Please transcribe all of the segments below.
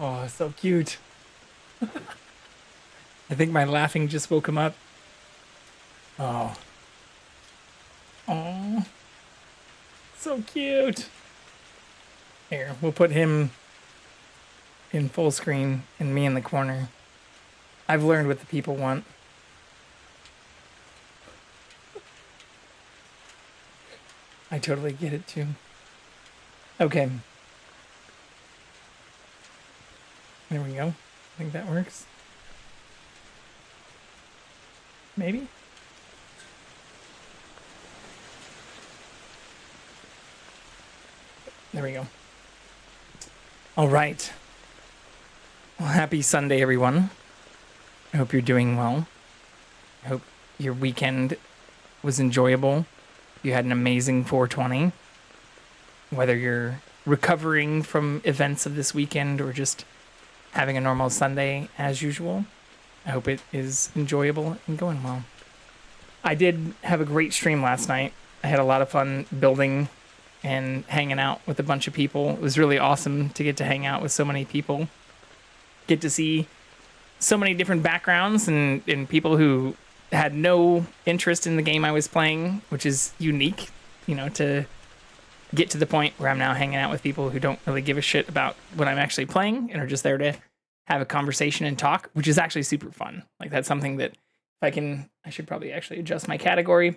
Oh, so cute. I think my laughing just woke him up. Oh, oh, so cute. Here, we'll put him in full screen and me in the corner. I've learned what the people want. I totally get it too. Okay, there we go. I think that works. Maybe? There we go. All right. Well, happy Sunday, everyone. I hope you're doing well. I hope your weekend was enjoyable. You had an amazing 420. Whether you're recovering from events of this weekend or just having a normal Sunday as usual, I hope it is enjoyable and going well. I did have a great stream last night. I had a lot of fun building and hanging out with a bunch of people. It was really awesome to get to hang out with so many people. Get to see so many different backgrounds and people who had no interest in the game I was playing, which is unique, to get to the point where I'm now hanging out with people who don't really give a shit about what I'm actually playing and are just there to have a conversation and talk, which is actually super fun. Like, that's something that I should probably actually adjust my category,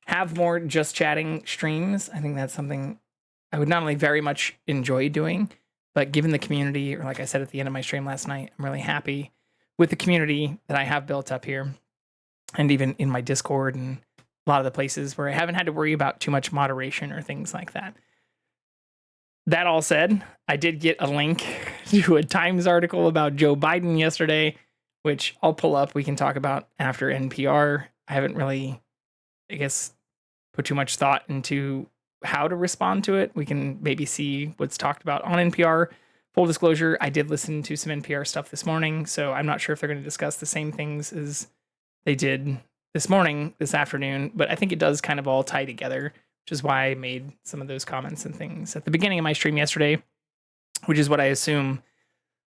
have more just chatting streams. I think that's something I would not only very much enjoy doing, but given the community, or like I said at the end of my stream last night, I'm really happy with the community that I have built up here, and even in my Discord and a lot of the places where I haven't had to worry about too much moderation or things like that. That all said, I did get a link to a Times article about Joe Biden yesterday, which I'll pull up. We can talk about after NPR. I haven't really, I guess, put too much thought into how to respond to it. We can maybe see what's talked about on NPR. Full disclosure, I did listen to some NPR stuff this morning, so I'm not sure if they're going to discuss the same things as they did this afternoon, but I think it does kind of all tie together, which is why I made some of those comments and things at the beginning of my stream yesterday, which is what I assume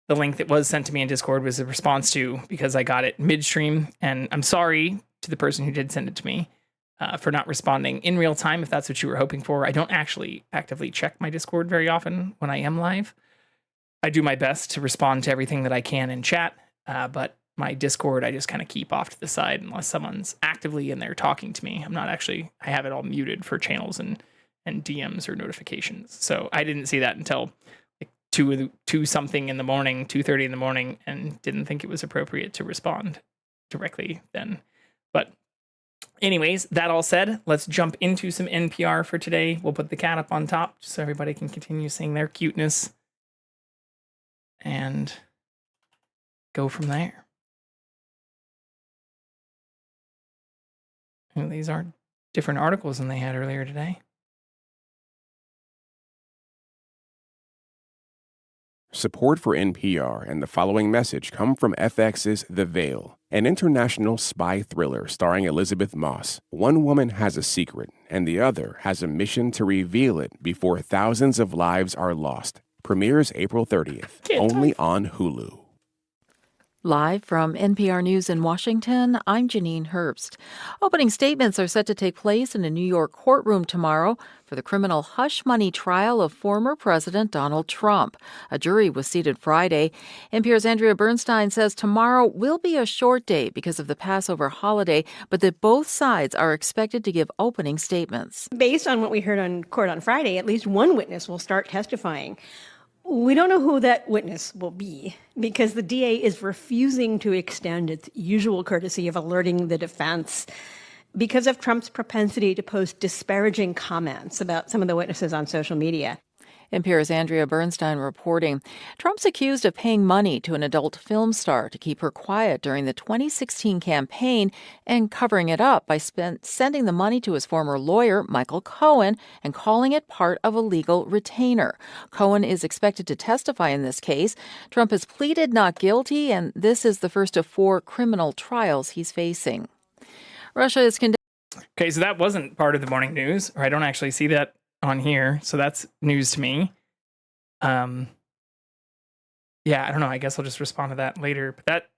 the link that was sent to me in Discord was a response to, because I got it midstream, and I'm sorry to the person who did send it to me for not responding in real time, if that's what you were hoping for. I don't actually actively check my Discord very often when I am live. I do my best to respond to everything that I can in chat, but my Discord, I just kind of keep off to the side unless someone's actively in there talking to me. I have it all muted for channels and DMs or notifications. So I didn't see that until like 2 something in the morning, 2:30 in the morning, and didn't think it was appropriate to respond directly then. But anyways, that all said, let's jump into some NPR for today. We'll put the cat up on top so everybody can continue seeing their cuteness and go from there. And these are different articles than they had earlier today. Support for NPR and the following message come from FX's The Veil, an international spy thriller starring Elizabeth Moss. One woman has a secret, and the other has a mission to reveal it before thousands of lives are lost. Premieres April 30th, only on Hulu. Live from NPR News in Washington, I'm Janine Herbst. Opening statements are set to take place in a New York courtroom tomorrow for the criminal hush money trial of former President Donald Trump. A jury was seated Friday. NPR's Andrea Bernstein says tomorrow will be a short day because of the Passover holiday, but that both sides are expected to give opening statements. Based on what we heard on court on Friday, at least one witness will start testifying. We don't know who that witness will be because the DA is refusing to extend its usual courtesy of alerting the defense because of Trump's propensity to post disparaging comments about some of the witnesses on social media. NPR's Andrea Bernstein reporting. Trump's accused of paying money to an adult film star to keep her quiet during the 2016 campaign and covering it up by sending the money to his former lawyer, Michael Cohen, and calling it part of a legal retainer. Cohen is expected to testify in this case. Trump has pleaded not guilty, and this is the first of 4 criminal trials he's facing. Russia is condemning. Okay, so that wasn't part of the morning news, or I don't actually see that on here, so that's news to me. yeah, I don't know. I guess I'll just respond to that later. But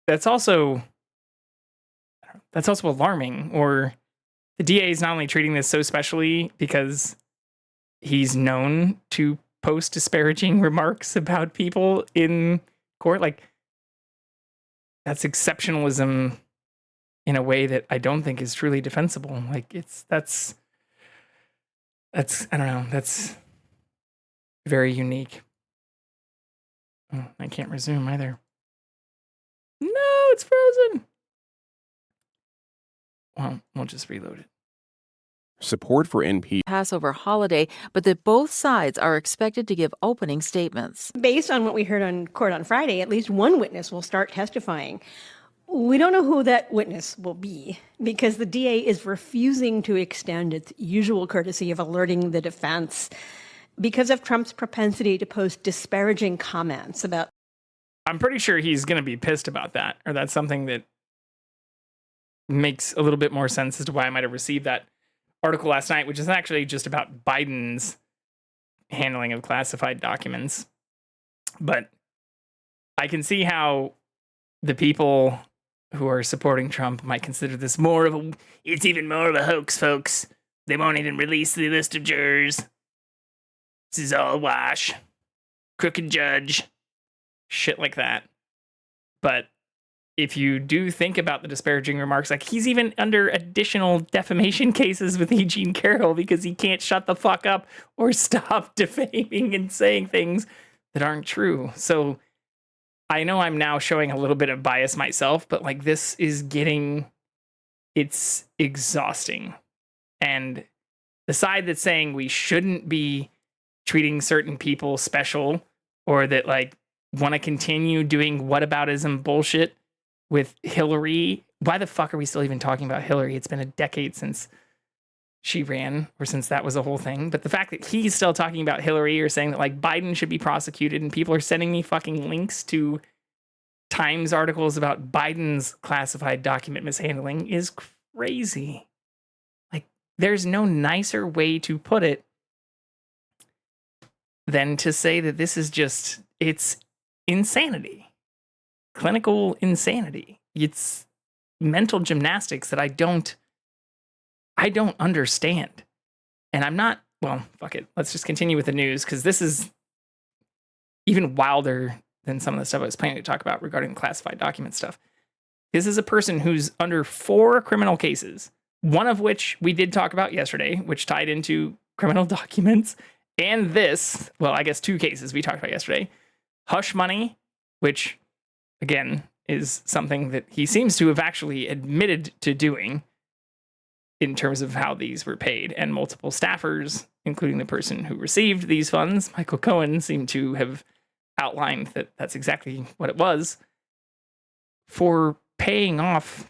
that's also alarming. Or the DA is not only treating this so specially because he's known to post disparaging remarks about people in court. Like, that's exceptionalism in a way that I don't think is truly defensible. Like, that's I don't know. That's very unique. Oh, I can't resume either. No, it's frozen. Well, we'll just reload it. Support for NPR. Passover holiday, but that both sides are expected to give opening statements. Based on what we heard on court on Friday, at least one witness will start testifying. We don't know who that witness will be because the DA is refusing to extend its usual courtesy of alerting the defense because of Trump's propensity to post disparaging comments about. I'm pretty sure he's going to be pissed about that, or that's something that makes a little bit more sense as to why I might have received that article last night, which is actually just about Biden's handling of classified documents. But I can see how the people who are supporting Trump might consider this it's even more of a hoax, folks. They won't even release the list of jurors. This is all a wash. Crooked judge. Shit like that. But if you do think about the disparaging remarks, like, he's even under additional defamation cases with E. Jean Carroll because he can't shut the fuck up or stop defaming and saying things that aren't true. So I know I'm now showing a little bit of bias myself, but like, this is it's exhausting. And the side that's saying we shouldn't be treating certain people special, or that like want to continue doing whataboutism bullshit with Hillary. Why the fuck are we still even talking about Hillary? It's been a decade since she ran, or since that was a whole thing. But the fact that he's still talking about Hillary, or saying that like Biden should be prosecuted, and people are sending me fucking links to Times articles about Biden's classified document mishandling, is crazy. Like, there's no nicer way to put it than to say that this is just, it's insanity. Clinical insanity. It's mental gymnastics that I don't understand. And I'm not, well, fuck it. Let's just continue with the news, because this is even wilder than some of the stuff I was planning to talk about regarding the classified document stuff. This is a person who's under 4 criminal cases, one of which we did talk about yesterday, which tied into criminal documents. And this, well, I guess 2 cases we talked about yesterday. Hush money, which, again, is something that he seems to have actually admitted to doing in terms of how these were paid. And multiple staffers, including the person who received these funds, Michael Cohen, seem to have outlined that that's exactly what it was, for paying off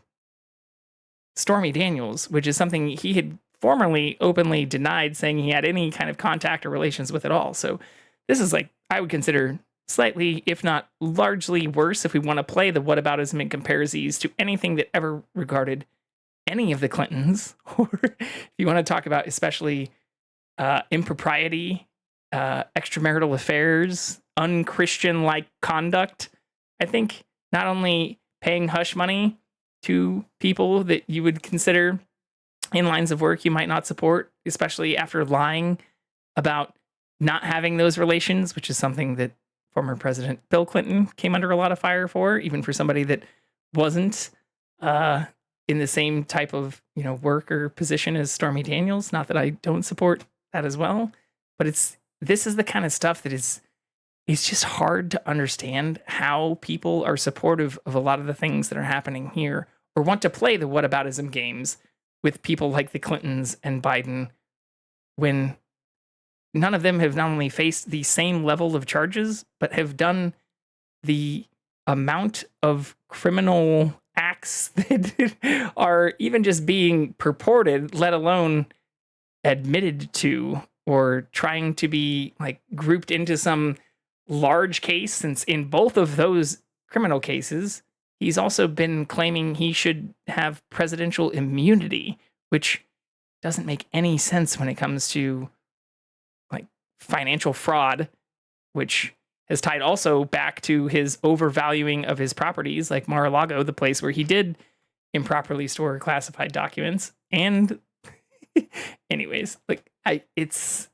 Stormy Daniels, which is something he had formerly openly denied, saying he had any kind of contact or relations with at all. So this is like, I would consider slightly, if not largely worse, if we want to play the whataboutism and compare these to anything that ever regarded any of the Clintons, or if you want to talk about especially impropriety, extramarital affairs, unchristian-like conduct. I think not only paying hush money to people that you would consider in lines of work you might not support, especially after lying about not having those relations, which is something that former President Bill Clinton came under a lot of fire for, even for somebody that wasn't in the same type of, work or position as Stormy Daniels. Not that I don't support that as well, but this is the kind of stuff that it's just hard to understand how people are supportive of a lot of the things that are happening here, or want to play the whataboutism games with people like the Clintons and Biden, when none of them have not only faced the same level of charges, but have done the amount of criminal acts that are even just being purported, let alone admitted to, or trying to be like grouped into some large case, since in both of those criminal cases, he's also been claiming he should have presidential immunity, which doesn't make any sense when it comes to like financial fraud, which has tied also back to his overvaluing of his properties, like Mar-a-Lago, the place where he did improperly store classified documents. And anyways, like it's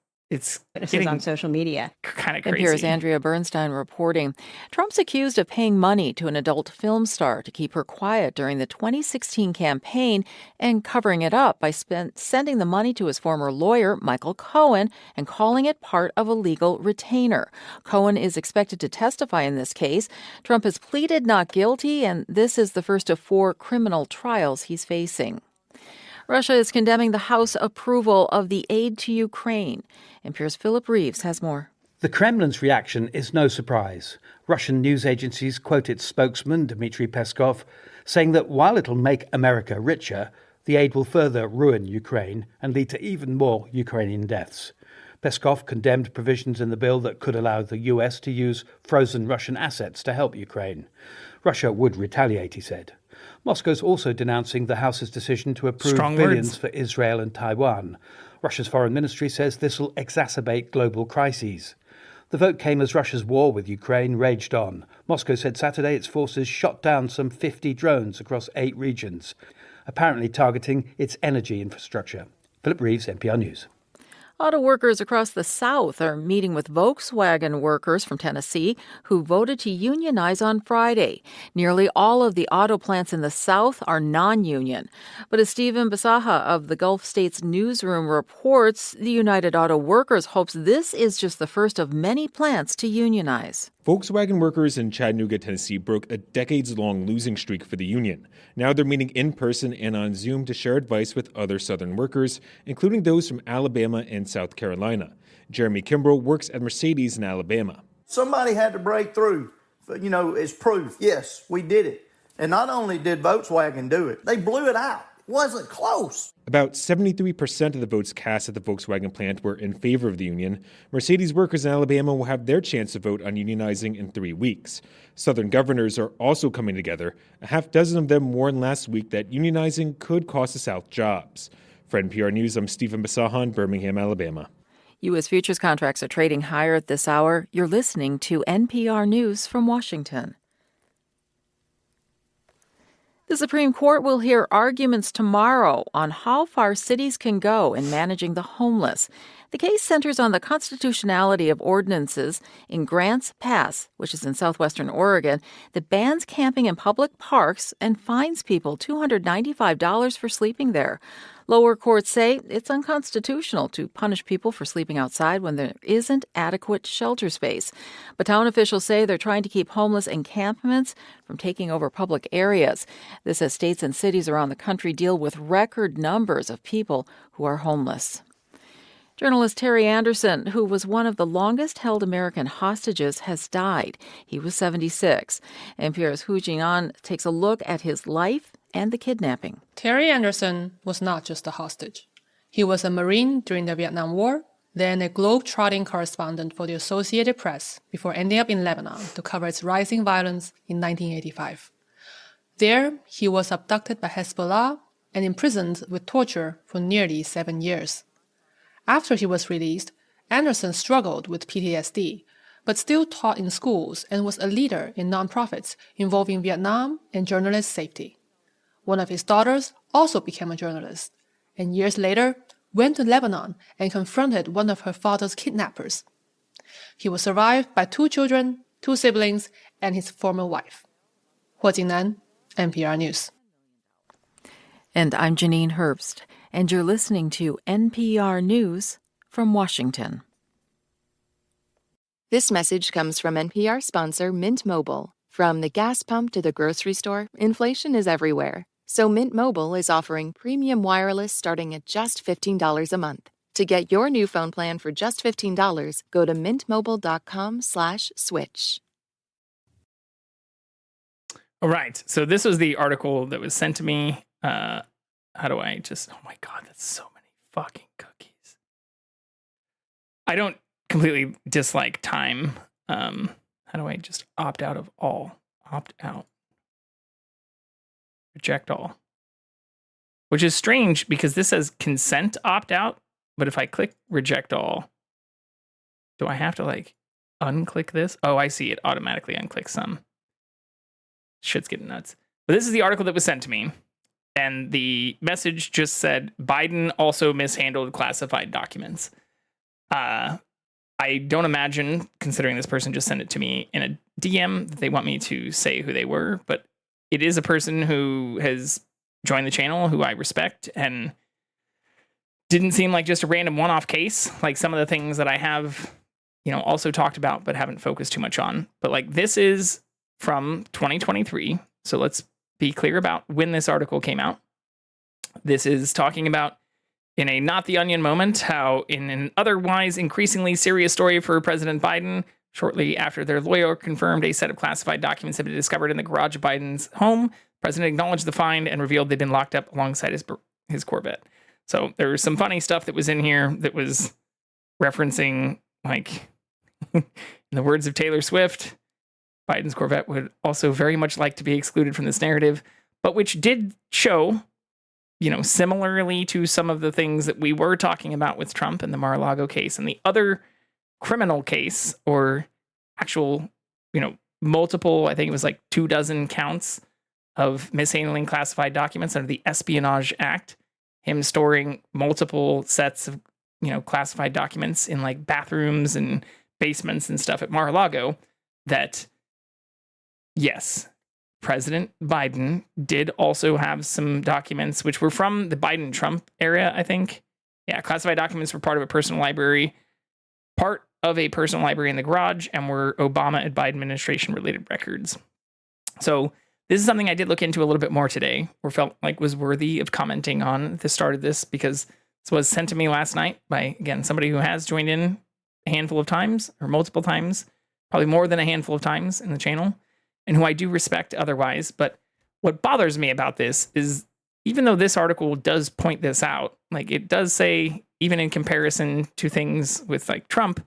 Witnesses on social media. kind of crazy. NPR's Andrea Bernstein reporting. Trump's accused of paying money to an adult film star to keep her quiet during the 2016 campaign and covering it up by sending the money to his former lawyer, Michael Cohen, and calling it part of a legal retainer. Cohen is expected to testify in this case. Trump has pleaded not guilty, and this is the first of 4 criminal trials he's facing. Russia is condemning the House approval of the aid to Ukraine. NPR's Philip Reeves has more. The Kremlin's reaction is no surprise. Russian news agencies quote its spokesman, Dmitry Peskov, saying that while it'll make America richer, the aid will further ruin Ukraine and lead to even more Ukrainian deaths. Peskov condemned provisions in the bill that could allow the US to use frozen Russian assets to help Ukraine. Russia would retaliate, he said. Moscow's also denouncing the House's decision to approve billions for Israel and Taiwan. Russia's foreign ministry says this will exacerbate global crises. The vote came as Russia's war with Ukraine raged on. Moscow said Saturday its forces shot down some 50 drones across 8 regions, apparently targeting its energy infrastructure. Philip Reeves, NPR News. Auto workers across the South are meeting with Volkswagen workers from Tennessee who voted to unionize on Friday. Nearly all of the auto plants in the South are non-union. But as Stephen Basaha of the Gulf States Newsroom reports, the United Auto Workers hopes this is just the first of many plants to unionize. Volkswagen workers in Chattanooga, Tennessee broke a decades-long losing streak for the union. Now they're meeting in person and on Zoom to share advice with other Southern workers, including those from Alabama and South Carolina. Jeremy Kimbrell works at Mercedes in Alabama. Somebody had to break through, as proof. Yes, we did it. And not only did Volkswagen do it, they blew it out. It wasn't close. About 73% of the votes cast at the Volkswagen plant were in favor of the union. Mercedes workers in Alabama will have their chance to vote on unionizing in 3 weeks. Southern governors are also coming together. A half dozen of them warned last week that unionizing could cost the South jobs. For NPR News, I'm Stephen Basaha in Birmingham, Alabama. U.S. futures contracts are trading higher at this hour. You're listening to NPR News from Washington. The Supreme Court will hear arguments tomorrow on how far cities can go in managing the homeless. The case centers on the constitutionality of ordinances in Grants Pass, which is in southwestern Oregon, that bans camping in public parks and fines people $295 for sleeping there. Lower courts say it's unconstitutional to punish people for sleeping outside when there isn't adequate shelter space. But town officials say they're trying to keep homeless encampments from taking over public areas. This as states and cities around the country deal with record numbers of people who are homeless. Journalist Terry Anderson, who was one of the longest-held American hostages, has died. He was 76. NPR's Hu Jing'an takes a look at his life and the kidnapping. Terry Anderson was not just a hostage. He was a Marine during the Vietnam War, then a globe-trotting correspondent for the Associated Press before ending up in Lebanon to cover its rising violence in 1985. There, he was abducted by Hezbollah and imprisoned with torture for nearly 7 years. After he was released, Anderson struggled with PTSD, but still taught in schools and was a leader in nonprofits involving Vietnam and journalist safety. One of his daughters also became a journalist, and years later went to Lebanon and confronted one of her father's kidnappers. He was survived by 2 children, 2 siblings, and his former wife. Hua Jingnan, NPR News. And I'm Janine Herbst, and you're listening to NPR News from Washington. This message comes from NPR sponsor Mint Mobile. From the gas pump to the grocery store, inflation is everywhere. So Mint Mobile is offering premium wireless starting at just $15 a month. To get your new phone plan for just $15, go to mintmobile.com/switch. All right. So this was the article that was sent to me. How do I just, oh my God, that's so many fucking cookies. I don't completely dislike time. How do I just opt out of all? Opt out. Reject all. Which is strange because this says consent opt out. But if I click reject all, do I have to unclick this? Oh, I see. It automatically unclicks some. Shit's getting nuts. But this is the article that was sent to me. And the message just said, Biden also mishandled classified documents. I don't imagine, considering this person just sent it to me in a DM, that they want me to say who they were. But it is a person who has joined the channel, who I respect, and didn't seem like just a random one-off case, like some of the things that I have, also talked about, but haven't focused too much on. But like, this is from 2023. So let's be clear about when this article came out. This is talking about, in a not the onion moment, how in an otherwise increasingly serious story for President Biden, shortly after their lawyer confirmed a set of classified documents had been discovered in the garage of Biden's home, the president acknowledged the find and revealed they'd been locked up alongside his Corvette. So there was some funny stuff that was in here that was referencing, like, in the words of Taylor Swift, Biden's Corvette would also very much like to be excluded from this narrative, but which did show, similarly to some of the things that we were talking about with Trump and the Mar-a-Lago case and the other criminal case, or actual, multiple, I think it was like 24 counts of mishandling classified documents under the Espionage Act, him storing multiple sets of, classified documents in like bathrooms and basements and stuff at Mar-a-Lago, that yes, President Biden did also have some documents which were from the Biden-Trump era, I think. Yeah, classified documents were part of a personal library in the garage, and were Obama and Biden administration related records. So this is something I did look into a little bit more today, or felt like was worthy of commenting on at the start of this, because this was sent to me last night by, again, somebody who has joined in a handful of times, or multiple times, probably more than a handful of times in the channel, and who I do respect otherwise. But what bothers me about this is, even though this article does point this out, like it does say, even in comparison to things with like Trump,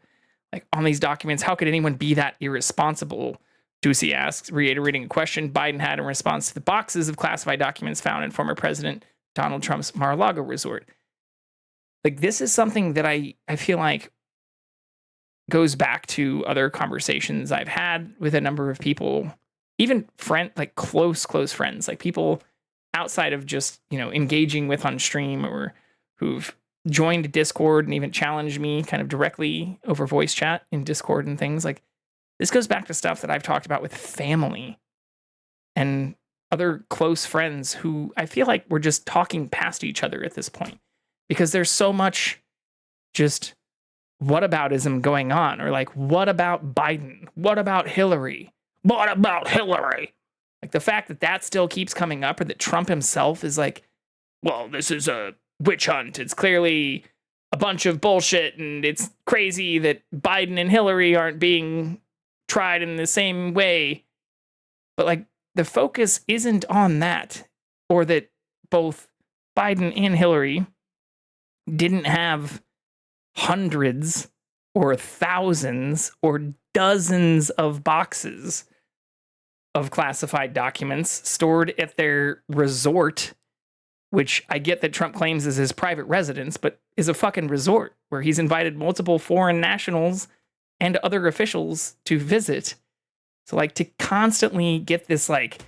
like on these documents, how could anyone be that irresponsible? Ducey asks, reiterating a question Biden had in response to the boxes of classified documents found in former President Donald Trump's Mar-a-Lago resort. Like, this is something that I feel like goes back to other conversations I've had with a number of people, even like close friends, like people outside of just, engaging with on stream, or who've joined Discord and even challenged me kind of directly over voice chat in Discord and things. Like, this goes back to stuff that I've talked about with family and other close friends who I feel like we're just talking past each other at this point, because there's so much just whataboutism going on, or like, what about Biden? What about Hillary? What about Hillary? Like, the fact that that still keeps coming up, or that Trump himself is like, well, this is a witch hunt. It's clearly a bunch of bullshit, and it's crazy that Biden and Hillary aren't being tried in the same way. But like, the focus isn't on that, or that both Biden and Hillary didn't have hundreds or thousands or dozens of boxes of classified documents stored at their resort, which I get that Trump claims is his private residence, but is a fucking resort where he's invited multiple foreign nationals and other officials to visit. So like, to constantly get this like,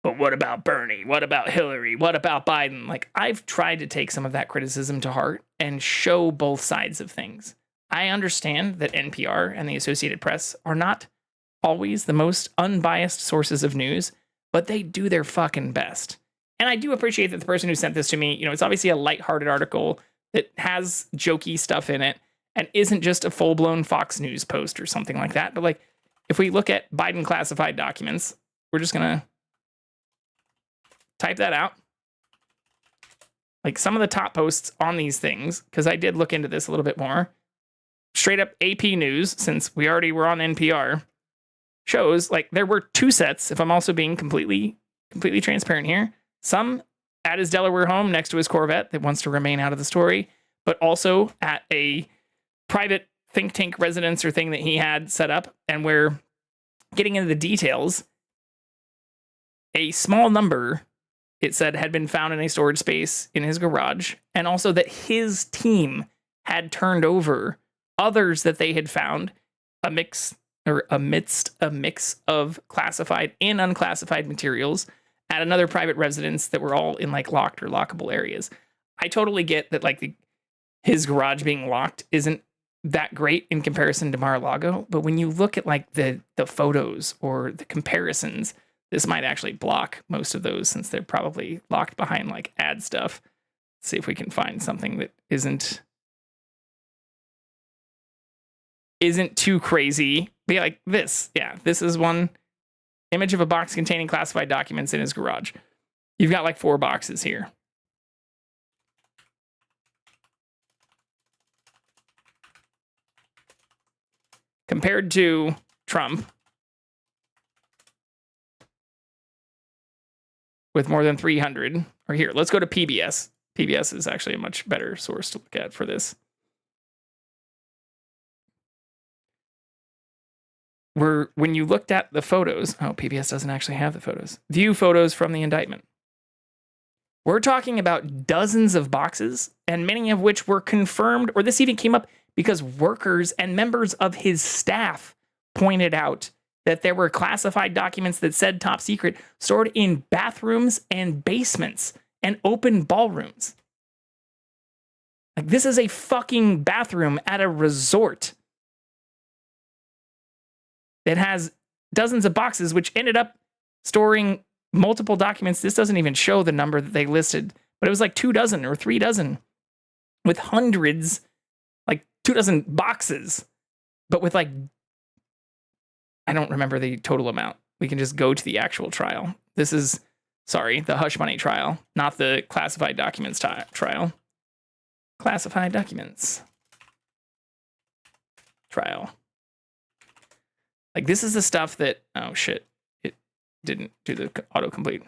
but what about Bernie? What about Hillary? What about Biden? Like, I've tried to take some of that criticism to heart and show both sides of things. I understand that NPR and the Associated Press are not always the most unbiased sources of news, but they do their fucking best. And I do appreciate that the person who sent this to me, it's obviously a lighthearted article that has jokey stuff in it and isn't just a full-blown Fox News post or something like that. But like, if we look at Biden classified documents, we're just going to type that out. Like, some of the top posts on these things, because I did look into this a little bit more, straight up AP News, since we already were on NPR, shows like there were two sets, if I'm also being completely transparent here. Some at his Delaware home next to his Corvette that wants to remain out of the story, but also at a private think tank residence or thing that he had set up. And we're getting into the details. A small number, it said, had been found in a storage space in his garage, and also that his team had turned over others that they had found amidst a mix of classified and unclassified materials at another private residence that were all in like locked or lockable areas. I totally get that like his garage being locked isn't that great in comparison to Mar-a-Lago, but when you look at like the photos or the comparisons, this might actually block most of those since they're probably locked behind like ad stuff. Let's see if we can find something that isn't too crazy. Be like this. Yeah, this is one image of a box containing classified documents in his garage. You've got like 4 boxes here. Compared to Trump, with more than 300. Or here, let's go to PBS. PBS is actually a much better source to look at for this. When you looked at the photos, PBS doesn't actually have the photos. View photos from the indictment. We're talking about dozens of boxes, and many of which were confirmed, or this even came up because workers and members of his staff pointed out that there were classified documents that said top secret stored in bathrooms and basements and open ballrooms. Like, this is a fucking bathroom at a resort that has dozens of boxes, which ended up storing multiple documents. This doesn't even show the number that they listed, but it was like 24 or 36 with hundreds, like 24 boxes, but with like, I don't remember the total amount. We can just go to the actual trial. This is, the hush money trial, not the classified documents trial. Classified documents trial. Like, this is the stuff that, oh shit, it didn't do the autocomplete.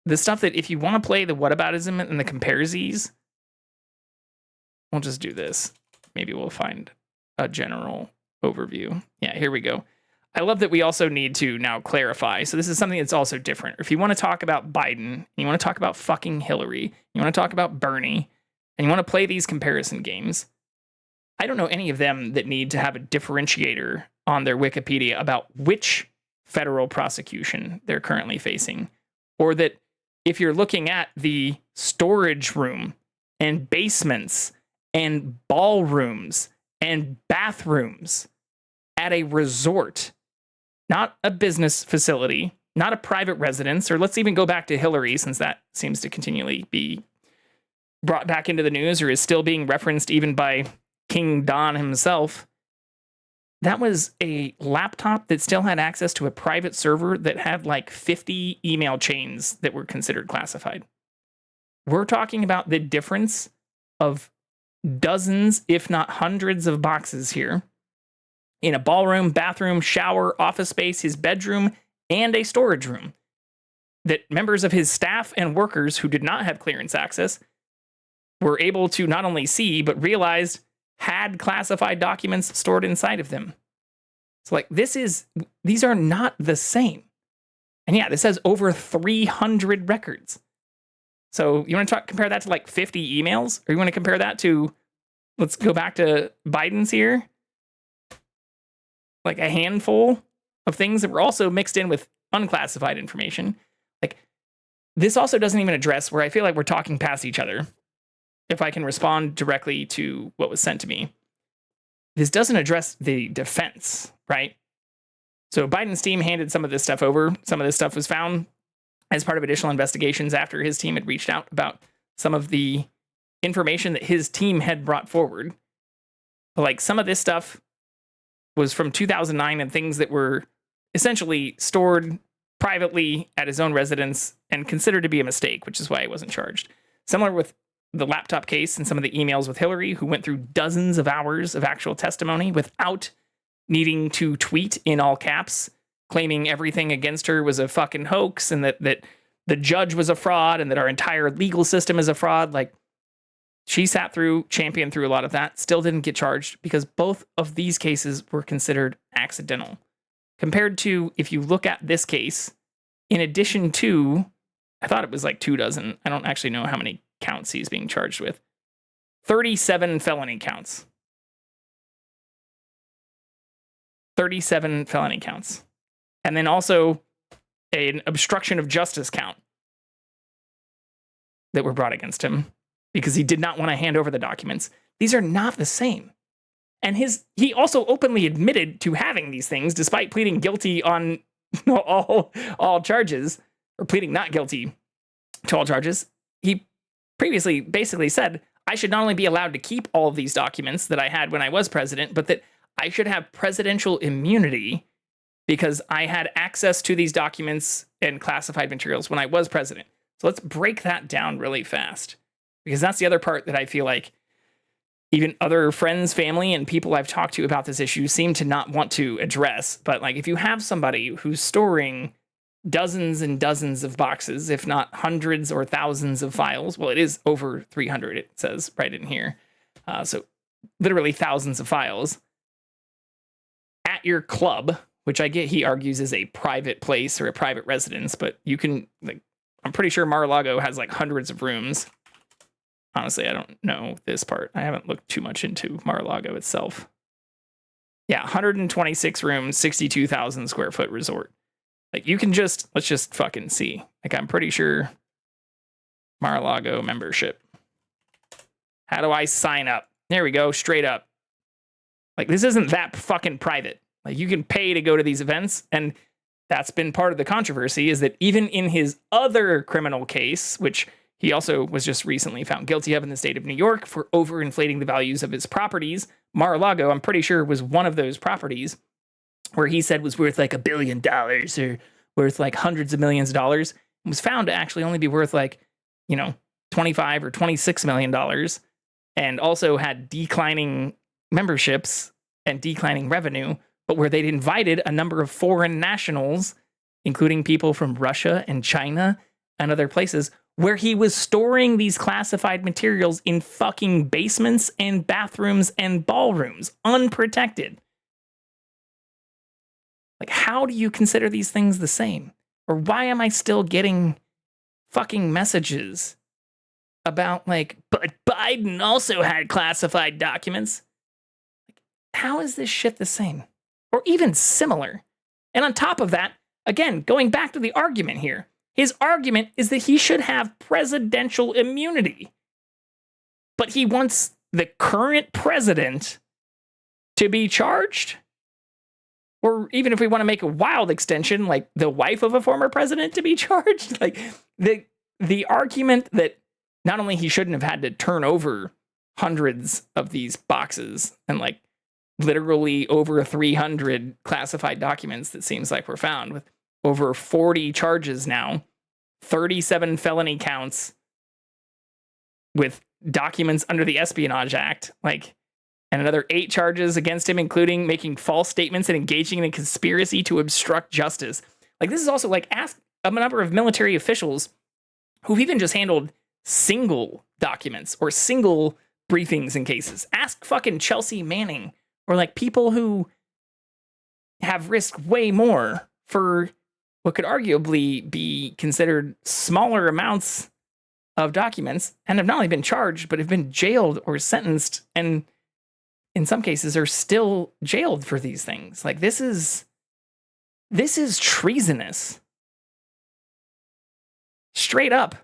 The stuff that if you want to play the whataboutism and the comparesies, we'll just do this. Maybe we'll find a general overview. Yeah, here we go. I love that we also need to now clarify. So this is something that's also different. If you want to talk about Biden, you want to talk about fucking Hillary, you want to talk about Bernie, and you want to play these comparison games, I don't know any of them that need to have a differentiator on their Wikipedia about which federal prosecution they're currently facing. Or that if you're looking at the storage room and basements and ballrooms and bathrooms at a resort, not a business facility, not a private residence, or let's even go back to Hillary, since that seems to continually be brought back into the news or is still being referenced even by King Don himself. That was a laptop that still had access to a private server that had like 50 email chains that were considered classified. We're talking about the difference of dozens, if not hundreds of boxes here in a ballroom, bathroom, shower, office space, his bedroom, and a storage room that members of his staff and workers who did not have clearance access were able to not only see, but realized had classified documents stored inside of them. So like, these are not the same. And yeah, this has over 300 records. So you want to compare that to like 50 emails? Or you want to compare that to, let's go back to Biden's here, like a handful of things that were also mixed in with unclassified information. Like, this also doesn't even address where I feel like we're talking past each other. If I can respond directly to what was sent to me, this doesn't address the defense, right? So Biden's team handed some of this stuff over. Some of this stuff was found as part of additional investigations after his team had reached out about some of the information that his team had brought forward. But like, some of this stuff was from 2009 and things that were essentially stored privately at his own residence and considered to be a mistake, which is why he wasn't charged. Similar with the laptop case and some of the emails with Hillary, who went through dozens of hours of actual testimony without needing to tweet in all caps, claiming everything against her was a fucking hoax and that the judge was a fraud and that our entire legal system is a fraud. Like, she sat through, championed through a lot of that, still didn't get charged because both of these cases were considered accidental. Compared to, if you look at this case, in addition to, I thought it was like 24. I don't actually know how many counts he's being charged with. 37 felony counts. 37 felony counts. And then also an obstruction of justice count that were brought against him because he did not want to hand over the documents. These are not the same. And he also openly admitted to having these things despite pleading guilty on all charges, or pleading not guilty to all charges. He previously basically said, I should not only be allowed to keep all of these documents that I had when I was president, but that I should have presidential immunity because I had access to these documents and classified materials when I was president. So let's break that down really fast, because that's the other part that I feel like even other friends, family, and people I've talked to about this issue seem to not want to address. But like, if you have somebody who's storing dozens and dozens of boxes, if not hundreds or thousands of files, well, it is over 300, it says right in here. So literally thousands of files at your club, which I get he argues is a private place or a private residence, but you can, like, I'm pretty sure Mar-a-Lago has like hundreds of rooms. Honestly, I don't know this part. I haven't looked too much into Mar-a-Lago itself. Yeah, 126 rooms, 62,000 square foot resort. Like, you can let's just fucking see. Like, I'm pretty sure Mar-a-Lago membership. How do I sign up? There we go, straight up. Like, this isn't that fucking private. Like, you can pay to go to these events, and that's been part of the controversy, is that even in his other criminal case, which he also was just recently found guilty of in the state of New York for overinflating the values of his properties, Mar-a-Lago, I'm pretty sure, was one of those properties where he said was worth like $1 billion or worth like hundreds of millions of dollars, and was found to actually only be worth like, 25 or $26 million, and also had declining memberships and declining revenue, but where they'd invited a number of foreign nationals, including people from Russia and China and other places, where he was storing these classified materials in fucking basements and bathrooms and ballrooms, unprotected. Like, how do you consider these things the same? Or why am I still getting fucking messages about, like, but Biden also had classified documents? Like, how is this shit the same? Or even similar? And on top of that, again, going back to the argument here, his argument is that he should have presidential immunity. But he wants the current president to be charged? Or even if we want to make a wild extension, like the wife of a former president to be charged? Like, the argument that not only he shouldn't have had to turn over hundreds of these boxes and like literally over 300 classified documents that seems like were found, with over 40 charges now, 37 felony counts with documents under the Espionage Act, like, and another 8 charges against him, including making false statements and engaging in a conspiracy to obstruct justice. Like, this is also like, ask a number of military officials who've even just handled single documents or single briefings in cases. Ask fucking Chelsea Manning, or like people who have risked way more for what could arguably be considered smaller amounts of documents, and have not only been charged, but have been jailed or sentenced, and in some cases are still jailed for these things. Like, this is treasonous. Straight up.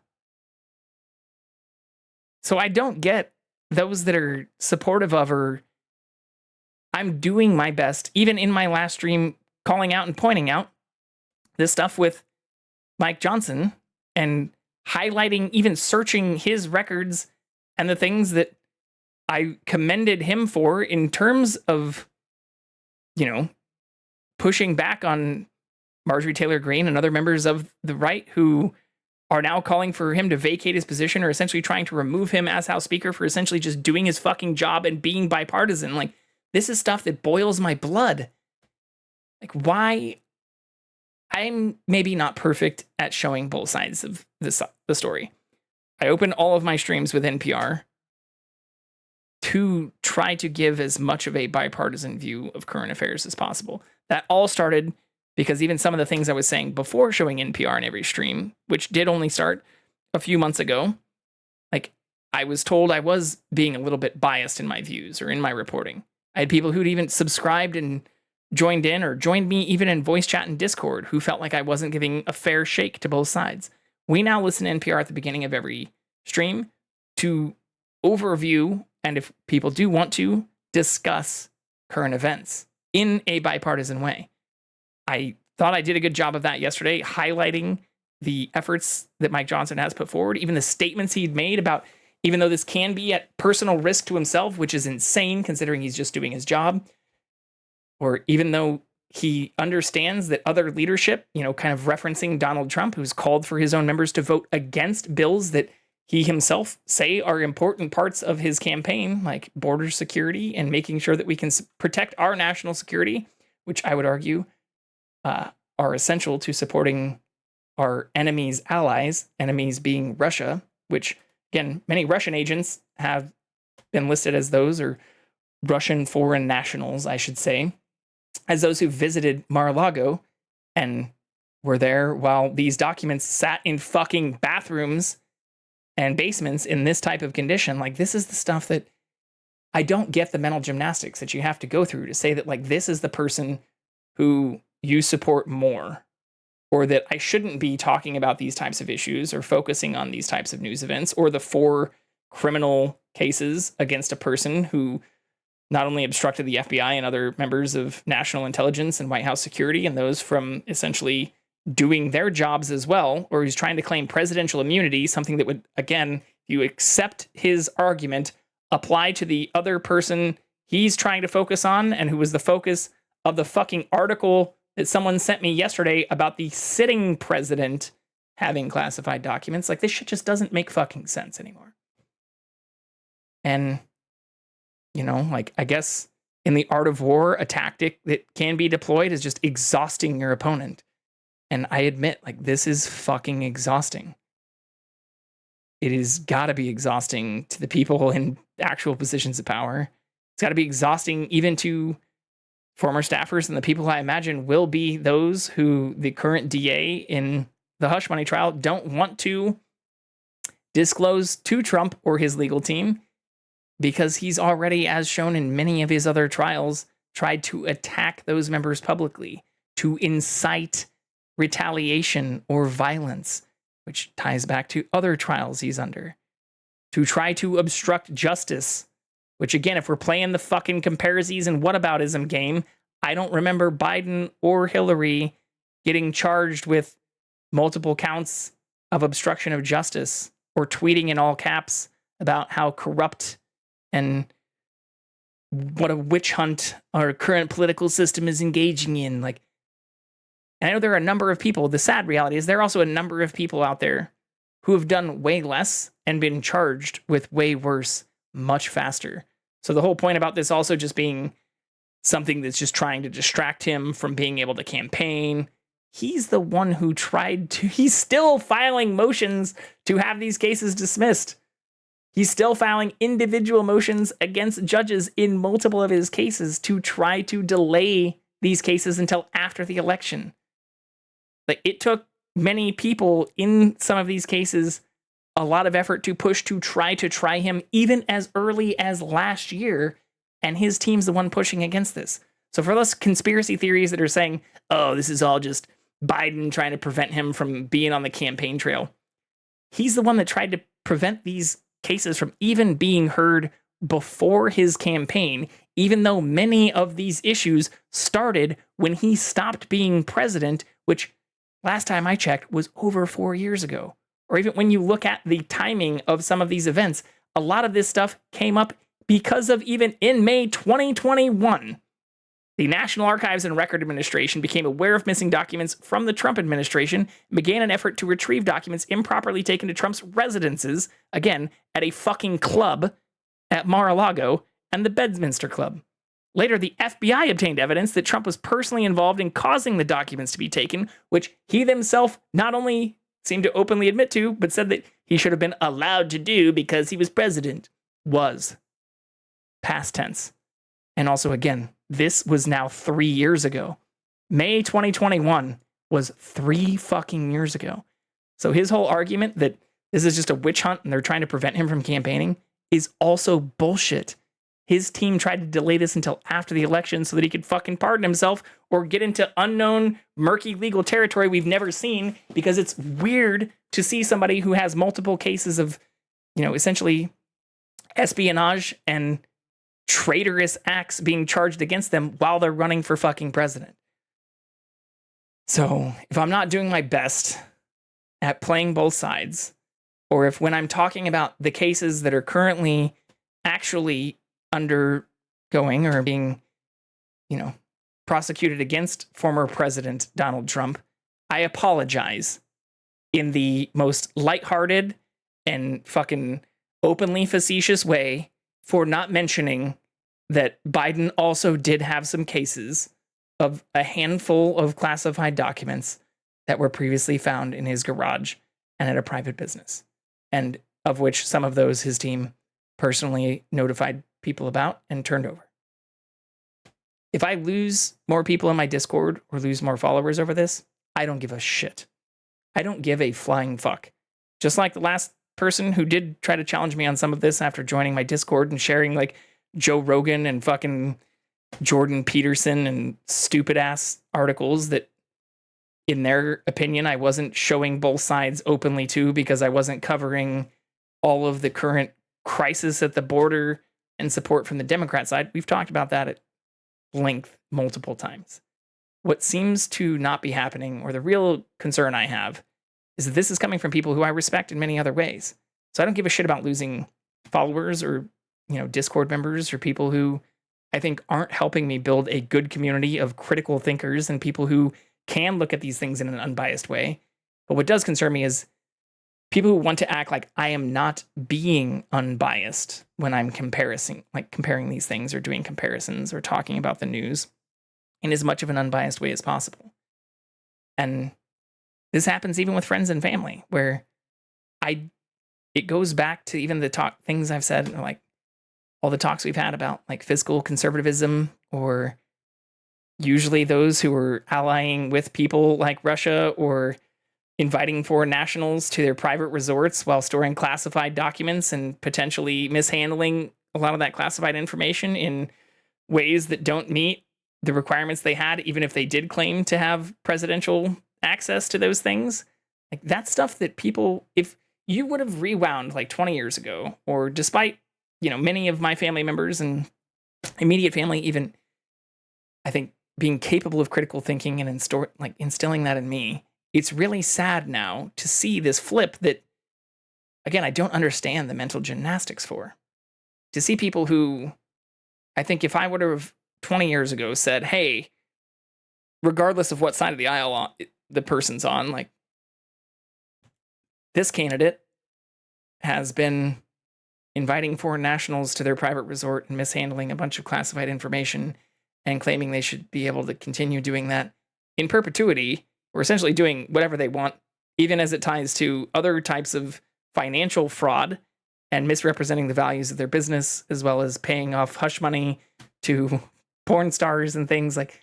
So I don't get those that are supportive of her. I'm doing my best, even in my last stream, calling out and pointing out this stuff with Mike Johnson and highlighting, even searching his records and the things that I commended him for in terms of, pushing back on Marjorie Taylor Greene and other members of the right who are now calling for him to vacate his position, or essentially trying to remove him as House Speaker for essentially just doing his fucking job and being bipartisan. Like, this is stuff that boils my blood. Like, why? I'm maybe not perfect at showing both sides of the story. I open all of my streams with NPR to try to give as much of a bipartisan view of current affairs as possible. That all started because even some of the things I was saying before showing NPR in every stream, which did only start a few months ago, like, I was told I was being a little bit biased in my views or in my reporting. I had people who'd even subscribed and joined in or joined me even in voice chat and Discord who felt like I wasn't giving a fair shake to both sides. We now listen to NPR at the beginning of every stream to overview, and if people do want to, discuss current events in a bipartisan way. I thought I did a good job of that yesterday, highlighting the efforts that Mike Johnson has put forward, even the statements he'd made about, even though this can be at personal risk to himself, which is insane considering he's just doing his job, or even though he understands that other leadership, kind of referencing Donald Trump, who's called for his own members to vote against bills that he himself say are important parts of his campaign, like border security and making sure that we can protect our national security, which I would argue are essential to supporting our enemies' allies, enemies being Russia, which, again, many Russian agents have been listed as those, or Russian foreign nationals, I should say, as those who visited Mar-a-Lago and were there while these documents sat in fucking bathrooms and basements in this type of condition. Like, this is the stuff that I don't get, the mental gymnastics that you have to go through to say that, like, this is the person who you support more, or that I shouldn't be talking about these types of issues or focusing on these types of news events, or the 4 criminal cases against a person who not only obstructed the FBI and other members of national intelligence and White House security, and those from essentially doing their jobs as well, or who's trying to claim presidential immunity, something that would, again, if you accept his argument, apply to the other person he's trying to focus on, and who was the focus of the fucking article that someone sent me yesterday about the sitting president having classified documents. Like, this shit just doesn't make fucking sense anymore. And, I guess in the art of war, a tactic that can be deployed is just exhausting your opponent. And I admit, this is fucking exhausting. It has got to be exhausting to the people in actual positions of power. It's got to be exhausting even to former staffers and the people I imagine will be those who the current DA in the hush money trial don't want to disclose to Trump or his legal team, because he's already, as shown in many of his other trials, tried to attack those members publicly, to incite retaliation or violence, which ties back to other trials he's under, to try to obstruct justice, which, again, if we're playing the fucking comparisies and whataboutism game, I don't remember Biden or Hillary getting charged with multiple counts of obstruction of justice or tweeting in all caps about how corrupt and what a witch hunt our current political system is engaging in. And I know there are a number of people. The sad reality is there are also a number of people out there who have done way less and been charged with way worse much faster. So the whole point about this also just being something that's just trying to distract him from being able to campaign. He's the one who he's still filing motions to have these cases dismissed. He's still filing individual motions against judges in multiple of his cases to try to delay these cases until after the election. It took many people in some of these cases a lot of effort to push to try him even as early as last year, and his team's the one pushing against this. So for those conspiracy theories that are saying, oh, this is all just Biden trying to prevent him from being on the campaign trail, he's the one that tried to prevent these cases from even being heard before his campaign, even though many of these issues started when he stopped being president, which last time I checked was over 4 years ago. Or even when you look at the timing of some of these events, a lot of this stuff came up because of, even in May 2021, the National Archives and Record Administration became aware of missing documents from the Trump administration and began an effort to retrieve documents improperly taken to Trump's residences, again, at a fucking club at Mar-a-Lago and the Bedminster Club. Later, the FBI obtained evidence that Trump was personally involved in causing the documents to be taken, which he himself not only seemed to openly admit to, but said that he should have been allowed to do because he was president. Was. Past tense. And also, again, this was now 3 years ago. May 2021 was 3 fucking years ago. So his whole argument that this is just a witch hunt and they're trying to prevent him from campaigning is also bullshit. His team tried to delay this until after the election so that he could fucking pardon himself or get into unknown, murky legal territory we've never seen, because it's weird to see somebody who has multiple cases of, essentially espionage and traitorous acts being charged against them while they're running for fucking president. So if I'm not doing my best at playing both sides, or if when I'm talking about the cases that are currently actually undergoing or being, prosecuted against former President Donald Trump, I apologize in the most lighthearted and fucking openly facetious way for not mentioning that Biden also did have some cases of a handful of classified documents that were previously found in his garage and at a private business, and of which some of those his team personally notified people about and turned over. If I lose more people in my Discord or lose more followers over this, I don't give a shit. I don't give a flying fuck. Just like the last person who did try to challenge me on some of this after joining my Discord and sharing like Joe Rogan and fucking Jordan Peterson and stupid ass articles that, in their opinion, I wasn't showing both sides openly to because I wasn't covering all of the current crisis at the border and support from the Democrat side. We've talked about that at length multiple times. What seems to not be happening, or the real concern I have, is that this is coming from people who I respect in many other ways. So I don't give a shit about losing followers or, Discord members or people who I think aren't helping me build a good community of critical thinkers and people who can look at these things in an unbiased way. But what does concern me is people who want to act like I am not being unbiased when I'm comparing these things or doing comparisons or talking about the news in as much of an unbiased way as possible. And this happens even with friends and family, where it goes back to even the things I've said, like all the talks we've had about like fiscal conservatism, or usually those who are allying with people like Russia or inviting foreign nationals to their private resorts while storing classified documents and potentially mishandling a lot of that classified information in ways that don't meet the requirements they had, even if they did claim to have presidential access to those things. Like, that's stuff that people, if you would have rewound like 20 years ago, or despite, many of my family members and immediate family, even, I think, being capable of critical thinking and instilling that in me, it's really sad now to see this flip that, again, I don't understand the mental gymnastics for. To see people who, I think if I would have 20 years ago said, hey, regardless of what side of the aisle the person's on, like, this candidate has been inviting foreign nationals to their private resort and mishandling a bunch of classified information and claiming they should be able to continue doing that in perpetuity, or essentially doing whatever they want, even as it ties to other types of financial fraud and misrepresenting the values of their business, as well as paying off hush money to porn stars and things. Like,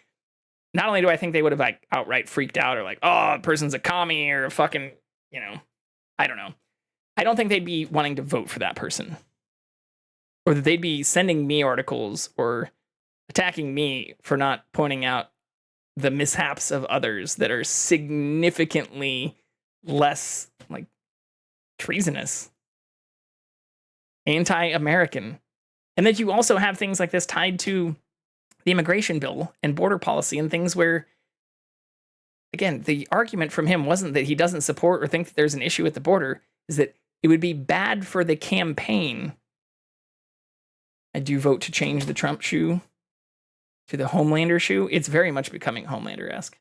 not only do I think they would have like outright freaked out or like, oh, a person's a commie or a fucking, I don't know. I don't think they'd be wanting to vote for that person, or that they'd be sending me articles or attacking me for not pointing out the mishaps of others that are significantly less like treasonous, anti-American. And that you also have things like this tied to the immigration bill and border policy and things where, again, the argument from him wasn't that he doesn't support or think that there's an issue at the border, is that it would be bad for the campaign. I do vote to change the Trump shoe to the Homelander shoe. It's very much becoming Homelander-esque.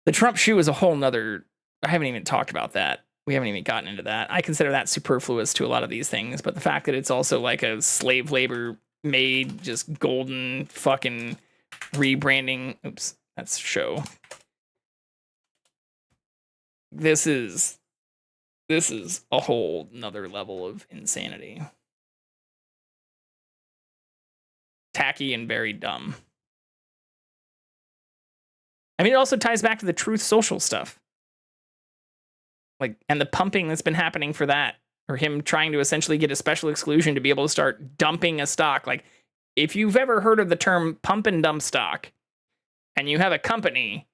The Trump shoe is a whole nother, I haven't even talked about that. We haven't even gotten into that. I consider that superfluous to a lot of these things, but the fact that it's also like a slave labor made, just golden fucking rebranding. Oops, that's show. This is a whole nother level of insanity. Tacky and very dumb. I mean, it also ties back to the Truth Social stuff. Like, and the pumping that's been happening for that, or him trying to essentially get a special exclusion to be able to start dumping a stock. Like, if you've ever heard of the term pump and dump stock, and you have a company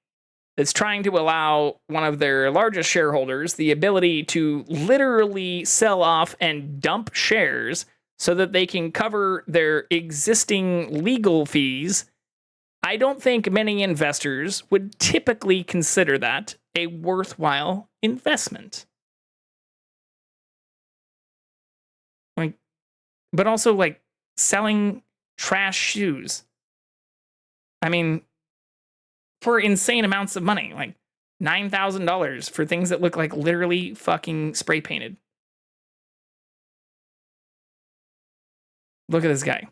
that's trying to allow one of their largest shareholders the ability to literally sell off and dump shares so that they can cover their existing legal fees, I don't think many investors would typically consider that a worthwhile investment. Like, but also like selling trash shoes. I mean, for insane amounts of money, like $9,000 for things that look like literally fucking spray painted. Look at this guy.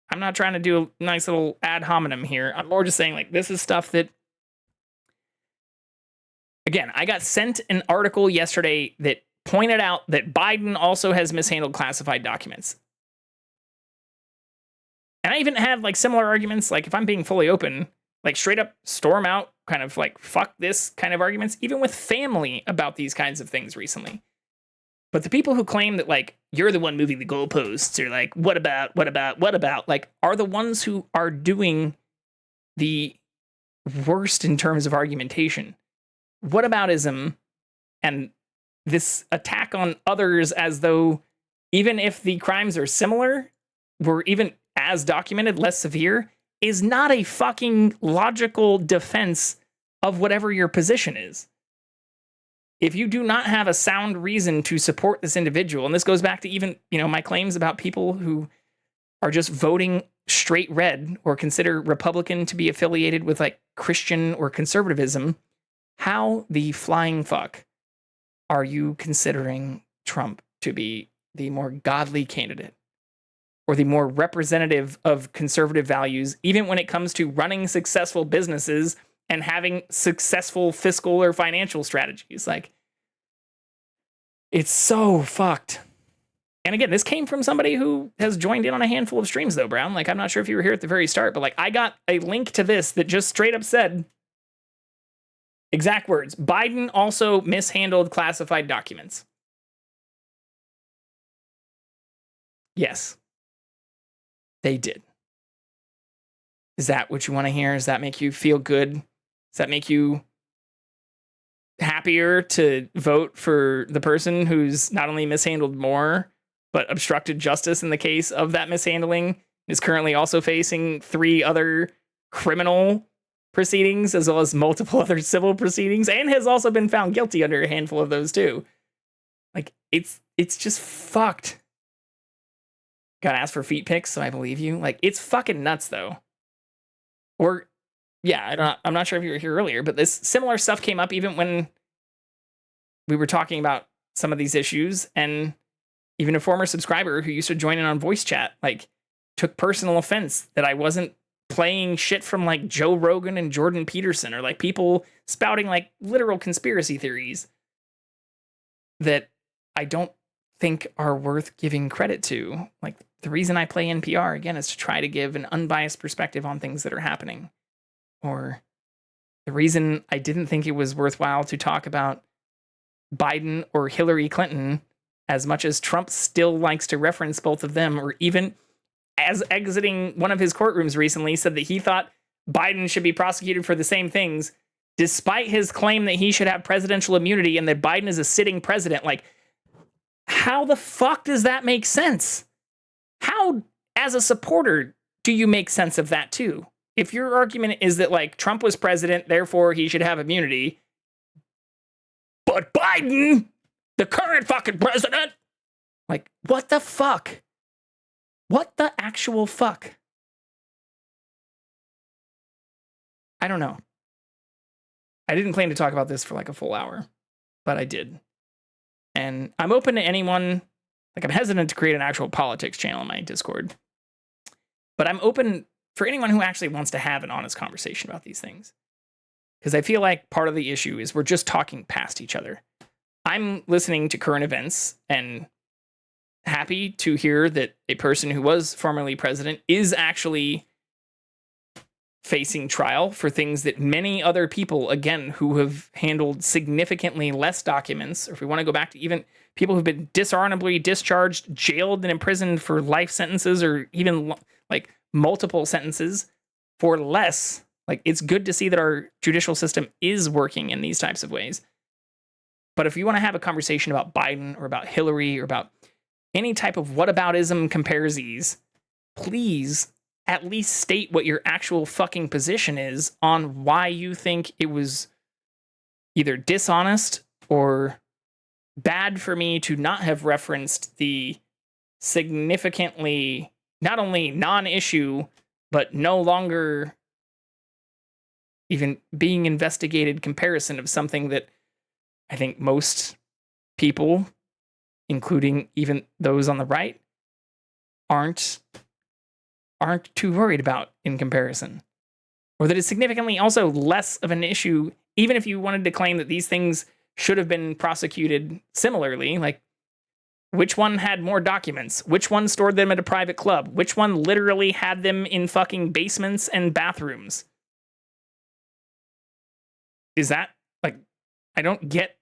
I'm not trying to do a nice little ad hominem here. I'm more just saying, like, this is stuff that, again, I got sent an article yesterday that pointed out that Biden also has mishandled classified documents. And I even have like similar arguments, like if I'm being fully open, like straight up storm out, kind of like fuck this kind of arguments, even with family about these kinds of things recently. But the people who claim that like you're the one moving the goalposts, or like what about, like are the ones who are doing the worst in terms of argumentation. Whataboutism and this attack on others as though even if the crimes are similar, were even as documented, less severe, is not a fucking logical defense of whatever your position is. If you do not have a sound reason to support this individual, and this goes back to even, my claims about people who are just voting straight red or consider Republican to be affiliated with like Christian or conservatism, how the flying fuck are you considering Trump to be the more godly candidate or the more representative of conservative values, even when it comes to running successful businesses and having successful fiscal or financial strategies? Like, it's so fucked. And again, this came from somebody who has joined in on a handful of streams, though, Brown. Like, I'm not sure if you were here at the very start, but like, I got a link to this that just straight up said, exact words, Biden also mishandled classified documents. Yes, they did. Is that what you want to hear? Does that make you feel good? Does that make you happier to vote for the person who's not only mishandled more, but obstructed justice in the case of that mishandling, is currently also facing 3 other criminal proceedings as well as multiple other civil proceedings, and has also been found guilty under a handful of those too? Like, it's just fucked. Gotta ask for feet pics, so I believe you. Like, it's fucking nuts, though. Or, yeah, I'm not sure if you were here earlier, but this similar stuff came up even when we were talking about some of these issues, and even a former subscriber who used to join in on voice chat, like, took personal offense that I wasn't playing shit from, like, Joe Rogan and Jordan Peterson, or, like, people spouting, like, literal conspiracy theories that I don't think are worth giving credit to. Like, the reason I play NPR, again, is to try to give an unbiased perspective on things that are happening. Or the reason I didn't think it was worthwhile to talk about Biden or Hillary Clinton, as much as Trump still likes to reference both of them, or even as exiting one of his courtrooms recently said that he thought Biden should be prosecuted for the same things, despite his claim that he should have presidential immunity and that Biden is a sitting president. Like, how the fuck does that make sense? How, as a supporter, do you make sense of that too? If your argument is that, like, Trump was president, therefore he should have immunity, but Biden, the current fucking president, like, what the fuck? What the actual fuck? I don't know. I didn't plan to talk about this for like a full hour, but I did. And I'm open to anyone. Like, I'm hesitant to create an actual politics channel in my Discord, but I'm open for anyone who actually wants to have an honest conversation about these things. Because I feel like part of the issue is we're just talking past each other. I'm listening to current events and happy to hear that a person who was formerly president is actually facing trial for things that many other people, again, who have handled significantly less documents, or if we want to go back to even people who've been dishonorably discharged, jailed, and imprisoned for life sentences, or even like multiple sentences for less. Like, it's good to see that our judicial system is working in these types of ways. But if you want to have a conversation about Biden or about Hillary or about any type of whataboutism comparesies, please at least state what your actual fucking position is on why you think it was either dishonest or bad for me to not have referenced the significantly not only non-issue, but no longer even being investigated comparison of something that I think most people, including even those on the right, aren't too worried about in comparison. Or that is significantly also less of an issue, even if you wanted to claim that these things should have been prosecuted similarly. Like, which one had more documents? Which one stored them at a private club? Which one literally had them in fucking basements and bathrooms? Is that, like, I don't get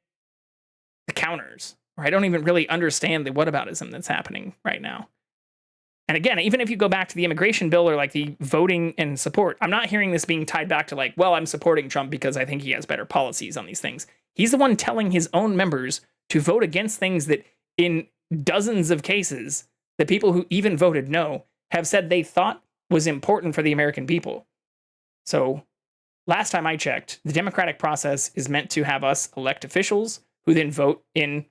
the counters, or I don't even really understand the whataboutism that's happening right now. And again, even if you go back to the immigration bill or like the voting and support, I'm not hearing this being tied back to like, well, I'm supporting Trump because I think he has better policies on these things. He's the one telling his own members to vote against things that in dozens of cases, the people who even voted no have said they thought was important for the American people. So last time I checked, the democratic process is meant to have us elect officials who then vote in,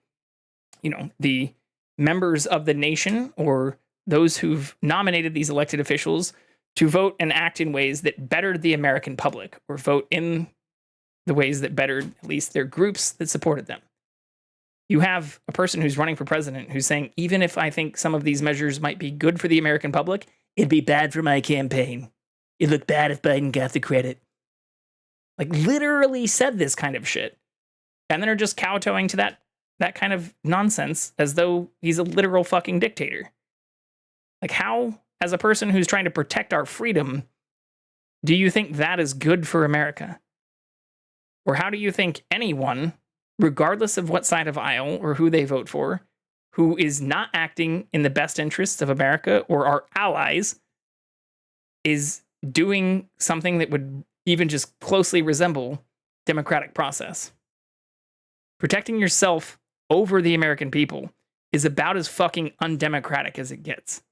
the members of the nation or those who've nominated these elected officials to vote and act in ways that bettered the American public, or vote in the ways that bettered at least their groups that supported them. You have a person who's running for president who's saying, even if I think some of these measures might be good for the American public, it'd be bad for my campaign. It'd look bad if Biden got the credit. Like, literally said this kind of shit. And then are just kowtowing to that kind of nonsense as though he's a literal fucking dictator. Like, how, as a person who's trying to protect our freedom, do you think that is good for America? Or how do you think anyone, regardless of what side of aisle or who they vote for, who is not acting in the best interests of America or our allies, is doing something that would even just closely resemble democratic process? Protecting yourself over the American people is about as fucking undemocratic as it gets.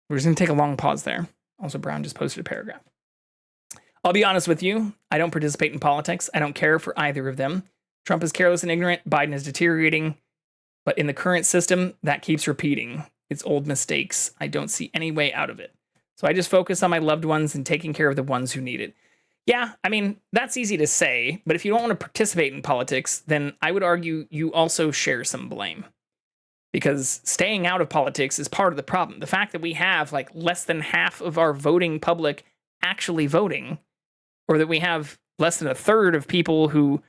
We're just going to take a long pause there. Also, Brown just posted a paragraph. I'll be honest with you. I don't participate in politics. I don't care for either of them. Trump is careless and ignorant. Biden is deteriorating. But in the current system, that keeps repeating its old mistakes. I don't see any way out of it. So I just focus on my loved ones and taking care of the ones who need it. Yeah, I mean, that's easy to say. But if you don't want to participate in politics, then I would argue you also share some blame. Because staying out of politics is part of the problem. The fact that we have like less than half of our voting public actually voting, or that we have less than a third of people who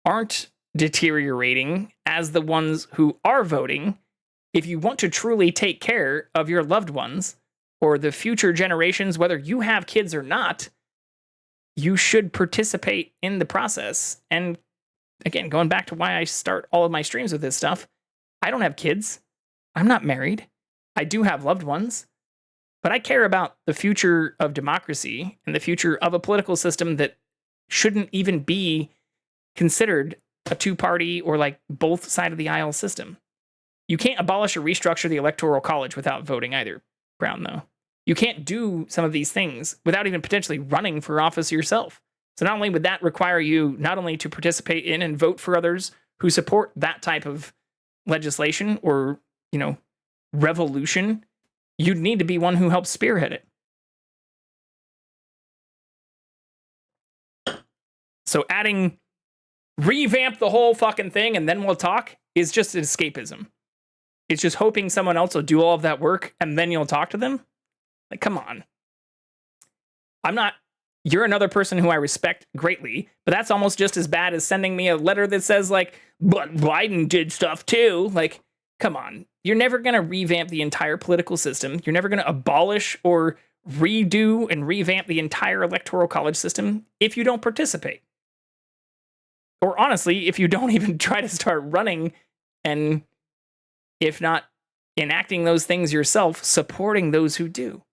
aren't deteriorating as the ones who are voting, if you want to truly take care of your loved ones or the future generations, whether you have kids or not, you should participate in the process. And again, going back to why I start all of my streams with this stuff, I don't have kids. I'm not married. I do have loved ones. But I care about the future of democracy and the future of a political system that shouldn't even be considered a two-party or like both side of the aisle system. You can't abolish or restructure the Electoral College without voting either, Brown, though. You can't do some of these things without even potentially running for office yourself. So not only would that require you not only to participate in and vote for others who support that type of legislation or, revolution, you'd need to be one who helps spearhead it. So adding revamp the whole fucking thing and then we'll talk is just an escapism. It's just hoping someone else will do all of that work and then you'll talk to them. Like, come on. I'm not you're another person who I respect greatly, but that's almost just as bad as sending me a letter that says, like, but Biden did stuff too. Like, come on. You're never going to revamp the entire political system. You're never going to abolish or redo and revamp the entire electoral college system if you don't participate. Or honestly, if you don't even try to start running, and if not enacting those things yourself, supporting those who do.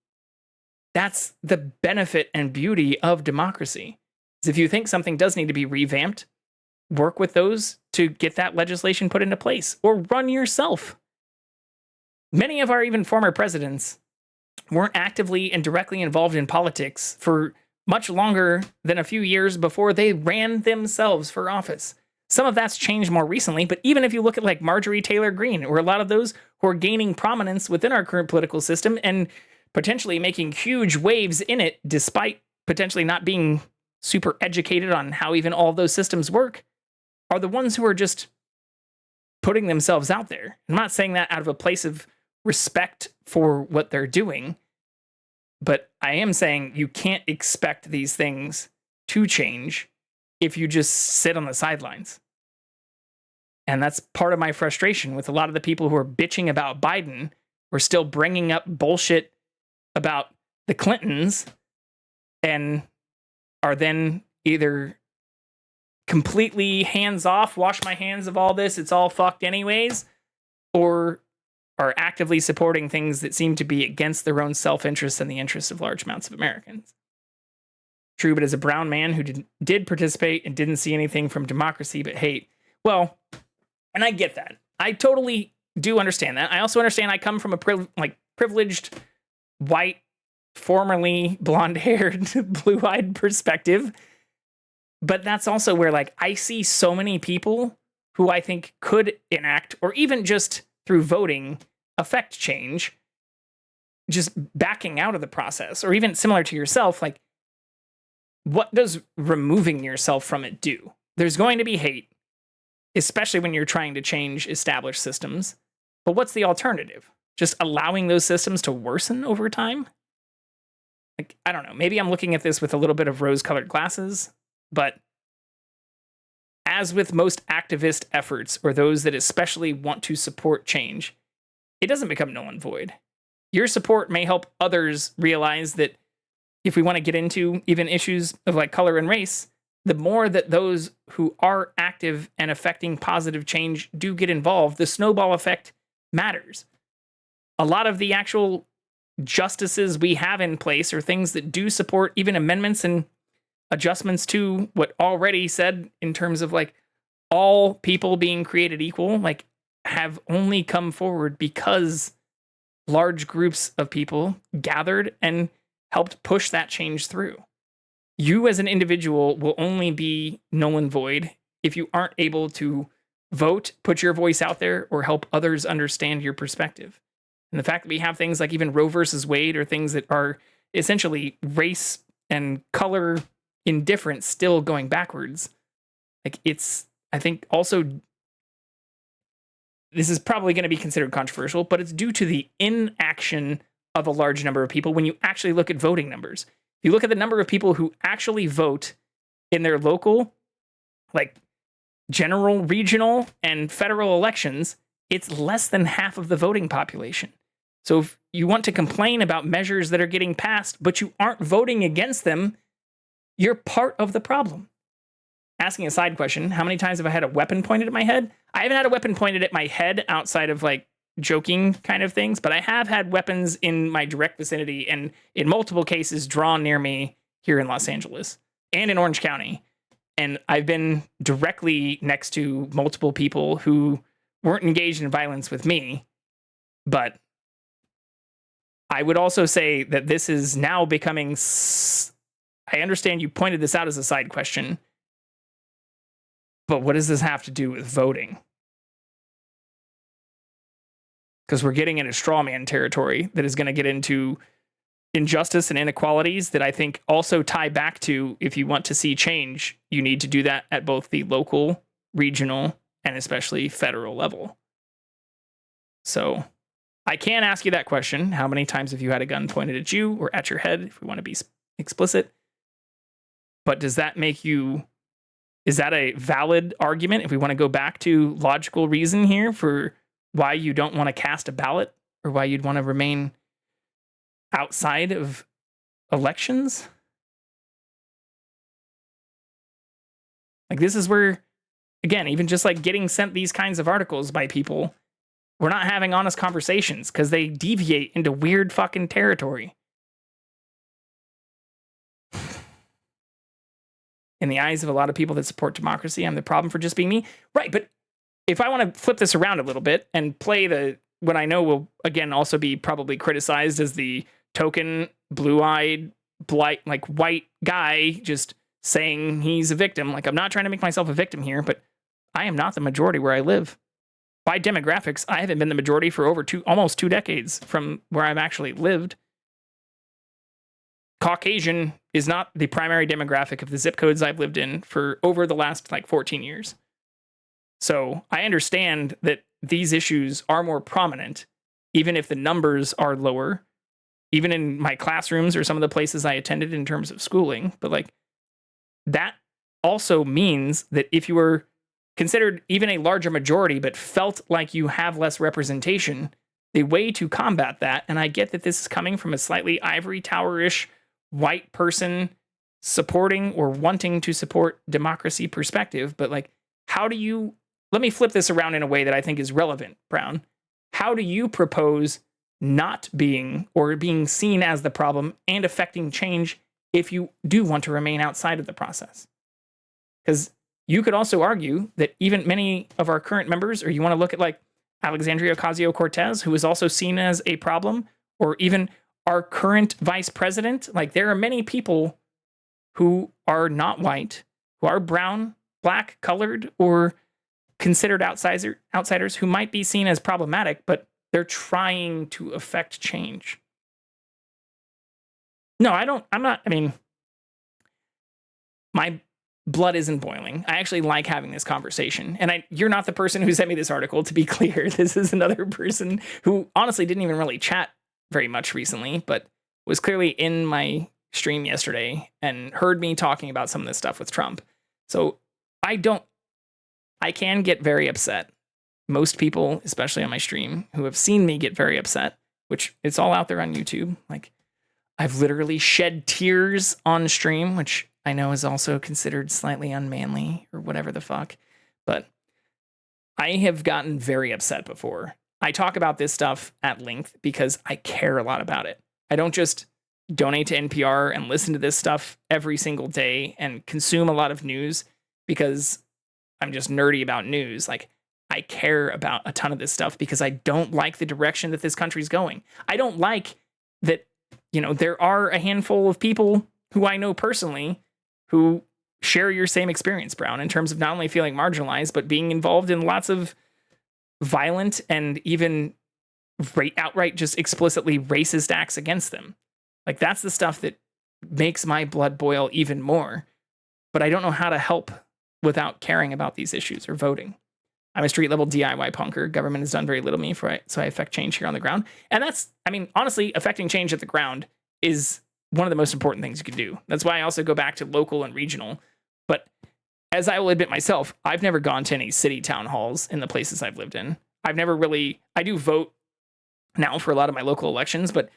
That's the benefit and beauty of democracy. Is if you think something does need to be revamped, work with those to get that legislation put into place, or run yourself. Many of our even former presidents weren't actively and directly involved in politics for much longer than a few years before they ran themselves for office. Some of that's changed more recently, but even if you look at like Marjorie Taylor Greene, or a lot of those who are gaining prominence within our current political system and potentially making huge waves in it, despite potentially not being super educated on how even all of those systems work, are the ones who are just putting themselves out there. I'm not saying that out of a place of respect for what they're doing, but I am saying you can't expect these things to change if you just sit on the sidelines. And that's part of my frustration with a lot of the people who are bitching about Biden, or still bringing up bullshit about the Clintons, and are then either completely hands off, wash my hands of all this, it's all fucked anyways, or are actively supporting things that seem to be against their own self-interest and the interests of large amounts of Americans. True, but as a brown man who did participate and didn't see anything from democracy but hate, well, and I get that. I totally do understand that. I also understand I come from a privileged, white, formerly blonde-haired, blue-eyed perspective. But that's also where, like, I see so many people who I think could enact, or even just through voting, affect change, just backing out of the process. Or even similar to yourself, like, what does removing yourself from it do? There's going to be hate, especially when you're trying to change established systems. But what's the alternative? Just allowing those systems to worsen over time? Like, I don't know. Maybe I'm looking at this with a little bit of rose-colored glasses, but as with most activist efforts, or those that especially want to support change, it doesn't become null and void. Your support may help others realize that if we want to get into even issues of like color and race, the more that those who are active and affecting positive change do get involved, the snowball effect matters. A lot of the actual justices we have in place are things that do support even amendments and adjustments to what already said in terms of like all people being created equal, like have only come forward because large groups of people gathered and helped push that change through. You as an individual will only be null and void if you aren't able to vote, put your voice out there, or help others understand your perspective. And the fact that we have things like even Roe versus Wade, or things that are essentially race and color indifferent still going backwards, like it's, I think also, this is probably going to be considered controversial, but it's due to the inaction of a large number of people when you actually look at voting numbers. If you look at the number of people who actually vote in their local, like general, regional, and federal elections, it's less than half of the voting population. So if you want to complain about measures that are getting passed, but you aren't voting against them, you're part of the problem. Asking a side question, how many times have I had a weapon pointed at my head? I haven't had a weapon pointed at my head outside of like joking kind of things, but I have had weapons in my direct vicinity, and in multiple cases drawn near me here in Los Angeles and in Orange County. And I've been directly next to multiple people who weren't engaged in violence with me. But I would also say that this is now becoming, I understand you pointed this out as a side question, but what does this have to do with voting? Because we're getting into straw man territory that is going to get into injustice and inequalities that I think also tie back to, if you want to see change, you need to do that at both the local, regional, and especially federal level. So I can ask you that question. How many times have you had a gun pointed at you or at your head, if we want to be explicit? But does that make you, is that a valid argument if we want to go back to logical reason here for why you don't want to cast a ballot or why you'd want to remain outside of elections? Like, this is where, again, even just like getting sent these kinds of articles by people, we're not having honest conversations because they deviate into weird fucking territory. In the eyes of a lot of people that support democracy, I'm the problem for just being me. Right, but if I want to flip this around a little bit and play the, what I know will, again, also be probably criticized as the token blue-eyed, like white guy just saying he's a victim. Like, I'm not trying to make myself a victim here, but I am not the majority where I live. By demographics, I haven't been the majority for over almost 2 decades from where I've actually lived. Caucasian is not the primary demographic of the zip codes I've lived in for over the last 14 years. So I understand that these issues are more prominent, even if the numbers are lower, even in my classrooms or some of the places I attended in terms of schooling. But that also means that if you were considered even a larger majority, but felt like you have less representation, the way to combat that, and I get that this is coming from a slightly ivory tower-ish white person supporting or wanting to support democracy perspective, but how do you, let me flip this around in a way that I think is relevant, Brown. How do you propose not being or being seen as the problem and affecting change if you do want to remain outside of the process? Because you could also argue that even many of our current members, or you want to look at Alexandria Ocasio-Cortez, who is also seen as a problem, or even our current vice president, there are many people who are not white, who are brown, black, colored, or considered outsiders who might be seen as problematic, but they're trying to affect change. No, my blood isn't boiling. I actually like having this conversation. And you're not the person who sent me this article, to be clear. This is another person who honestly didn't even really chat very much recently, but was clearly in my stream yesterday and heard me talking about some of this stuff with Trump. So I can get very upset. Most people, especially on my stream, who have seen me get very upset, which it's all out there on YouTube. I've literally shed tears on stream, which I know is also considered slightly unmanly or whatever the fuck. But I have gotten very upset before. I talk about this stuff at length because I care a lot about it. I don't just donate to NPR and listen to this stuff every single day and consume a lot of news because I'm just nerdy about news. I care about a ton of this stuff because I don't like the direction that this country's going. I don't like that, there are a handful of people who I know personally who share your same experience, Brown, in terms of not only feeling marginalized, but being involved in lots of violent and even outright just explicitly racist acts against them. That's the stuff that makes my blood boil even more. But I don't know how to help without caring about these issues or voting. I'm a street level DIY punker. Government has done very little to me, so I affect change here on the ground. And that's, honestly, affecting change at the ground is one of the most important things you can do. That's why I also go back to local and regional. But as I will admit myself, I've never gone to any city town halls in the places I've lived in. I do vote now for a lot of my local elections, but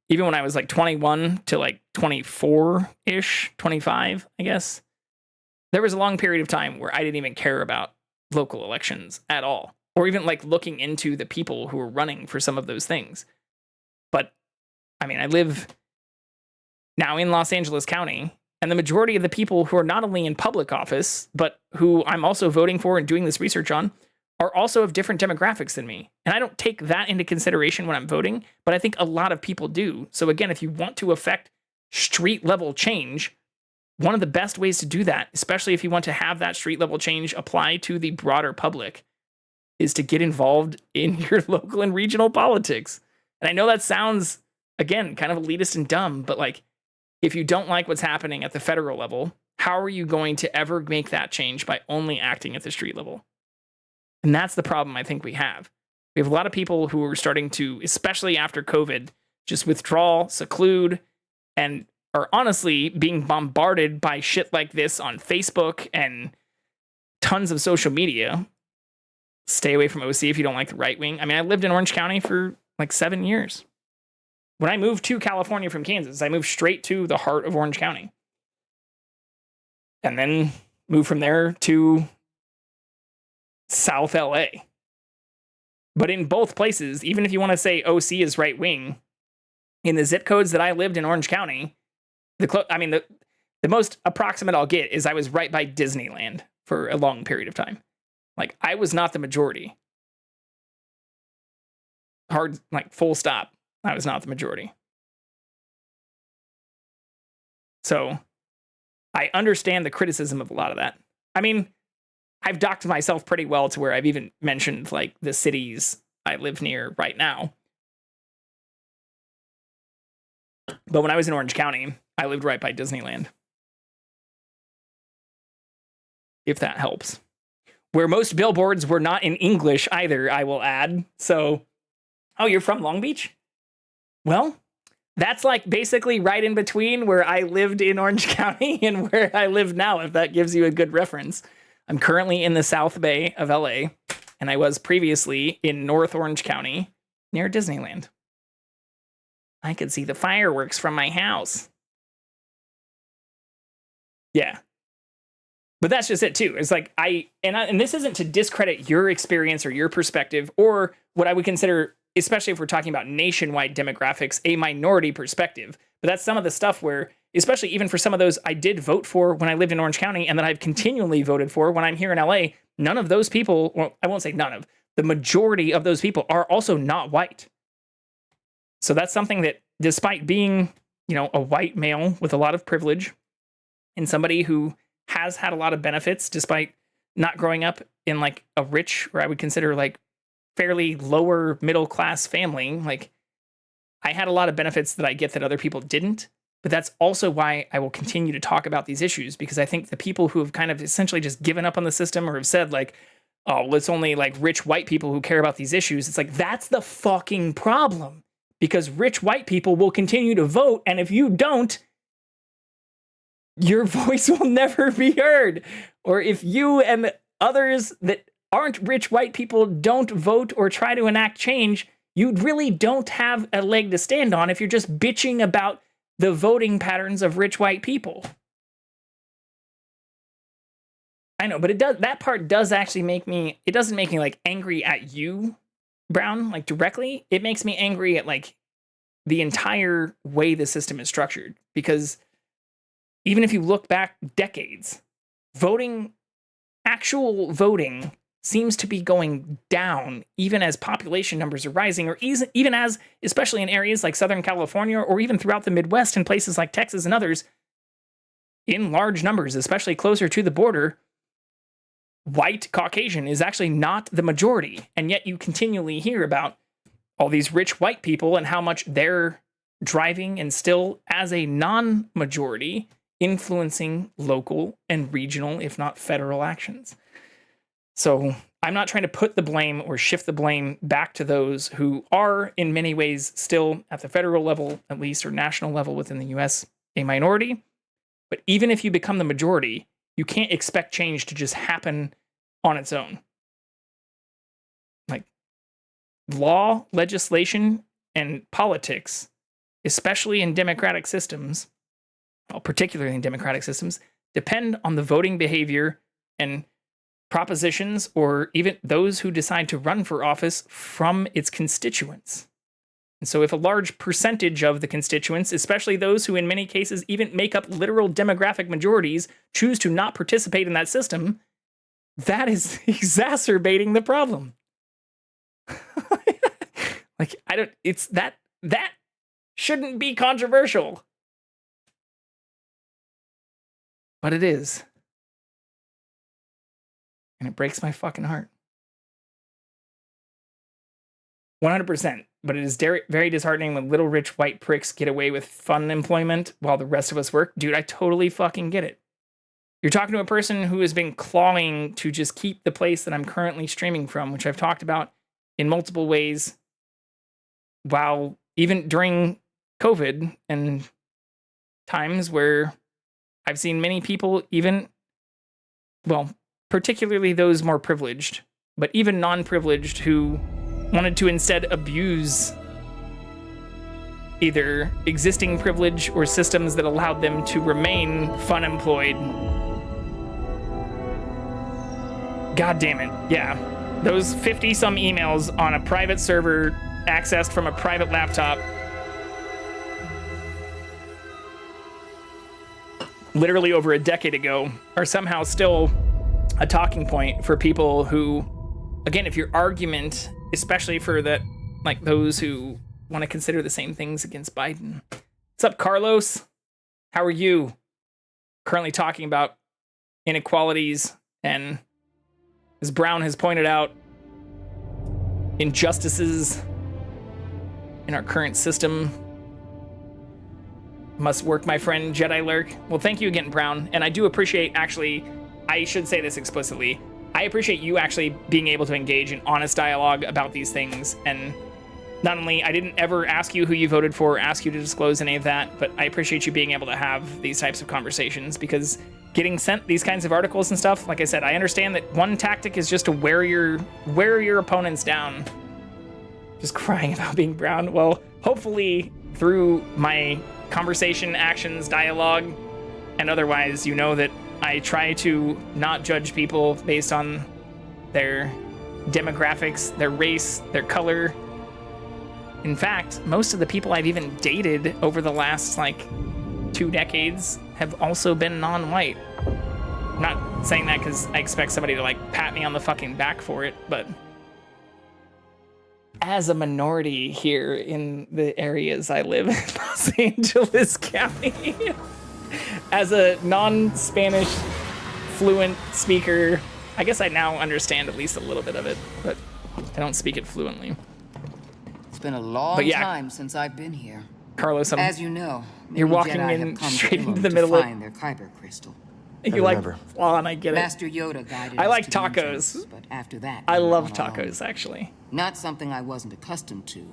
even when I was 21 to 24-ish, 25, I guess, there was a long period of time where I didn't even care about local elections at all, or even looking into the people who were running for some of those things. But I live now in Los Angeles County, and the majority of the people who are not only in public office, but who I'm also voting for and doing this research on, are also of different demographics than me. And I don't take that into consideration when I'm voting, but I think a lot of people do. So again, if you want to affect street level change, one of the best ways to do that, especially if you want to have that street level change apply to the broader public, is to get involved in your local and regional politics. And I know that sounds, again, kind of elitist and dumb, but if you don't like what's happening at the federal level, how are you going to ever make that change by only acting at the street level? And that's the problem I think we have. We have a lot of people who are starting to, especially after COVID, just withdraw, seclude, and are honestly being bombarded by shit like this on Facebook and tons of social media. Stay away from OC if you don't like the right wing. I mean, I lived in Orange County for like 7 years. When I moved to California from Kansas, I moved straight to the heart of Orange County. And then moved from there to South LA. But in both places, even if you want to say OC is right wing, in the zip codes that I lived in Orange County, the most approximate I'll get is I was right by Disneyland for a long period of time. Like, I was not the majority. Hard, like, full stop. I was not the majority. So I understand the criticism of a lot of that. I mean, I've docked myself pretty well to where I've even mentioned like the cities I live near right now. But when I was in Orange County, I lived right by Disneyland. If that helps. Where most billboards were not in English either, I will add. So, oh, you're from Long Beach? Well, that's like basically right in between where I lived in Orange County and where I live now, if that gives you a good reference. I'm currently in the South Bay of LA, and I was previously in North Orange County near Disneyland. I could see the fireworks from my house. Yeah. But that's just it too. It's like and this isn't to discredit your experience or your perspective or what I would consider, especially if we're talking about nationwide demographics, a minority perspective. But that's some of the stuff where, especially even for some of those I did vote for when I lived in Orange County and that I've continually voted for when I'm here in LA, none of those people, well, I won't say none of, the majority of those people are also not white. So that's something that, despite being, a white male with a lot of privilege and somebody who has had a lot of benefits despite not growing up in like a rich, or I would consider like fairly lower middle class family, like I had a lot of benefits that I get that other people didn't. But that's also why I will continue to talk about these issues, because I think the people who have kind of essentially just given up on the system or have said like, oh, well, it's only like rich white people who care about these issues. It's like, that's the fucking problem, because rich white people will continue to vote. And if you don't, your voice will never be heard. Or if you and others that aren't rich white people don't vote or try to enact change, you really don't have a leg to stand on if you're just bitching about the voting patterns of rich white people. I know, but that part does actually make me, it doesn't make me like angry at you, Brown, like directly. It makes me angry at like the entire way the system is structured, because even if you look back decades, actual voting seems to be going down even as population numbers are rising, or even as, especially in areas like Southern California or even throughout the Midwest and places like Texas and others, in large numbers, especially closer to the border, white Caucasian is actually not the majority. And yet you continually hear about all these rich white people and how much they're driving and still, as a non-majority, influencing local and regional, if not federal actions. So I'm not trying to put the blame or shift the blame back to those who are in many ways still at the federal level, at least, or national level within the US, a minority. But even if you become the majority, you can't expect change to just happen on its own. Like law, legislation, and politics, especially in democratic systems, well, particularly in democratic systems, depend on the voting behavior and propositions, or even those who decide to run for office, from its constituents. And so if a large percentage of the constituents, especially those who in many cases even make up literal demographic majorities, choose to not participate in that system, that is exacerbating the problem. Like, it's that shouldn't be controversial. But it is. And it breaks my fucking heart. 100%. But it is very disheartening when little rich white pricks get away with fun employment while the rest of us work. Dude, I totally fucking get it. You're talking to a person who has been clawing to just keep the place that I'm currently streaming from, which I've talked about in multiple ways, while even during COVID and times where I've seen many people, even, well, particularly those more privileged, but even non-privileged, who wanted to instead abuse either existing privilege or systems that allowed them to remain fun-employed. God damn it. Yeah. Those 50-some emails on a private server accessed from a private laptop literally over a decade ago are somehow still a talking point for people who, again, if your argument, especially for that, like those who want to consider the same things against Biden. What's up, Carlos? How are you? Currently talking about inequalities and, as Brown has pointed out, injustices in our current system. Must work, my friend, Jedi Lurk. Well, thank you again, Brown. And I do appreciate, actually, I should say this explicitly, I appreciate you actually being able to engage in honest dialogue about these things. And not only, I didn't ever ask you who you voted for, or ask you to disclose any of that, but I appreciate you being able to have these types of conversations, because getting sent these kinds of articles and stuff, like I said, I understand that one tactic is just to wear your opponents down. Just crying about being brown. Well, hopefully through my conversation, actions, dialogue, and otherwise, you know that I try to not judge people based on their demographics, their race, their color. In fact, most of the people I've even dated over the last, 2 decades have also been non-white. I'm not saying that because I expect somebody to, pat me on the fucking back for it, but as a minority here in the areas I live in Los Angeles County, as a non-Spanish fluent speaker, I guess I now understand at least a little bit of it, but I don't speak it fluently. It's been a long time since I've been here. Carlos, as you know, you're walking Jedi in have come straight to into the to middle of find their Kyber crystal. You like flan, I get it. Master Yoda guided I us like to the tacos. entrance, but after that, I we were love on our tacos, own. actually. Not something I wasn't accustomed to,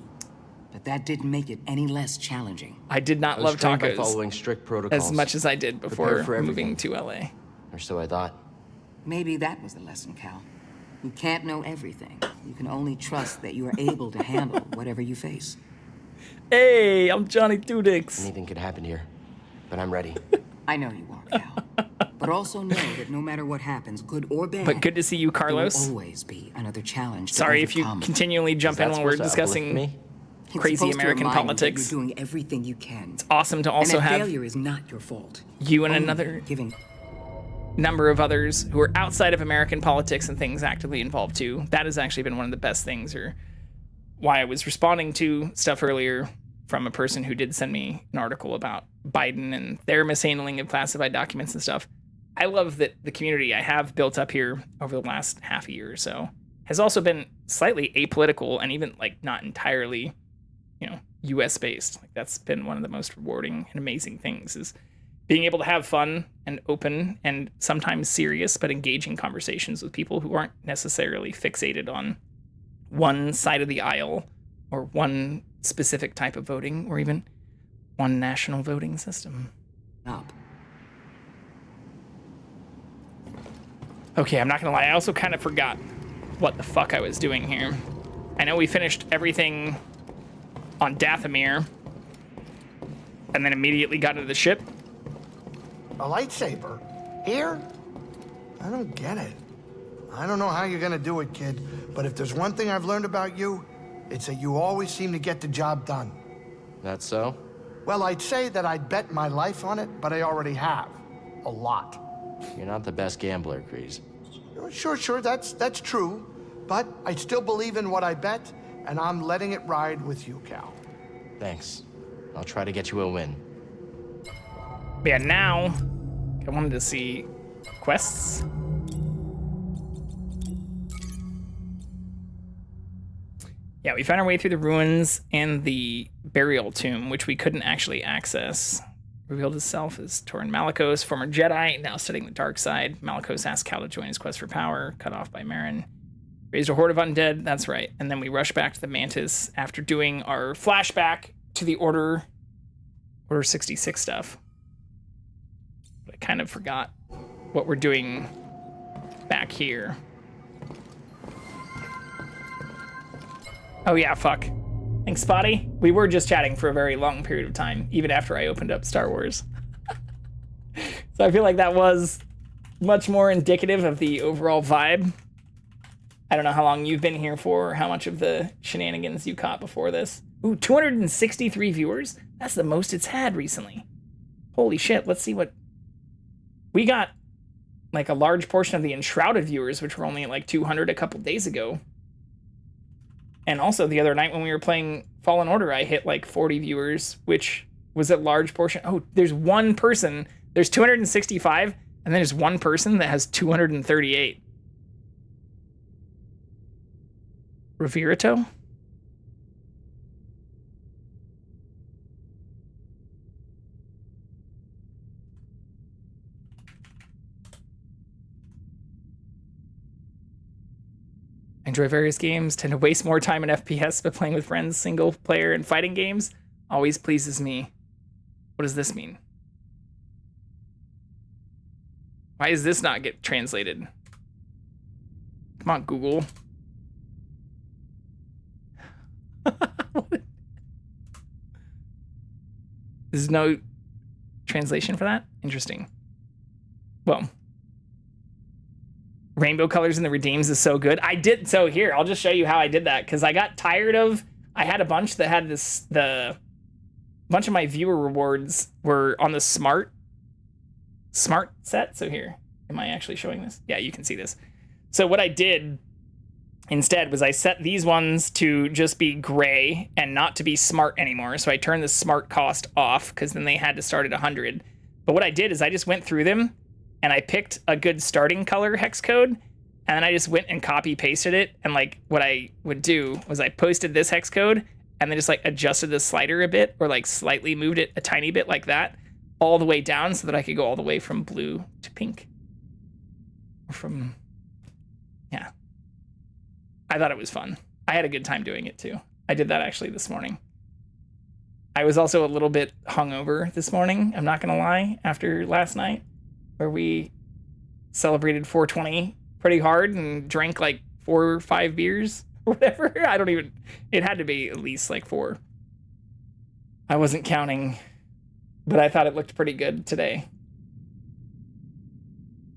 but that didn't make it any less challenging. I did not love trained by tacos following strict protocols. as much as I did before Prepared for moving everything. to LA. Or so I thought. Maybe that was the lesson, Cal. You can't know everything. You can only trust that you are able to handle whatever you face. Hey, I'm Johnny Dudix. Anything could happen here, but I'm ready. I know you are, Cal. But also know that no matter what happens, good or bad, But good to see you, Carlos. there will always be another challenge to Sorry if you overcome. continually jump in when we're discussing It's crazy supposed to American remind you that politics. You're doing everything you can. It's awesome to also and that have failure is not your fault. you and Only another giving number of others who are outside of American politics and things actively involved too. That has actually been one of the best things, or why I was responding to stuff earlier from a person who did send me an article about Biden and their mishandling of classified documents and stuff. I love that the community I have built up here over the last half a year or so has also been slightly apolitical and even not entirely, US based. That's been one of the most rewarding and amazing things, is being able to have fun and open and sometimes serious but engaging conversations with people who aren't necessarily fixated on one side of the aisle or one specific type of voting or even one national voting system. up. Okay, I'm not gonna lie, I also kind of forgot what the fuck I was doing here. I know we finished everything on Dathomir and then immediately got into the ship. A lightsaber? Here? I don't get it. I don't know how you're gonna do it, kid, but if there's one thing I've learned about you, it's that you always seem to get the job done. That's so? Well, I'd say that I'd bet my life on it, but I already have. A lot. You're not the best gambler, Grease. Sure, that's true. But I still believe in what I bet, and I'm letting it ride with you, Cal. Thanks. I'll try to get you a win. But yeah, now I wanted to see quests. Yeah, we found our way through the ruins and the burial tomb, which we couldn't actually access. Revealed himself as Torin Malicos, former Jedi, now studying the dark side. Malicos asked Cal to join his quest for power, cut off by Marin. Raised a horde of undead, that's right. And then we rush back to the Mantis after doing our flashback to the Order 66 stuff. kind of forgot what we're doing back here. Oh yeah, fuck. Thanks, Spotty. We were just chatting for a very long period of time, even after I opened up Star Wars. So I feel like that was much more indicative of the overall vibe. I don't know how long you've been here for, or how much of the shenanigans you caught before this. Ooh, 263 viewers? That's the most it's had recently. Holy shit, let's see what... We got, like, a large portion of the Enshrouded viewers, which were only, like, 200 a couple days ago. And also, the other night when we were playing Fallen Order, I hit, like, 40 viewers, which was a large portion. Oh, there's one person. There's 265, and then there's one person that has 238. Revirito? I enjoy various games, tend to waste more time in FPS, but playing with friends, single player, and fighting games always pleases me. What does this mean? Why does this not get translated? Come on, Google. There's no translation for that? Interesting. Well, rainbow colors in the redeems is so good. So here, I'll just show you how I did that, because I got tired of, I had a bunch that had the bunch of my viewer rewards were on the smart set. So here, am I actually showing this? Yeah, you can see this. So what I did instead was I set these ones to just be gray and not to be smart anymore. So I turned the smart cost off, because then they had to start at 100. But what I did is I just went through them and I picked a good starting color hex code, and then I just went and copy pasted it. And like what I would do was I posted this hex code and then just like adjusted the slider a bit, or like slightly moved it a tiny bit like that, all the way down, so that I could go all the way from blue to pink. Or from, yeah. I thought it was fun. I had a good time doing it too. I did that actually this morning. I was also a little bit hungover this morning, I'm not gonna lie, after last night, where we celebrated 420 pretty hard and drank like 4 or 5 beers or whatever. I don't even, it had to be at least like 4. I wasn't counting, but I thought it looked pretty good today.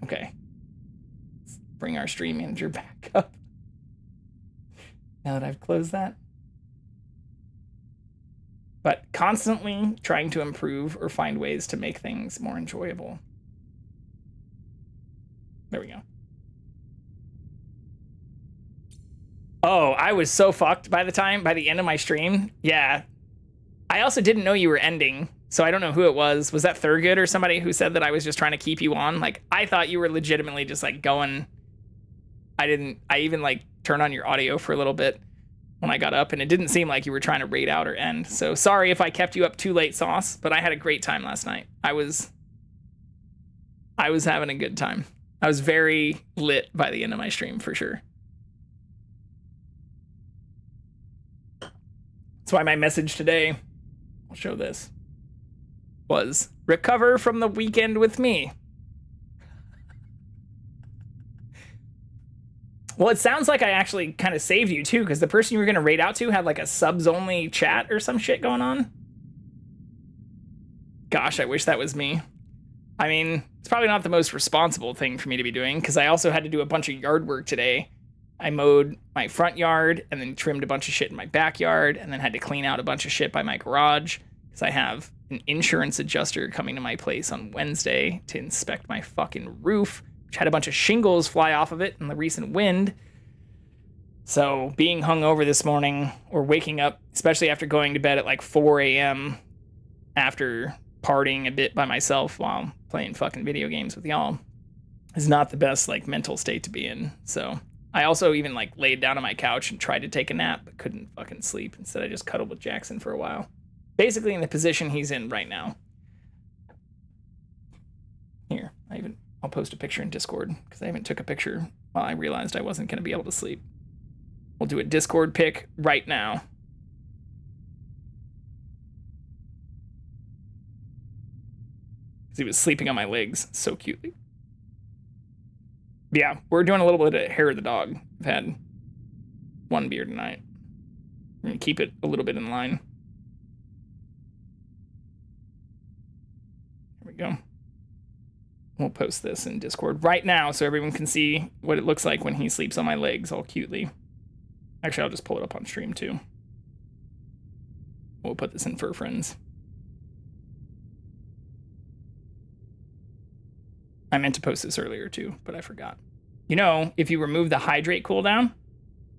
Okay. Let's bring our stream manager back up. Now that I've closed that. But constantly trying to improve or find ways to make things more enjoyable. There we go. Oh, I was so fucked by the end of my stream. Yeah. I also didn't know you were ending, so I don't know who it was. Was that Thurgood or somebody who said that I was just trying to keep you on? Like, I thought you were legitimately just like going. I even like turned on your audio for a little bit when I got up, and it didn't seem like you were trying to raid out or end. So sorry if I kept you up too late, Sauce, but I had a great time last night. I was having a good time. I was very lit by the end of my stream, for sure. That's why my message today, I'll show this, was recover from the weekend with me. Well, it sounds like I actually kind of saved you too, because the person you were going to raid out to had like a subs only chat or some shit going on. Gosh, I wish that was me. I mean, it's probably not the most responsible thing for me to be doing, because I also had to do a bunch of yard work today. I mowed my front yard and then trimmed a bunch of shit in my backyard, and then had to clean out a bunch of shit by my garage, because I have an insurance adjuster coming to my place on Wednesday to inspect my fucking roof, which had a bunch of shingles fly off of it in the recent wind. So being hungover this morning, or waking up, especially after going to bed at like 4 a.m. after partying a bit by myself while playing fucking video games with y'all, is not the best like mental state to be in. So I also even like laid down on my couch and tried to take a nap, but couldn't fucking sleep. Instead, I just cuddled with Jackson for a while. Basically in the position he's in right now. Here, I'll post a picture in Discord, because I even took a picture while I realized I wasn't going to be able to sleep. We'll do a Discord pic right now. Because he was sleeping on my legs so cutely. Yeah, we're doing a little bit of hair of the dog. I've had one beer tonight. We're going to keep it a little bit in line. Here we go. We'll post this in Discord right now so everyone can see what it looks like when he sleeps on my legs all cutely. Actually, I'll just pull it up on stream too. We'll put this in Fur Friends. I meant to post this earlier too, but I forgot. You know, if you remove the hydrate cooldown,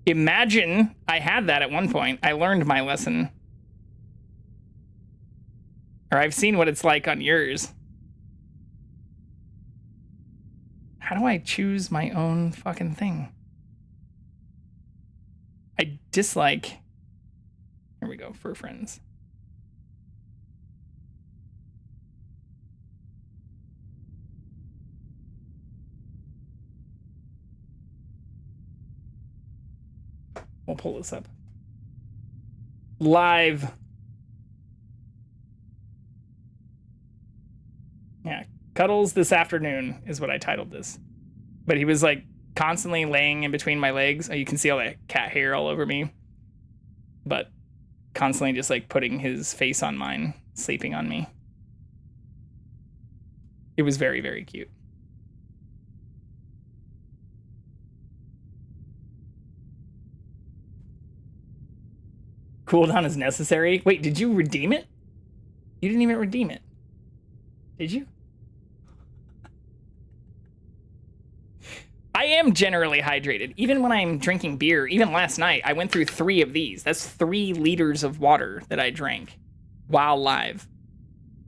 imagine I had that at one point. I learned my lesson. Or I've seen what it's like on yours. How do I choose my own fucking thing? I dislike... Here we go, Fur Friends. We'll pull this up. Live. Yeah, Cuddles this afternoon is what I titled this. But he was like constantly laying in between my legs. You can see all that cat hair all over me. But constantly just like putting his face on mine, sleeping on me. It was very, very cute. Cooldown is necessary. Wait, did you redeem it? You didn't even redeem it. Did you? I am generally hydrated, even when I'm drinking beer. Even last night, I went through 3 of these. That's 3 liters of water that I drank while live.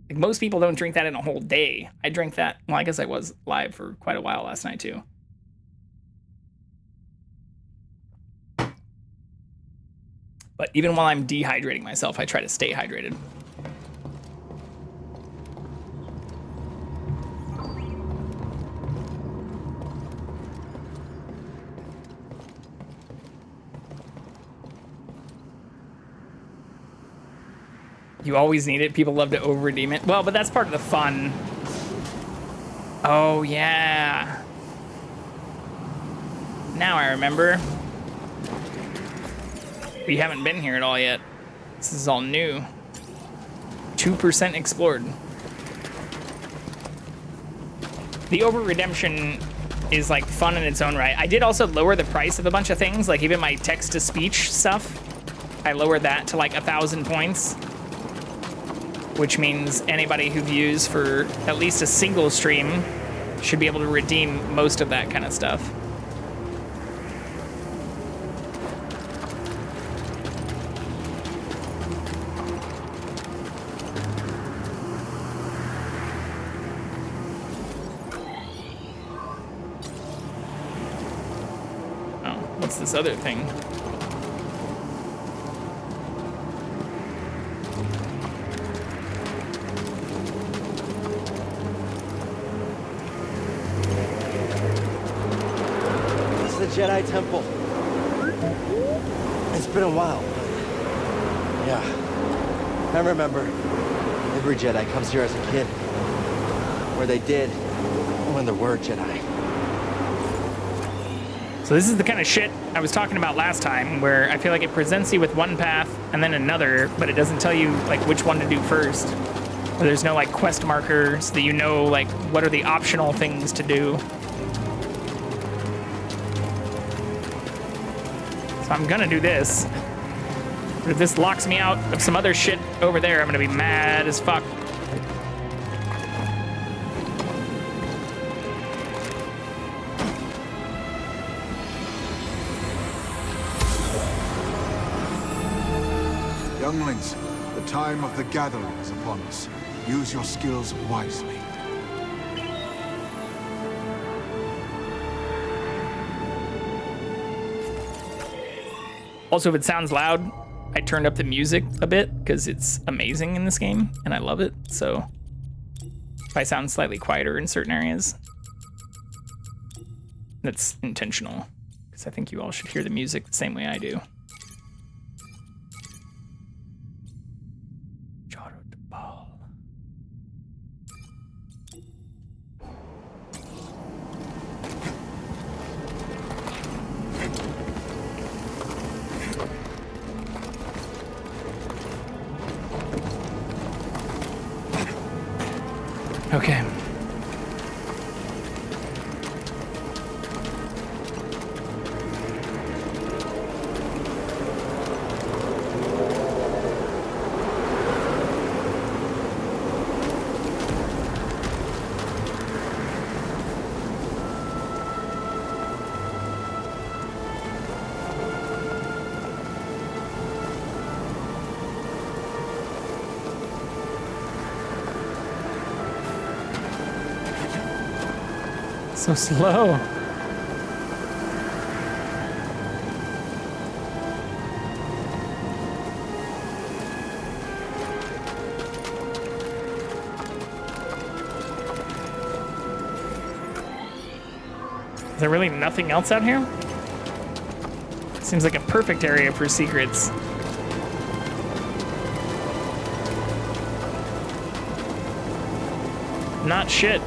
Like, most people don't drink that in a whole day. I drank that, well, I guess I was live for quite a while last night, too. But even while I'm dehydrating myself, I try to stay hydrated. You always need it. People love to over-redeem it. Well, but that's part of the fun. Oh, yeah. Now I remember. We haven't been here at all yet. This is all new. 2% explored. The over-redemption is like fun in its own right. I did also lower the price of a bunch of things, like even my text-to-speech stuff. I lowered that to like 1,000 points. Which means anybody who views for at least a single stream should be able to redeem most of that kind of stuff. Oh, what's this other thing? Jedi Temple. It's been a while, but yeah. I remember every Jedi comes here as a kid. Or they did when there were Jedi. So this is the kind of shit I was talking about last time, where I feel like it presents you with one path and then another, but it doesn't tell you like which one to do first. Or there's no like quest marker so that you know like what are the optional things to do. So I'm gonna do this. But if this locks me out of some other shit over there, I'm gonna be mad as fuck. Younglings, the time of the gathering is upon us. Use your skills wisely. Also, if it sounds loud, I turned up the music a bit because it's amazing in this game and I love it. So if I sound slightly quieter in certain areas, that's intentional because I think you all should hear the music the same way I do. Okay. So slow. Is there really nothing else out here? Seems like a perfect area for secrets. Not shit.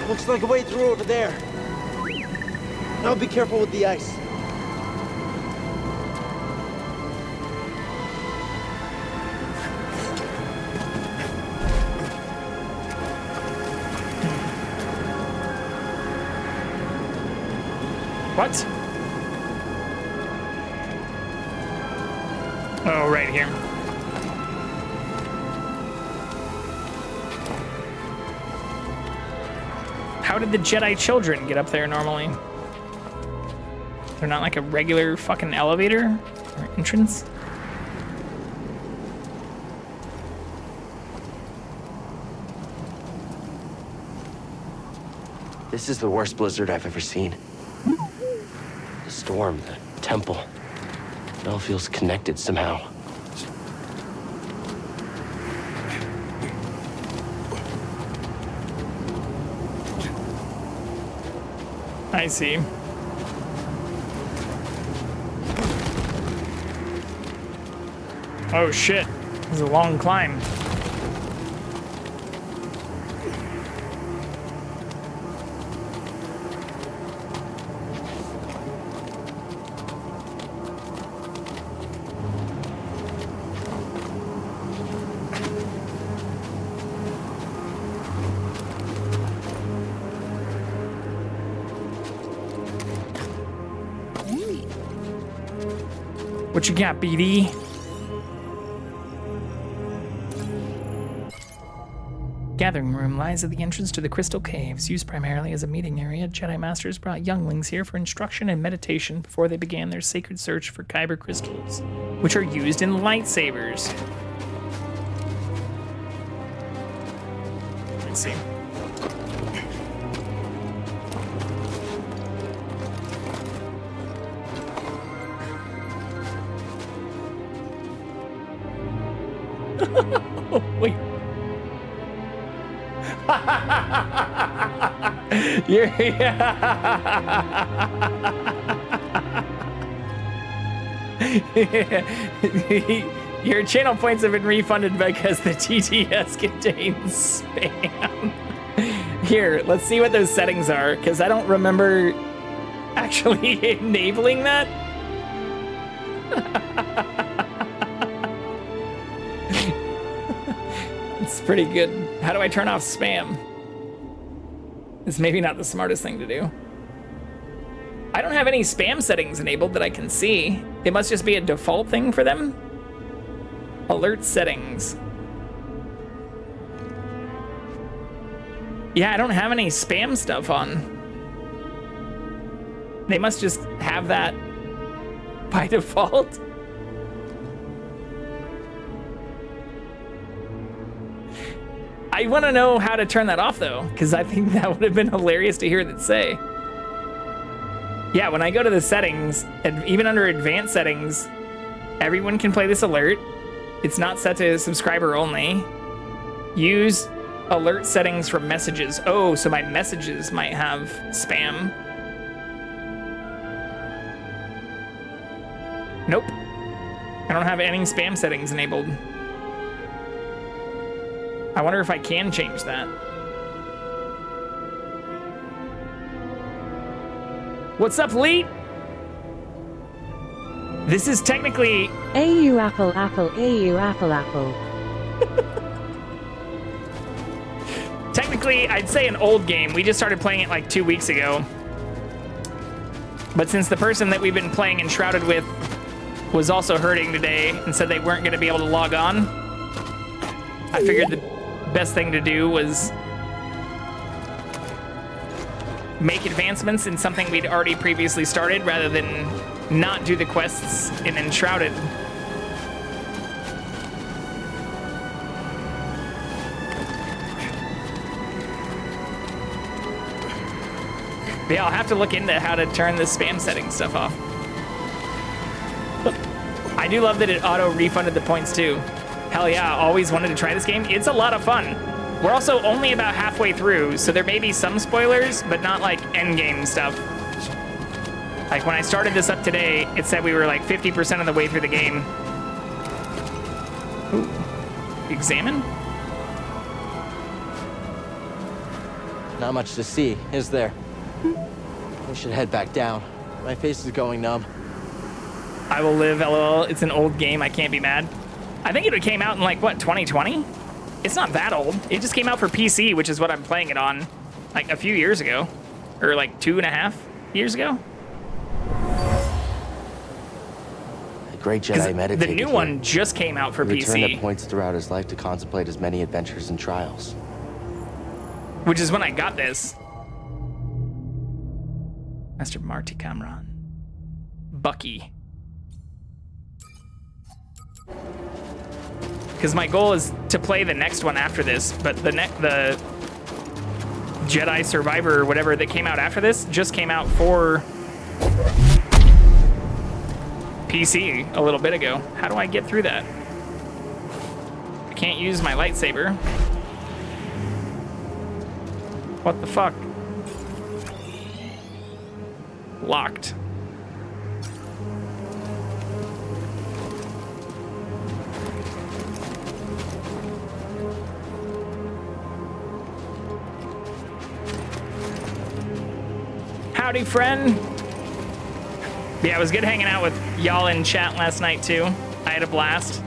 Looks like a way through over there. Now be careful with the ice. What? Oh, right here. How did the Jedi children get up there normally? They're not like a regular fucking elevator or entrance? This is the worst blizzard I've ever seen. The storm, the temple. It all feels connected somehow. I see. Oh shit, this is a long climb. What you got, BD? Gathering room lies at the entrance to the Crystal Caves. Used primarily as a meeting area, Jedi Masters brought younglings here for instruction and meditation before they began their sacred search for Kyber crystals, which are used in lightsabers. Let's see. Oh, wait. Your channel points have been refunded because the TTS contains spam. Here, let's see what those settings are, because I don't remember actually enabling that. It's pretty good. How do I turn off spam? It's maybe not the smartest thing to do. I don't have any spam settings enabled that I can see. It must just be a default thing for them. Alert settings. Yeah, I don't have any spam stuff on. They must just have that by default. I want to know how to turn that off, though, because I think that would have been hilarious to hear that say. Yeah, when I go to the settings, and even under advanced settings, everyone can play this alert. It's not set to subscriber only. Use Alert settings from messages. Oh, so my messages might have spam. Nope. I don't have any spam settings enabled. I wonder if I can change that. What's up, Lee? This is technically... AU Apple Apple AU Apple Apple. Technically, I'd say an old game. We just started playing it like 2 weeks ago. But since the person that we've been playing Enshrouded with was also hurting today and said they weren't going to be able to log on, I figured the best thing to do was make advancements in something we'd already previously started rather than not do the quests in Enshrouded. But yeah, I'll have to look into how to turn the spam setting stuff off. I do love that it auto-refunded the points too. Hell yeah, always wanted to try this game. It's a lot of fun. We're also only about halfway through, so there may be some spoilers, but not like endgame stuff. Like when I started this up today, it said we were like 50% of the way through the game. Ooh. Examine? Not much to see, is there? We should head back down. My face is going numb. I will live, LOL. It's an old game. I can't be mad. I think it came out in like, what, 2020? It's not that old. It just came out for PC, which is what I'm playing it on, like a few years ago. Or like 2.5 years ago. A great Jedi meditated the new one just came out for he PC. returned at points throughout his life to contemplate his many adventures and trials. Which is when I got this. Master Marty Kamran. Bucky. Because my goal is to play the next one after this, but the Jedi Survivor or whatever that came out after this just came out for PC a little bit ago. How do I get through that? I can't use my lightsaber. What the fuck? Locked. Howdy, friend. Yeah, it was good hanging out with y'all in chat last night, too. I had a blast.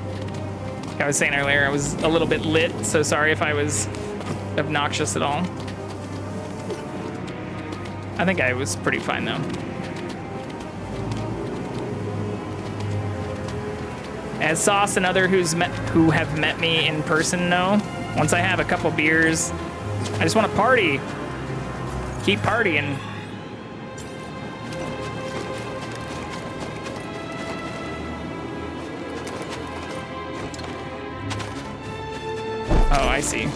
Like I was saying earlier, I was a little bit lit, so sorry if I was obnoxious at all. I think I was pretty fine, though. As Sauce and other who have met me in person know, once I have a couple beers, I just want to party. Keep partying. Oh, I see.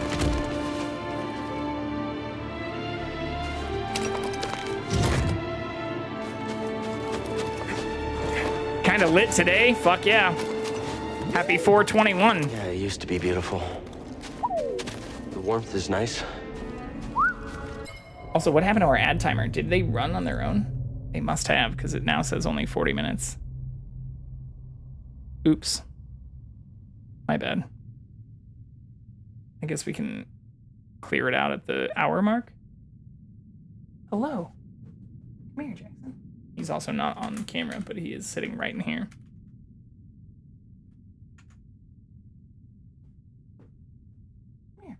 Kinda lit today. Fuck yeah. Happy 421. Yeah, it used to be beautiful. The warmth is nice. Also, what happened to our ad timer? Did they run on their own? They must have, because it now says only 40 minutes. Oops. My bad. I guess we can clear it out at the hour mark. Hello. Come here, Jackson. He's also not on camera, but he is sitting right in here. Come here.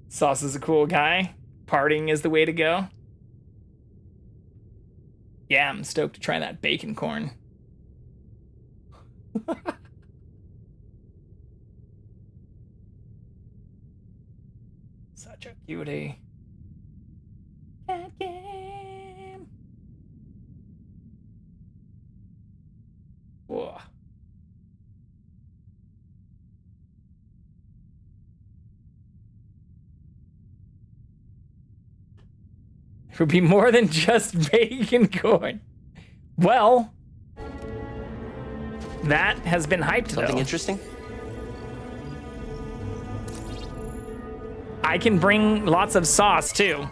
Sauce is a cool guy. Partying is the way to go. Yeah, I'm stoked to try that bacon corn. Such a cutie. CatCam. Whoa. It would be more than just bacon corn. Well, that has been hyped, Something though. interesting? I can bring lots of sauce, too.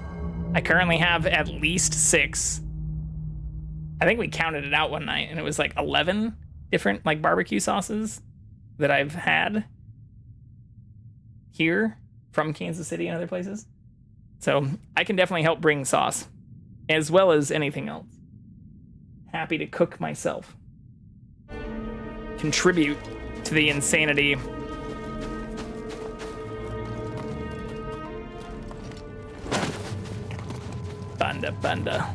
I currently have at least 6. I think we counted it out one night, and it was like 11 different like barbecue sauces that I've had here from Kansas City and other places. So I can definitely help bring sauce, as well as anything else. Happy to cook myself. Contribute to the insanity. Banda.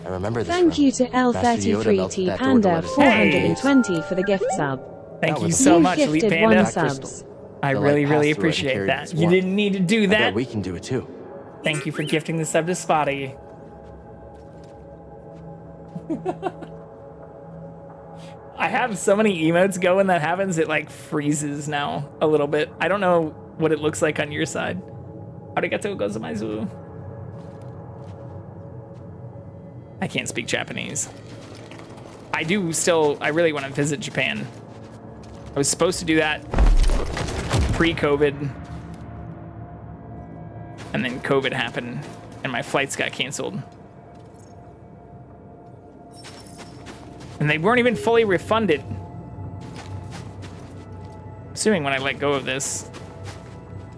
I remember this. Thank you to Master Yoda melted L33T that door to Panda let us 420 for the gift sub. Thank you was so You've much, Elite gifted Panda. 1 subs. I The really, light really passed through it and appreciate carried that. its You warmth. didn't need to do I bet that. we can do it too. Thank you for gifting the sub to Spotty. I have so many emotes go when that happens, it like freezes now a little bit. I don't know what it looks like on your side. Arigatou gozaimasu. I can't speak Japanese. I really want to visit Japan. I was supposed to do that pre-COVID. And then COVID happened and my flights got canceled. And they weren't even fully refunded. Assuming when I let go of this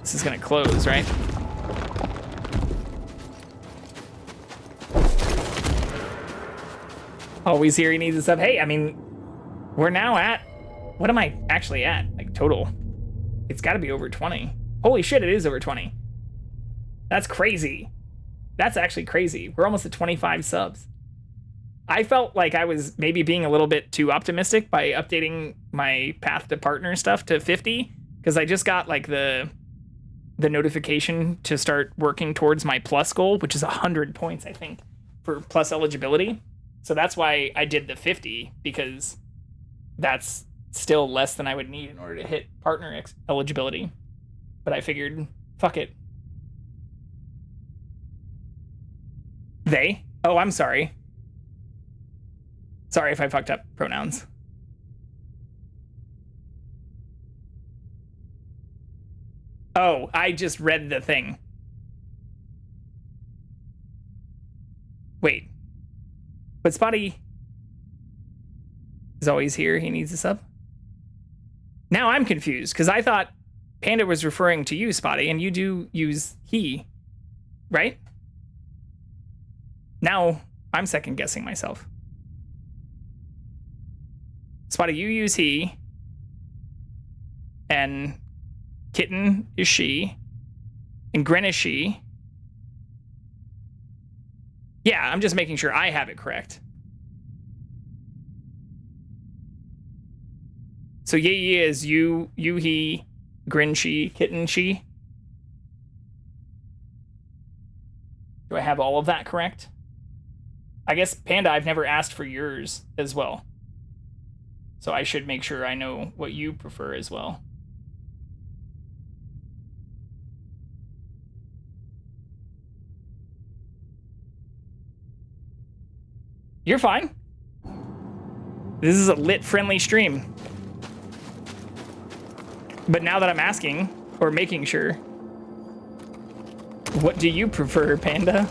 is gonna close, right? Always here, he needs a sub. Hey, I mean, we're now at, what am I actually at? Like total. It's gotta be over 20. Holy shit, it is over 20. That's crazy. That's actually crazy. We're almost at 25 subs. I felt like I was maybe being a little bit too optimistic by updating my path to partner stuff to 50, because I just got like the notification to start working towards my plus goal, which is 100 points, I think, for plus eligibility. So that's why I did the 50, because that's still less than I would need in order to hit partner eligibility. But I figured, fuck it. They? Oh, I'm sorry. Sorry if I fucked up pronouns. Oh, I just read the thing. Wait. But Spotty is always here. He needs a sub. Now I'm confused, because I thought Panda was referring to you, Spotty, and you do use he, right? Now I'm second guessing myself. Spotty, you use he, and Kitten is she, and Gren is she. Yeah, I'm just making sure I have it correct. So Ye is you, he, Grin she, Kitten she. Do I have all of that correct? I guess, Panda, I've never asked for yours as well. So I should make sure I know what you prefer as well. You're fine. This is a lit friendly stream. But now that I'm asking, or making sure, what do you prefer, Panda?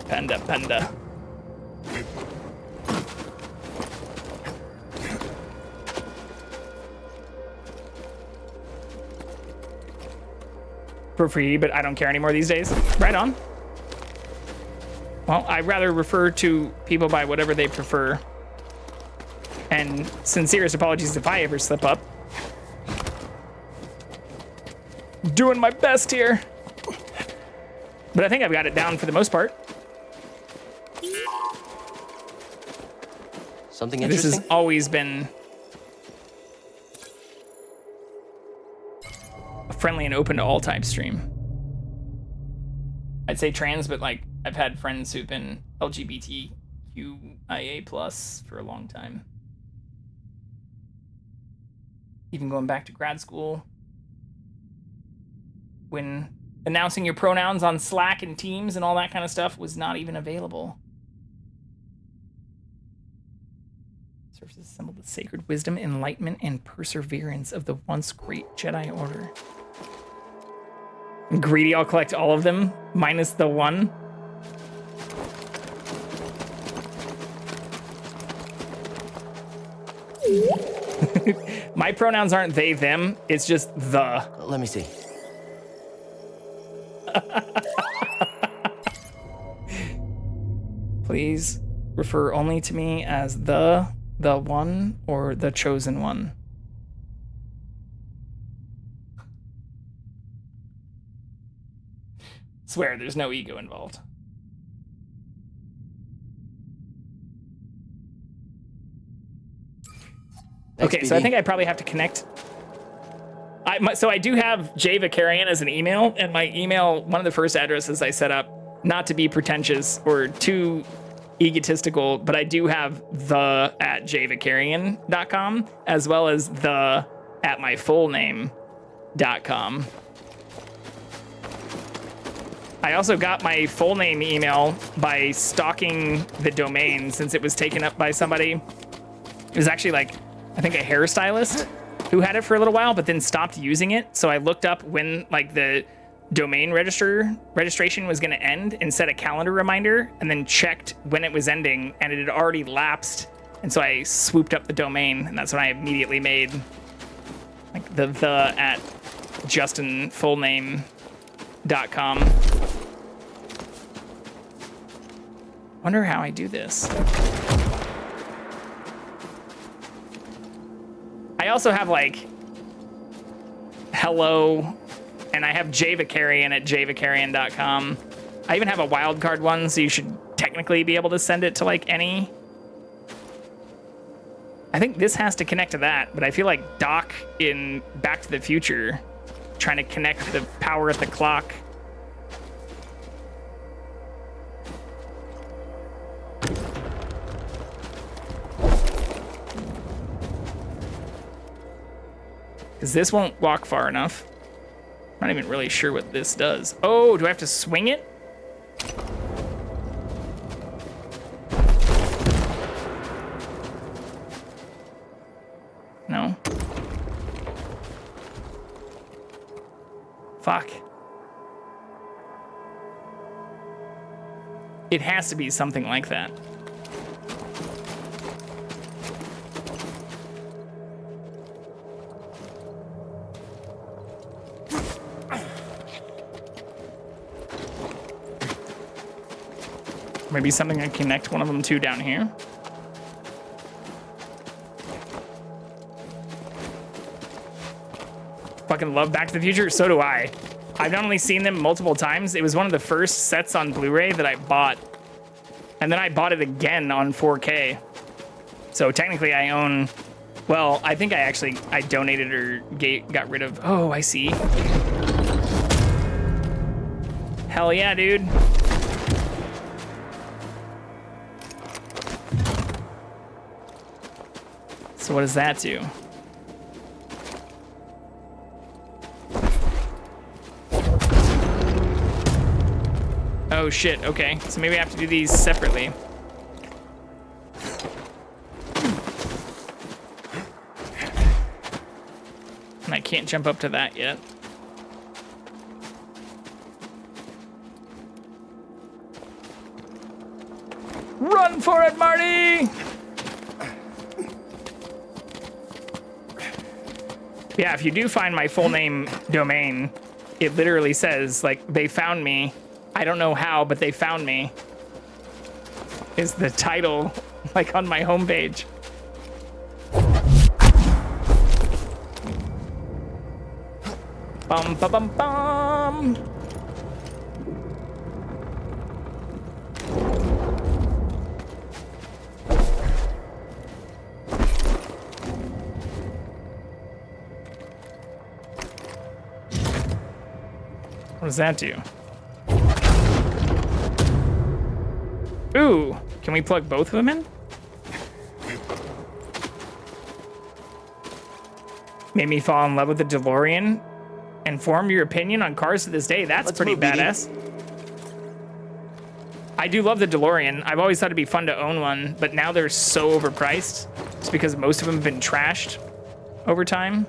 Panda. For free, but I don't care anymore these days. Right on. Well, I'd rather refer to people by whatever they prefer. And sincerest apologies if I ever slip up. Doing my best here. But I think I've got it down for the most part. Something interesting? This has always been a friendly and open to all types stream. I'd say trans, but like I've had friends who've been LGBTQ LGBTQIA+ for a long time. Even going back to grad school, when announcing your pronouns on Slack and Teams and all that kind of stuff was not even available. Services assembled the sacred wisdom, enlightenment, and perseverance of the once great Jedi Order. And greedy, I'll collect all of them, minus the one. My pronouns aren't they, them. It's just the. Let me see. Please refer only to me as the one, or the chosen one. Swear, there's no ego involved. Okay, so I think I probably have to connect. So I do have Jay Vicarian as an email, and my email, one of the first addresses I set up, not to be pretentious or too egotistical, but I do have the@jvicarian.com as well as the@myfullname.com. I also got my full name email by stalking the domain since it was taken up by somebody. It was actually like, I think a hairstylist who had it for a little while, but then stopped using it. So I looked up when like the domain registration was going to end and set a calendar reminder, and then checked when it was ending, and it had already lapsed. And so I swooped up the domain, and that's when I immediately made like the@justinfullname.com. Wonder how I do this. I also have like hello, and I have jvicarian@jvicarian.com. I even have a wildcard one, so you should technically be able to send it to like any. I think this has to connect to that, but I feel like Doc in Back to the Future trying to connect the power at the clock. Because this won't walk far enough. I'm not even really sure what this does. Oh, do I have to swing it? No. Fuck. It has to be something like that. Maybe something I connect one of them to down here. Fucking love Back to the Future, so do I. I've not only seen them multiple times, it was one of the first sets on Blu-ray that I bought. And then I bought it again on 4K. So technically I own, well, I think I donated or got rid of, oh, I see. Hell yeah, dude. So what does that do? Oh shit, okay. So maybe I have to do these separately. And I can't jump up to that yet. Run for it, Marty! Yeah, if you do find my full name domain, it literally says, like, they found me. I don't know how, but they found me. Is the title, like, on my homepage. Bum, ba, bum, bum. What does that do? Ooh, Can we plug both of them in? Made me fall in love with the DeLorean and form your opinion on cars to this day. That's pretty badass. I do love the DeLorean. I've always thought it'd be fun to own one, but now they're so overpriced. It's because most of them have been trashed over time.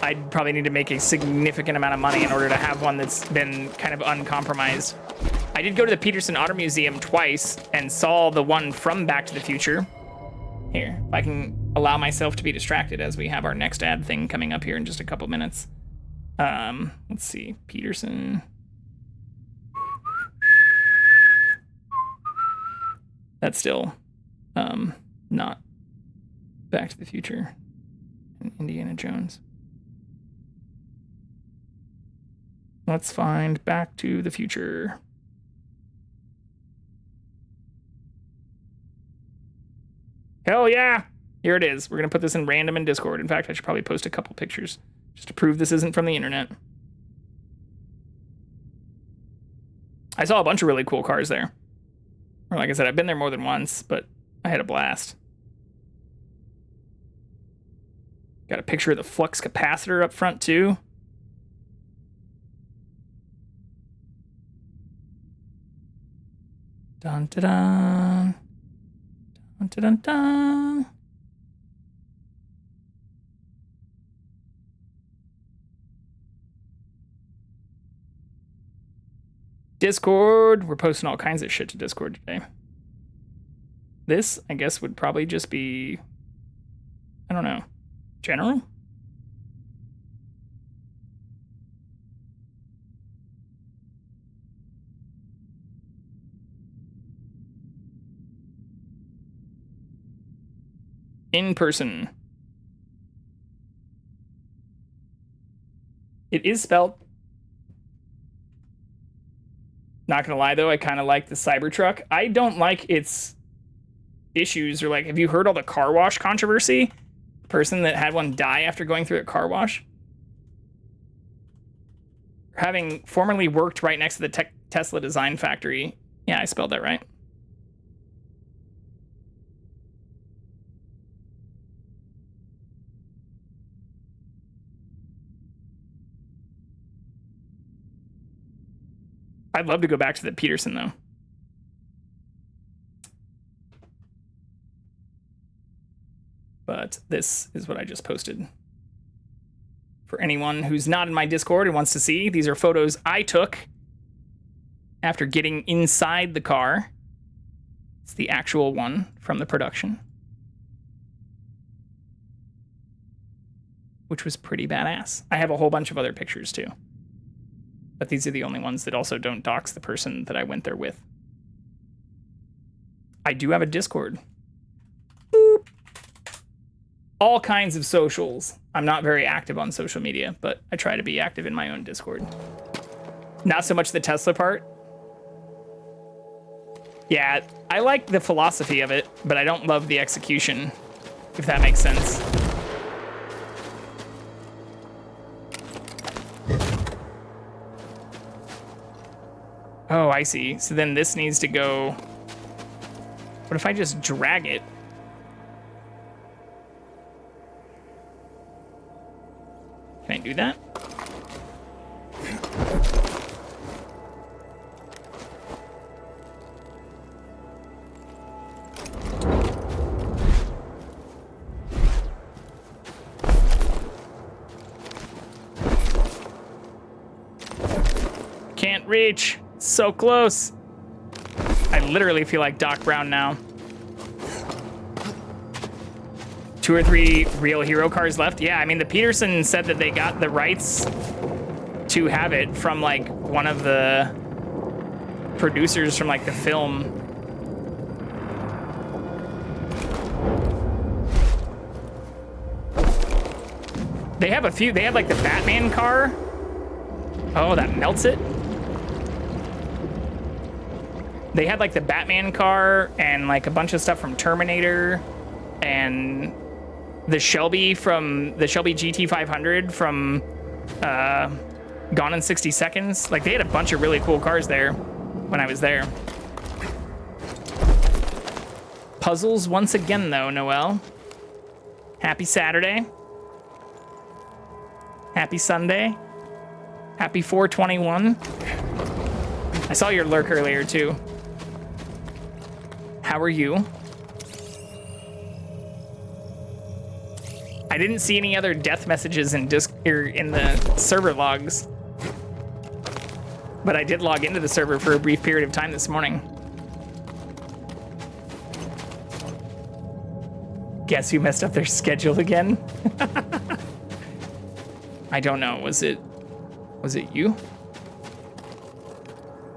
I'd probably need to make a significant amount of money in order to have one that's been kind of uncompromised. I did go to the Peterson Auto Museum twice and saw the one from Back to the Future. Here, if I can allow myself to be distracted as we have our next ad thing coming up here in just a couple minutes. Let's see, Peterson. That's still not Back to the Future and Indiana Jones. Let's find Back to the Future. Hell yeah! Here it is. We're going to put this in random in Discord. In fact, I should probably post a couple pictures just to prove this isn't from the internet. I saw a bunch of really cool cars there. Or like I said, I've been there more than once, but I had a blast. Got a picture of the flux capacitor up front, too. Dun dun dun. Dun dun dun dun. Discord. We're posting all kinds of shit to Discord today. This, I guess, would probably just be, I don't know, general? In person. It is spelled. Not gonna lie though, I kind of like the Cybertruck. I don't like its issues, or like, have you heard all the car wash controversy? Person that had one die after going through a car wash. Having formerly worked right next to the Tesla design factory. Yeah, I spelled that right. I'd love to go back to the Peterson, though. But this is what I just posted. For anyone who's not in my Discord and wants to see, these are photos I took after getting inside the car. It's the actual one from the production, which was pretty badass. I have a whole bunch of other pictures, too. But these are the only ones that also don't dox the person that I went there with. I do have a Discord. Boop. All kinds of socials. I'm not very active on social media, but I try to be active in my own Discord. Not so much the Tesla part. Yeah, I like the philosophy of it, but I don't love the execution, if that makes sense. Oh, I see. So then this needs to go... What if I just drag it? Can I do that? Can't reach. So close. I literally feel like Doc Brown now. 2 or 3 real hero cars left. Yeah, I mean, the Peterson said that they got the rights to have it from like one of the producers from like the film. They have a few. They have like the Batman car. Oh, that melts it. They had like the Batman car and like a bunch of stuff from Terminator and the Shelby GT500 from Gone in 60 Seconds. Like they had a bunch of really cool cars there when I was there. puzzles once again, though, Noel. Happy Saturday. Happy Sunday. Happy 421. I saw your lurk earlier, too. How are you? I didn't see any other death messages in the server logs. But I did log into the server for a brief period of time this morning. Guess who messed up their schedule again? I don't know. Was it you?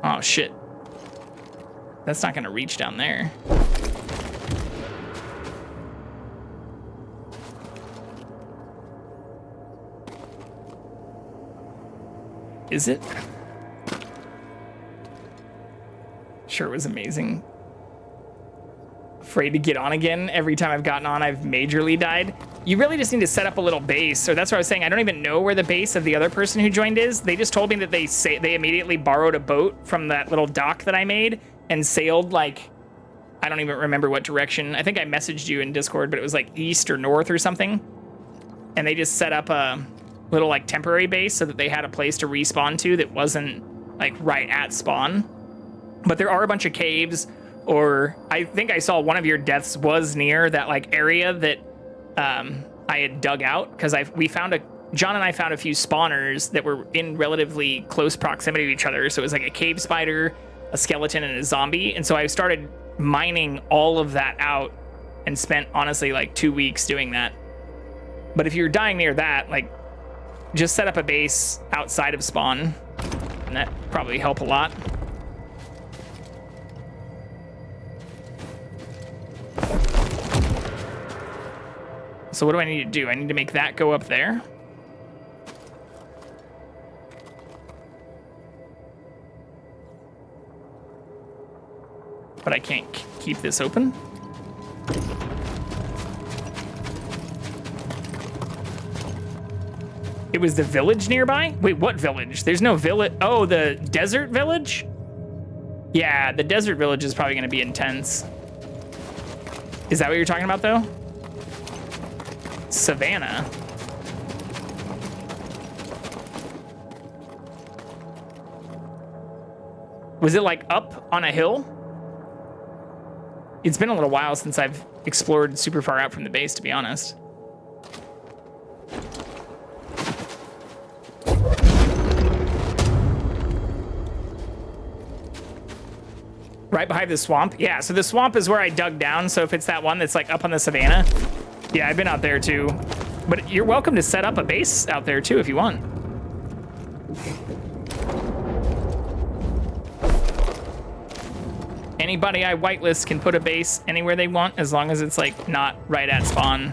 Oh shit. That's not gonna reach down there. Is it? Sure was amazing. Afraid to get on again. Every time I've gotten on, I've majorly died. You really just need to set up a little base. Or that's what I was saying. I don't even know where the base of the other person who joined is. They just told me that they immediately borrowed a boat from that little dock that I made and sailed like, I don't even remember what direction. I think I messaged you in Discord, but it was like east or north or something. And they just set up a little like temporary base so that they had a place to respawn to that wasn't like right at spawn. But there are a bunch of caves, or I think I saw one of your deaths was near that like area that I had dug out, because John and I found a few spawners that were in relatively close proximity to each other. So it was like a cave spider, a skeleton, and a zombie. And so I started mining all of that out and spent honestly like 2 weeks doing that. But if you're dying near that, like just set up a base outside of spawn, and that probably help a lot. So what do I need to do? I need to make that go up there. But I can't keep this open. It was the village nearby? Wait, what village? There's no village. Oh, the desert village? Yeah, the desert village is probably gonna be intense. Is that what you're talking about though? Savannah. Was it like up on a hill? It's been a little while since I've explored super far out from the base, to be honest. Right behind the swamp? Yeah, so the swamp is where I dug down, so if it's that one that's like up on the savannah. Yeah, I've been out there too. But you're welcome to set up a base out there too if you want. Anybody I whitelist can put a base anywhere they want as long as it's like not right at spawn.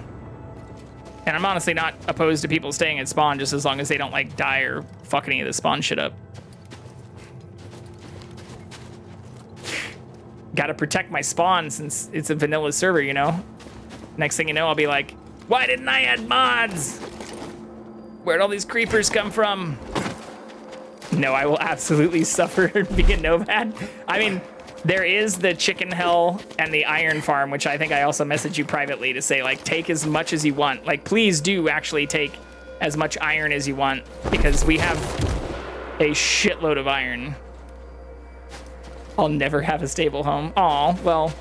And I'm honestly not opposed to people staying at spawn just as long as they don't like die or fuck any of the spawn shit up. Gotta protect my spawn since it's a vanilla server, you know? Next thing you know, I'll be like, why didn't I add mods? Where'd all these creepers come from? No, I will absolutely suffer and be a nomad. I mean, there is the chicken hell and the iron farm, which I think I also messaged you privately to say, like, take as much as you want. Like, please do actually take as much iron as you want, because we have a shitload of iron. I'll never have a stable home. Aw, well,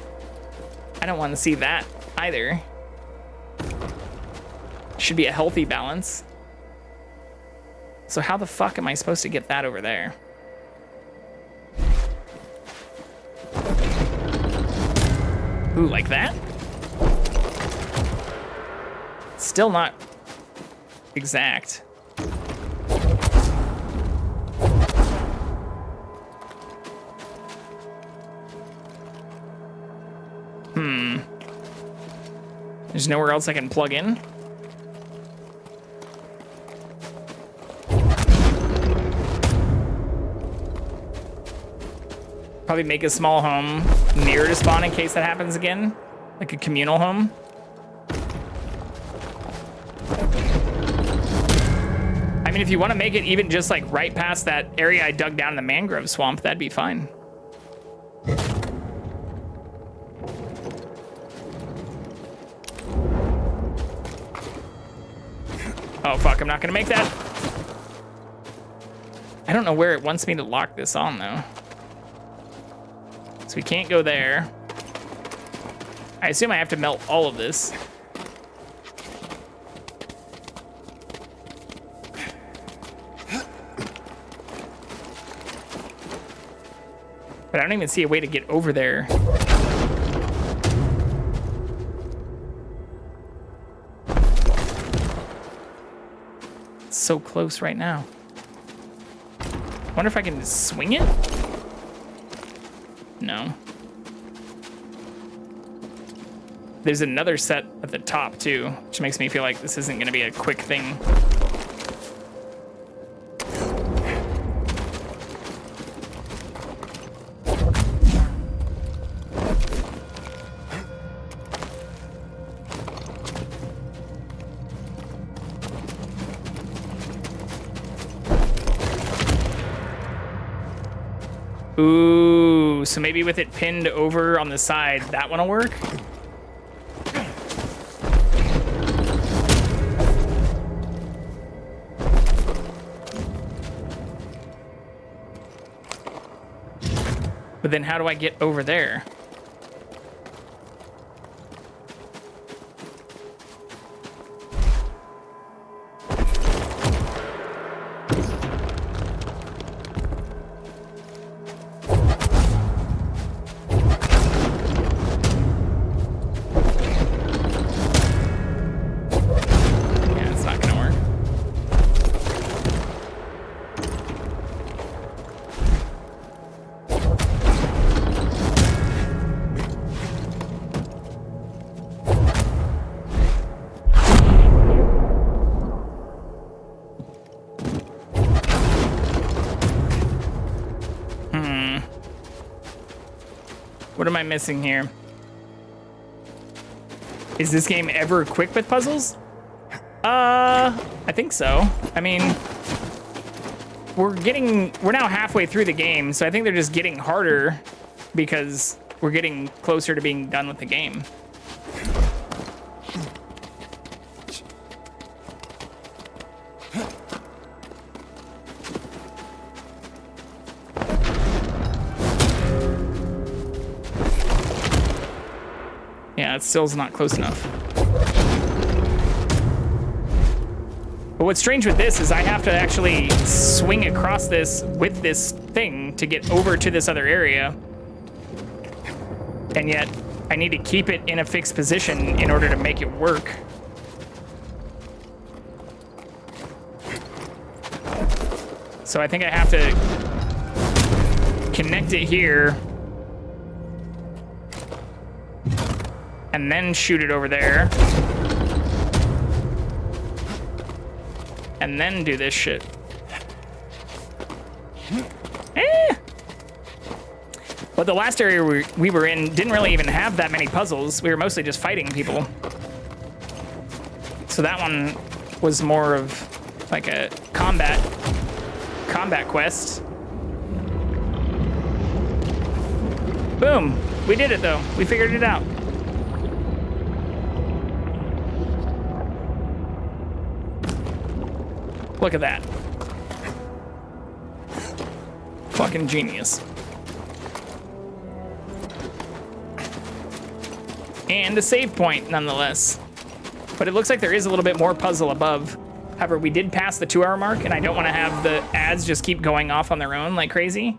I don't want to see that either. Should be a healthy balance. So how the fuck am I supposed to get that over there? Ooh, like that? Still not exact. There's nowhere else I can plug in? Probably make a small home near to spawn in case that happens again. Like a communal home. I mean, if you want to make it even just like right past that area I dug down in the mangrove swamp, that'd be fine. Oh, fuck, I'm not gonna make that. I don't know where it wants me to lock this on, though. So we can't go there. I assume I have to melt all of this. But I don't even see a way to get over there. It's so close right now. Wonder if I can swing it? No. There's another set at the top too, which makes me feel like this isn't gonna be a quick thing. Ooh, so maybe with it pinned over on the side, that one will work? But then how do I get over there? What am I missing here? Is this game ever quick with puzzles? I think so. I mean, we're now halfway through the game, so I think they're just getting harder because we're getting closer to being done with the game. Yeah, it still's not close enough. But what's strange with this is I have to actually swing across this with this thing to get over to this other area. And yet, I need to keep it in a fixed position in order to make it work. So I think I have to connect it here and then shoot it over there. And then do this shit. But the last area we were in didn't really even have that many puzzles. We were mostly just fighting people. So that one was more of like a combat quest. Boom, we did it though. We figured it out. Look at that. Fucking genius. And a save point, nonetheless. But it looks like there is a little bit more puzzle above. However, we did pass the 2-hour mark, and I don't want to have the ads just keep going off on their own like crazy.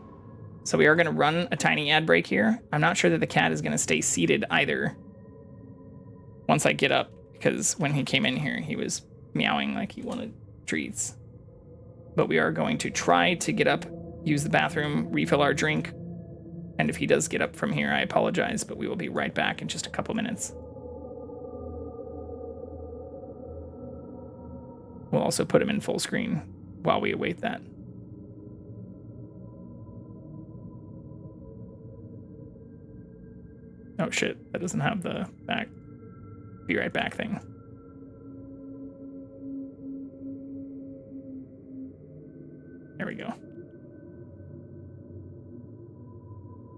So we are going to run a tiny ad break here. I'm not sure that the cat is going to stay seated either once I get up, because when he came in here, he was meowing like he wanted treats. But we are going to try to get up, use the bathroom, refill our drink. And if he does get up from here, I apologize, but we will be right back in just a couple minutes. We'll also put him in full screen while we await that. Oh shit, that doesn't have the back. Be right back thing. There we go.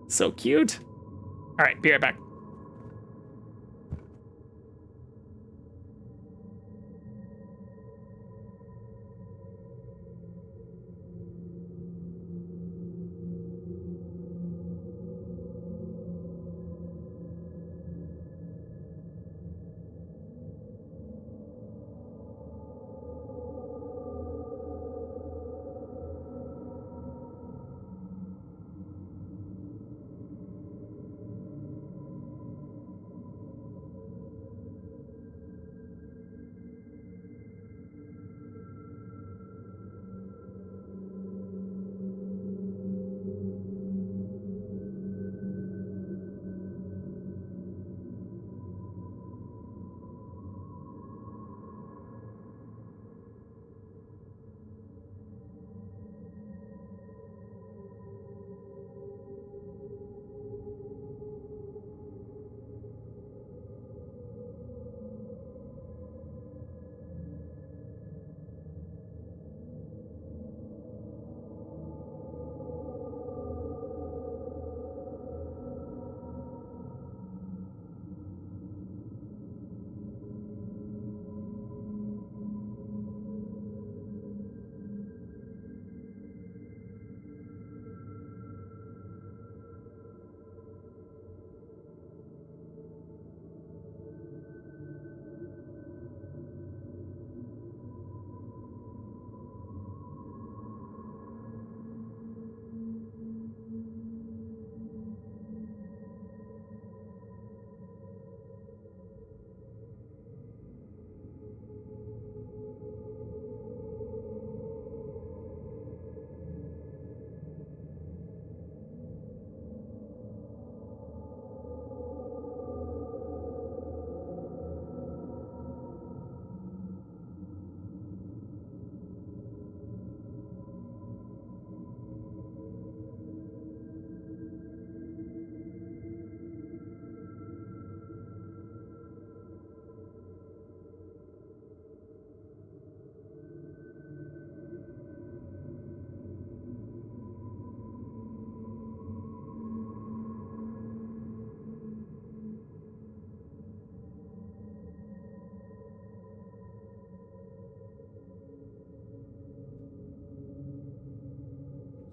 So cute. All right, be right back.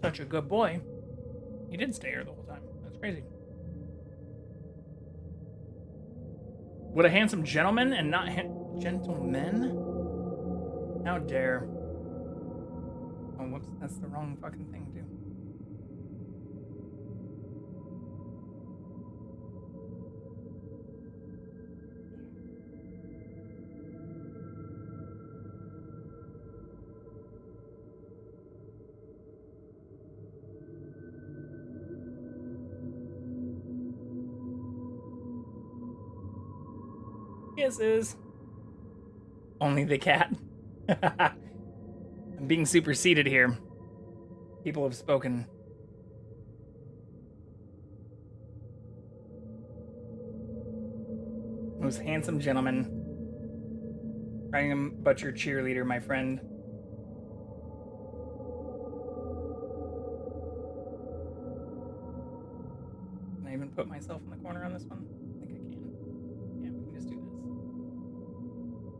Such a good boy. He did stay here the whole time. That's crazy. Would a handsome gentleman and not gentlemen? How dare. Oh, whoops. That's the wrong fucking thing, too. Kisses. Only the cat. I'm being superseded here. People have spoken. Most handsome gentleman. Crying about your cheerleader, my friend. Can I even put myself in the corner on this one? I think I can. Yeah, we can just do this.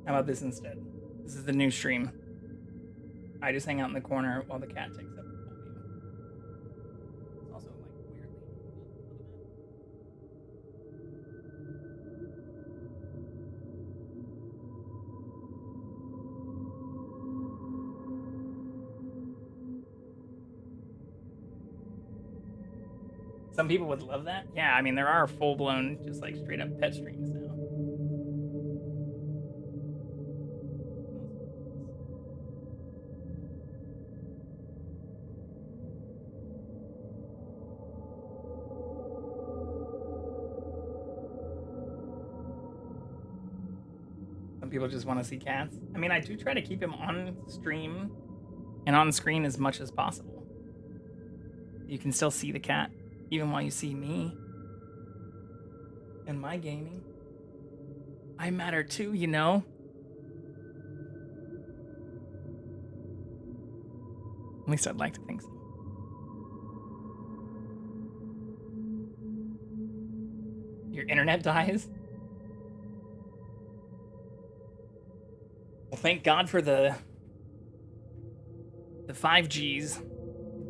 How about this instead? This is the new stream. I just hang out in the corner while the cat takes up the full view. It's also like weirdly. Some people would love that. Yeah, I mean there are full-blown, just like straight up pet streams now. People just want to see cats. I mean, I do try to keep him on stream and on screen as much as possible. You can still see the cat, even while you see me and my gaming. I matter too, you know? At least I'd like to think so. Your internet dies? Well, thank God for the 5Gs.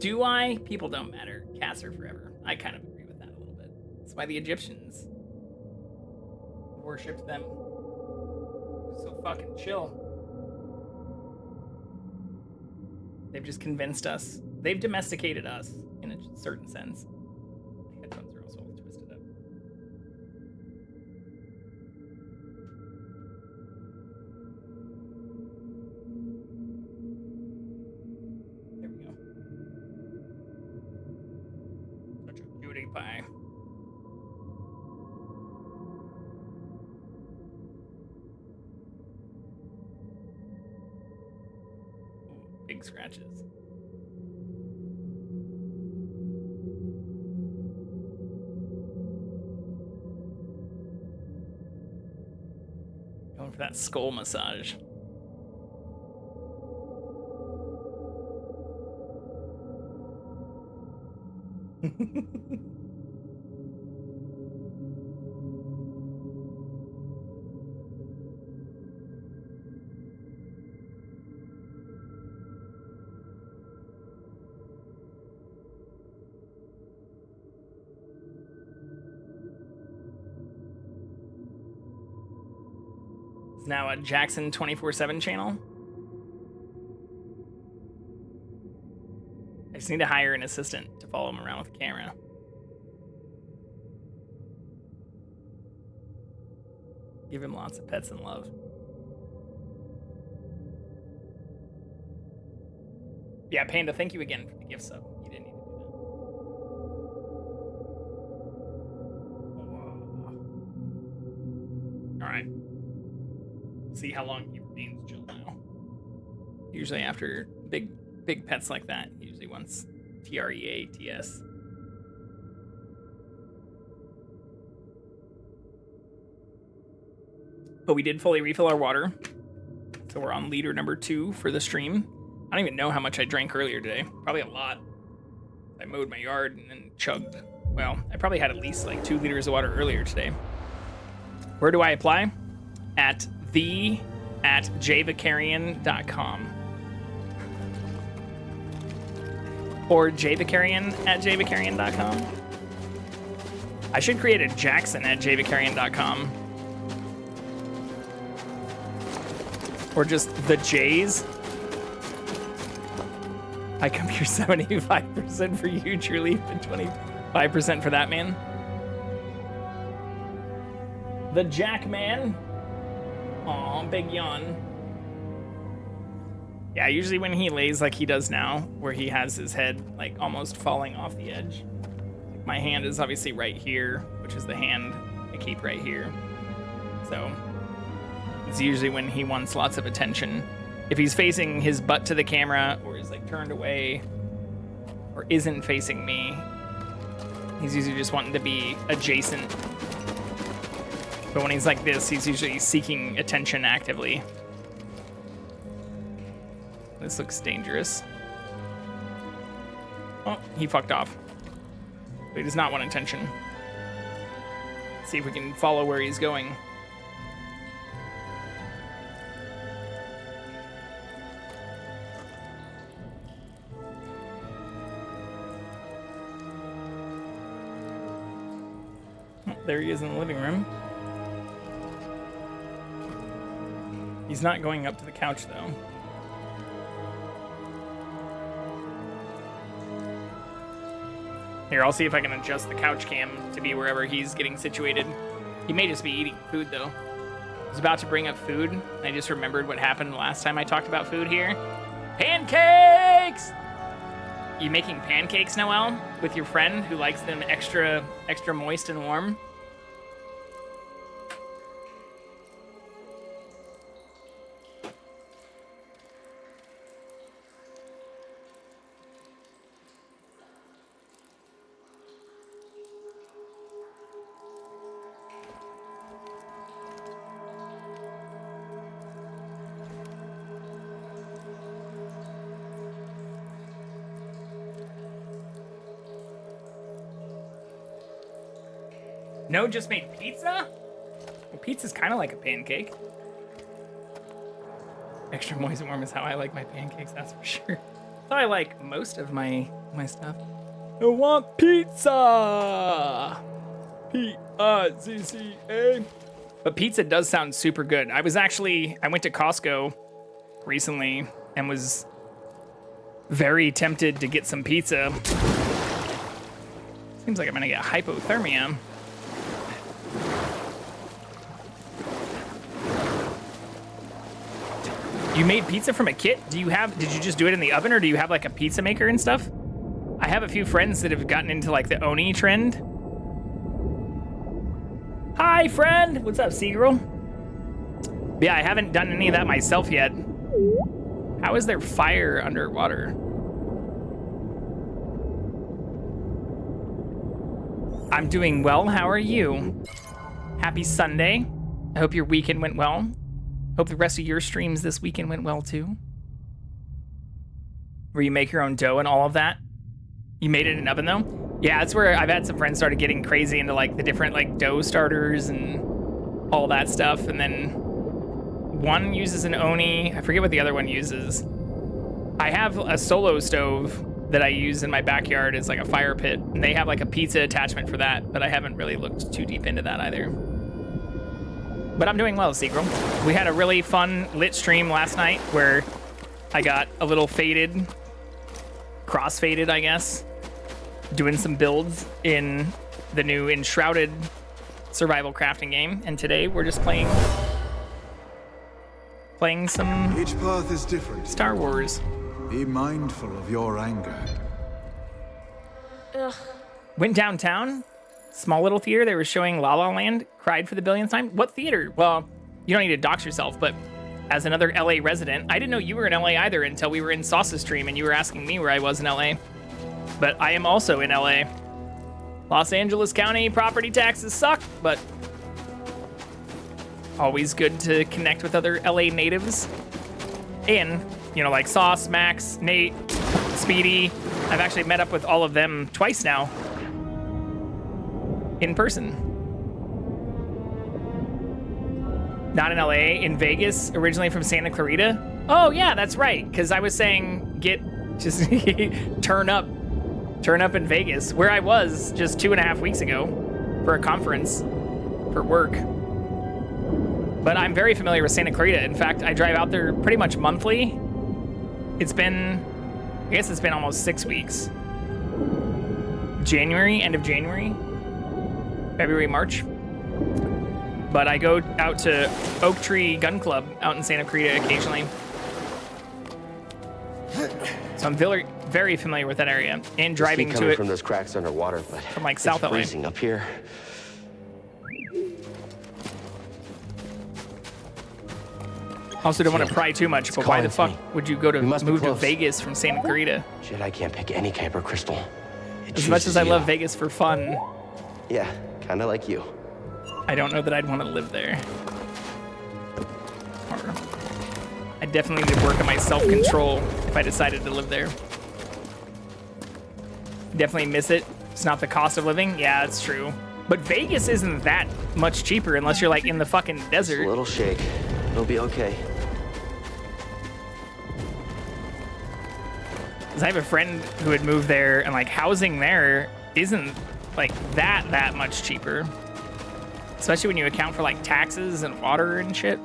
Do I? People don't matter. Cats are forever. I kind of agree with that a little bit. That's why the Egyptians worshipped them. So fucking chill. They've just convinced us. They've domesticated us in a certain sense. My headphones are also all twisted up. There we go. Such a cutie pie. Ooh, big scratches. Going for that skull massage. It's now a Jackson 24/7 channel. I just need to hire an assistant to follow him around with a camera. Give him lots of pets and love. Yeah, Panda, thank you again for the gift sub. You didn't need to do that. Alright. See how long he remains chill now. Usually after big pets like that, he usually wants TREATS. But we did fully refill our water. So we're on liter number 2 for the stream. I don't even know how much I drank earlier today. Probably a lot. I mowed my yard and then chugged. Well, I probably had at least like 2 liters of water earlier today. Where do I apply? At javacarian.com. Or jvicarian at jvicarian.com. I should create a Jackson at jvicarian.com. Or just the J's. I come here 75% for you, truly, and 25% for that man. The Jack Man. Aw, big yawn. Yeah, usually when he lays like he does now, where he has his head like almost falling off the edge. My hand is obviously right here, which is the hand I keep right here. So it's usually when he wants lots of attention. If he's facing his butt to the camera or is like turned away or isn't facing me, he's usually just wanting to be adjacent. But when he's like this, he's usually seeking attention actively. This looks dangerous. Oh, he fucked off. He does not want attention. Let's see if we can follow where he's going. Oh, there he is in the living room. He's not going up to the couch, though. Here, I'll see if I can adjust the couch cam to be wherever he's getting situated. He may just be eating food, though. I was about to bring up food. I just remembered what happened the last time I talked about food here. Pancakes! You making pancakes, Noelle, with your friend who likes them extra moist and warm? No, just made pizza? Well, pizza's kind of like a pancake. Extra moist and warm is how I like my pancakes, that's for sure. That's how I like most of my stuff. I want pizza! P-I-Z-Z-A. But pizza does sound super good. I went to Costco recently and was very tempted to get some pizza. Seems like I'm gonna get hypothermia. You made pizza from a kit? Did you just do it in the oven, or do you have like a pizza maker and stuff? I have a few friends that have gotten into like the Oni trend. Hi, friend. What's up, Seagirl? Yeah, I haven't done any of that myself yet. How is there fire underwater? I'm doing well. How are you? Happy Sunday. I hope your weekend went well. Hope the rest of your streams this weekend went well too. Where you make your own dough and all of that. You made it in an oven though? Yeah, that's where I've had some friends started getting crazy into like the different like dough starters and all that stuff. And then one uses an Oni. I forget what the other one uses. I have a solo stove that I use in my backyard as like a fire pit. And they have like a pizza attachment for that, but I haven't really looked too deep into that either. But I'm doing well, Seagram. We had a really fun lit stream last night where I got a little faded, cross-faded, I guess, doing some builds in the new Enshrouded survival crafting game. And today we're just playing some Each path is different. Star Wars. Be mindful of your anger. Ugh. Went downtown. Small little theater. They were showing La La Land. Cried for the billionth time. What theater? Well, you don't need to dox yourself, but as another LA resident, I didn't know you were in LA either until we were in Sauce's stream and you were asking me where I was in LA. But I am also in LA. Los Angeles County property taxes suck, but always good to connect with other LA natives. And, you know, like Sauce, Max, Nate, Speedy. I've actually met up with all of them twice now. In person. Not in LA, in Vegas, originally from Santa Clarita. Oh yeah, that's right. Because I was saying just turn up turn up in Vegas, where I was just 2.5 weeks ago for a conference for work. But I'm very familiar with Santa Clarita. In fact, I drive out there pretty much monthly. It's been, I guess it's been almost 6 weeks. January, end of January, February, March. But I go out to Oak Tree Gun Club out in Santa Clarita occasionally. So I'm very, very familiar with that area and driving to it from those cracks underwater, but from like South LA. Freezing up here. Also don't want to pry too much, but why the fuck would you go to move to Vegas from Santa Clarita? Jedi can't pick any Kyber crystal. As much as I love Vegas for fun. Yeah, kind of like you. I don't know that I'd want to live there. Or I definitely need to work on my self-control if I decided to live there. Definitely miss it. It's not the cost of living. Yeah, that's true. But Vegas isn't that much cheaper unless you're like in the fucking desert. Just a little shake. It'll be okay. Because I have a friend who had moved there, and like housing there isn't like that much cheaper. Especially when you account for like taxes and water and shit.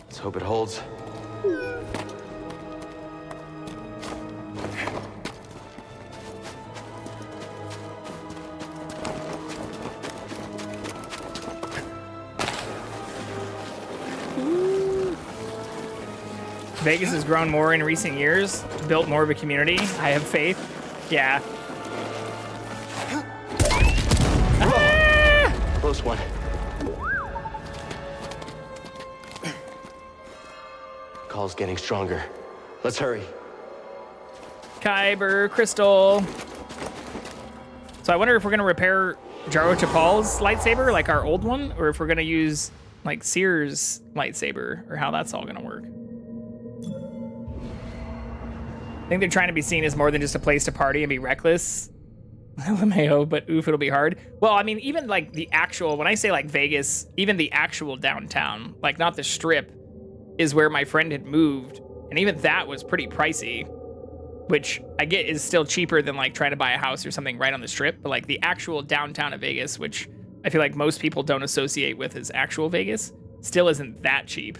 Let's hope it holds. Vegas has grown more in recent years, built more of a community. I have faith. Yeah. Ah! Close one. Call's getting stronger. Let's hurry. Kyber crystal. So I wonder if we're gonna repair Jaro Tapal's lightsaber, like our old one, or if we're gonna use like Seer's lightsaber, or how that's all gonna work. I think they're trying to be seen as more than just a place to party and be reckless. LMAO, but oof, it'll be hard. Well, I mean, even like the actual, when I say like Vegas, even the actual downtown, like not the strip, is where my friend had moved. And even that was pretty pricey, which I get is still cheaper than like trying to buy a house or something right on the strip. But like the actual downtown of Vegas, which I feel like most people don't associate with as actual Vegas, still isn't that cheap.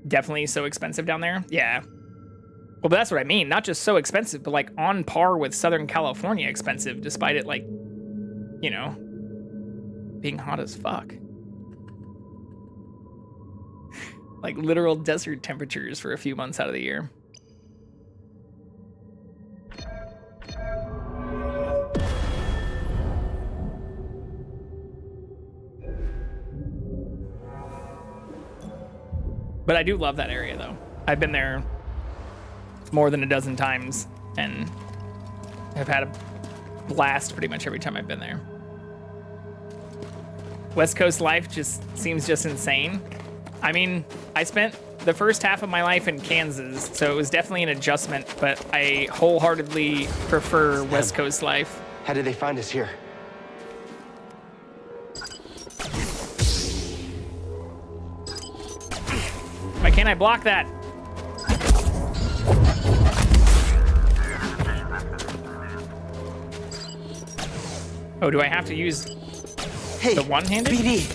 Definitely so expensive down there. Yeah. Well, but that's what I mean. Not just so expensive, but like on par with Southern California expensive, despite it like, you know, being hot as fuck. Like literal desert temperatures for a few months out of the year. But I do love that area though. I've been there more than a dozen times and have had a blast pretty much every time I've been there. West Coast life just seems just insane. I mean, I spent the first half of my life in Kansas, so it was definitely an adjustment, but I wholeheartedly prefer West Coast life. How did they find us here? Why can't I block that? Oh, do I have to use the one-handed? BD.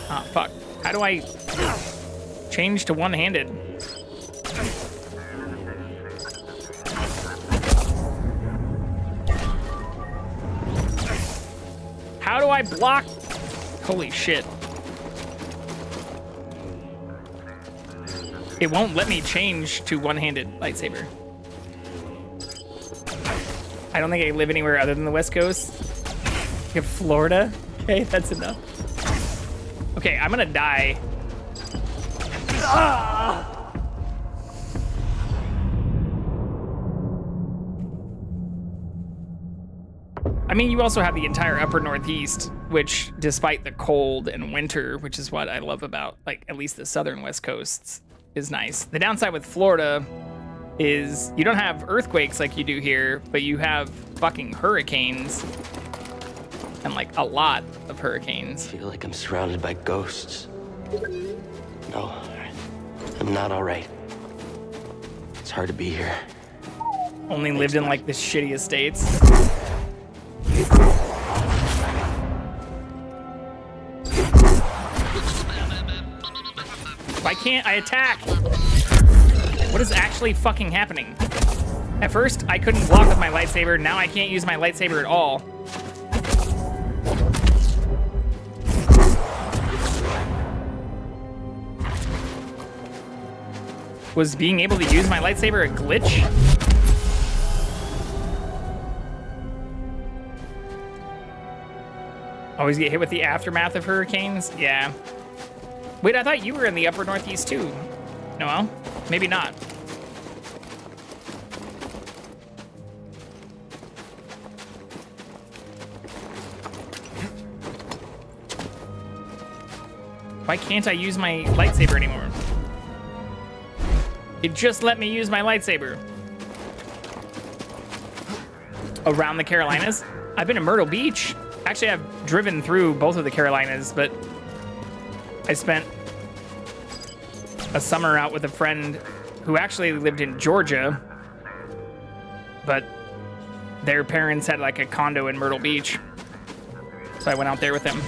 Oh, fuck. How do I change to one-handed? How do I block? Holy shit. It won't let me change to one-handed lightsaber. I don't think I live anywhere other than the West Coast. Like Florida? Okay, that's enough. Okay, I'm gonna die. Ah! I mean, you also have the entire upper Northeast, which despite the cold and winter, which is what I love about, like, at least the southern West Coasts, is nice. The downside with Florida is you don't have earthquakes like you do here, but you have fucking hurricanes. And like a lot of hurricanes. I feel like I'm surrounded by ghosts. No, I'm not all right. It's hard to be here. only lived in like the shitty estates. Why can't I attack? What is actually fucking happening? At first, I couldn't block with my lightsaber. Now I can't use my lightsaber at all. Was being able to use my lightsaber a glitch? Always get hit with the aftermath of hurricanes? Yeah. Wait, I thought you were in the upper northeast too. Noel? Maybe not. Why can't I use my lightsaber anymore? It just let me use my lightsaber. Around the Carolinas? I've been to Myrtle Beach. Actually, I've driven through both of the Carolinas, but I spent a summer out with a friend who actually lived in Georgia, but their parents had like a condo in Myrtle Beach. So I went out there with them.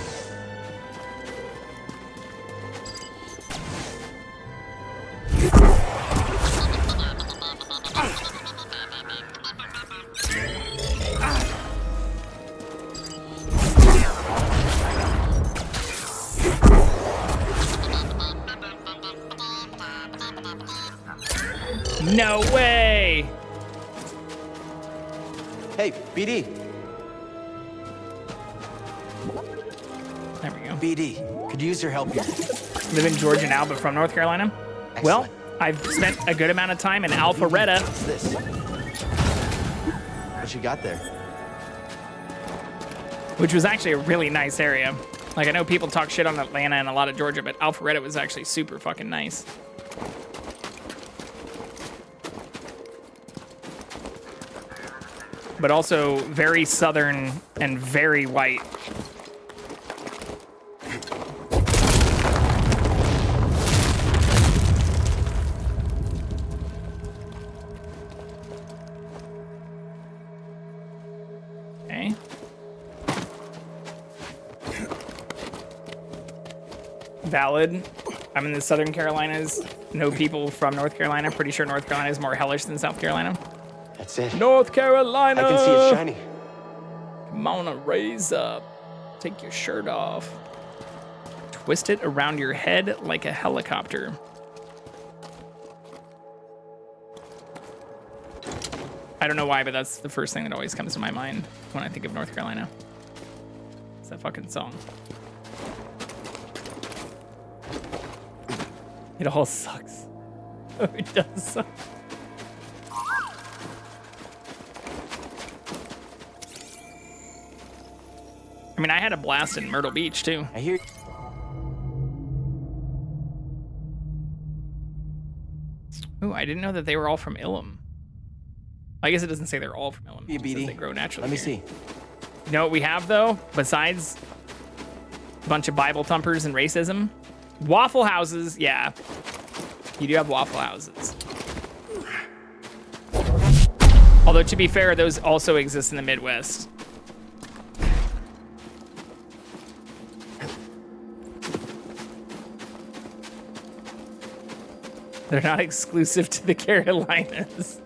No way! Hey, BD. There we go. BD, could use your help here. Live in Georgia now, but from North Carolina? Excellent. Well, I've spent a good amount of time in Alpharetta. What's this? What you got there? Which was actually a really nice area. Like, I know people talk shit on Atlanta and a lot of Georgia, but Alpharetta was actually super fucking nice. But also very southern and very white. Okay. Valid. I'm in the Southern Carolinas. No people from North Carolina. Pretty sure North Carolina is more hellish than South Carolina. That's it. North Carolina! I can see it shiny. Come on, raise up. Take your shirt off. Twist it around your head like a helicopter. I don't know why, but that's the first thing that always comes to my mind when I think of North Carolina. It's that fucking song. It all sucks. It does suck. I mean, I had a blast in Myrtle Beach, too. I hear... Ooh, I didn't know that they were all from Ilum. I guess it doesn't say they're all from Ilum. It says they grow naturally. Let me here. see. You know what we have, though? Besides a bunch of Bible thumpers and racism? Waffle houses, yeah. You do have waffle houses. Although, to be fair, those also exist in the Midwest. They're not exclusive to the Carolinas.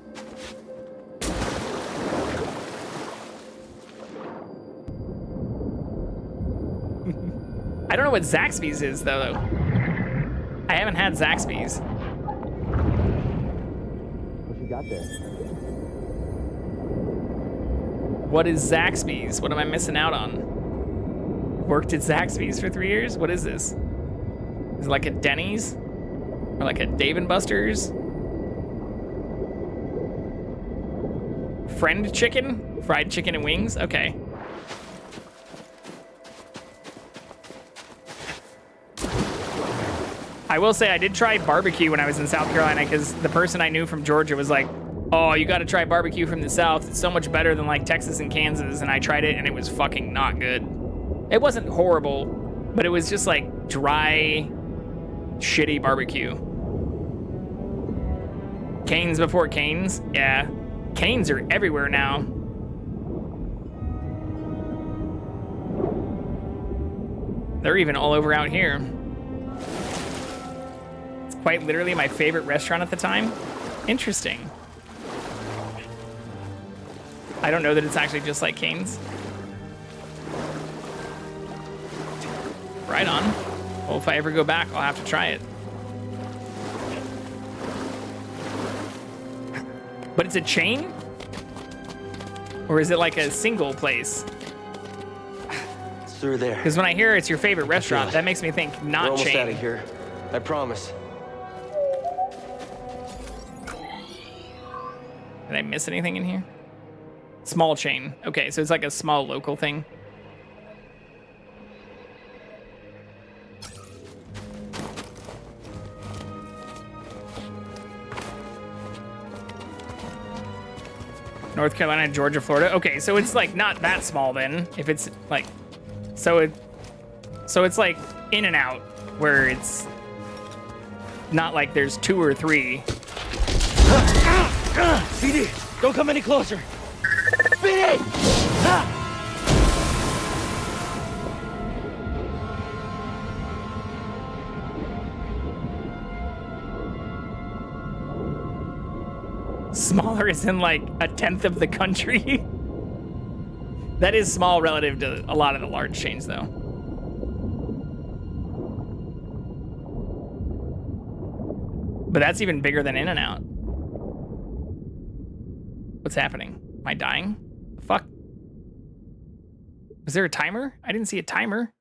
I don't know what Zaxby's is, though. I haven't had Zaxby's. What you got there? What is Zaxby's? What am I missing out on? Worked at Zaxby's for 3 years? What is this? Is it like a Denny's? Or like a Dave & Buster's? Friend chicken? Fried chicken and wings? Okay. I will say I did try barbecue when I was in South Carolina because the person I knew from Georgia was like, oh, you gotta try barbecue from the South. It's so much better than like Texas and Kansas. And I tried it and it was fucking not good. It wasn't horrible, but it was just like dry, shitty barbecue. Canes before Canes? Yeah. Canes are everywhere now. They're even all over out here. It's quite literally my favorite restaurant at the time. Interesting. I don't know that it's actually just like Cane's. Right on. Well, if I ever go back, I'll have to try it. But it's a chain? Or is it like a single place? It's through there. Because when I hear it's your favorite restaurant, that makes me think We're not almost chain. out of here. I promise. Did I miss anything in here? Small chain. Okay, so it's like a small local thing. North Carolina, Georgia, Florida. Okay, so it's like not that small then. If it's like, so it's like in and out, where it's not like there's 2 or 3. CD, don't come any closer. CD! Smaller is in like 1/10 of the country. That is small relative to a lot of the large chains, though. But that's even bigger than In-N-Out. What's happening? Am I dying? The fuck? Was there a timer? I didn't see a timer.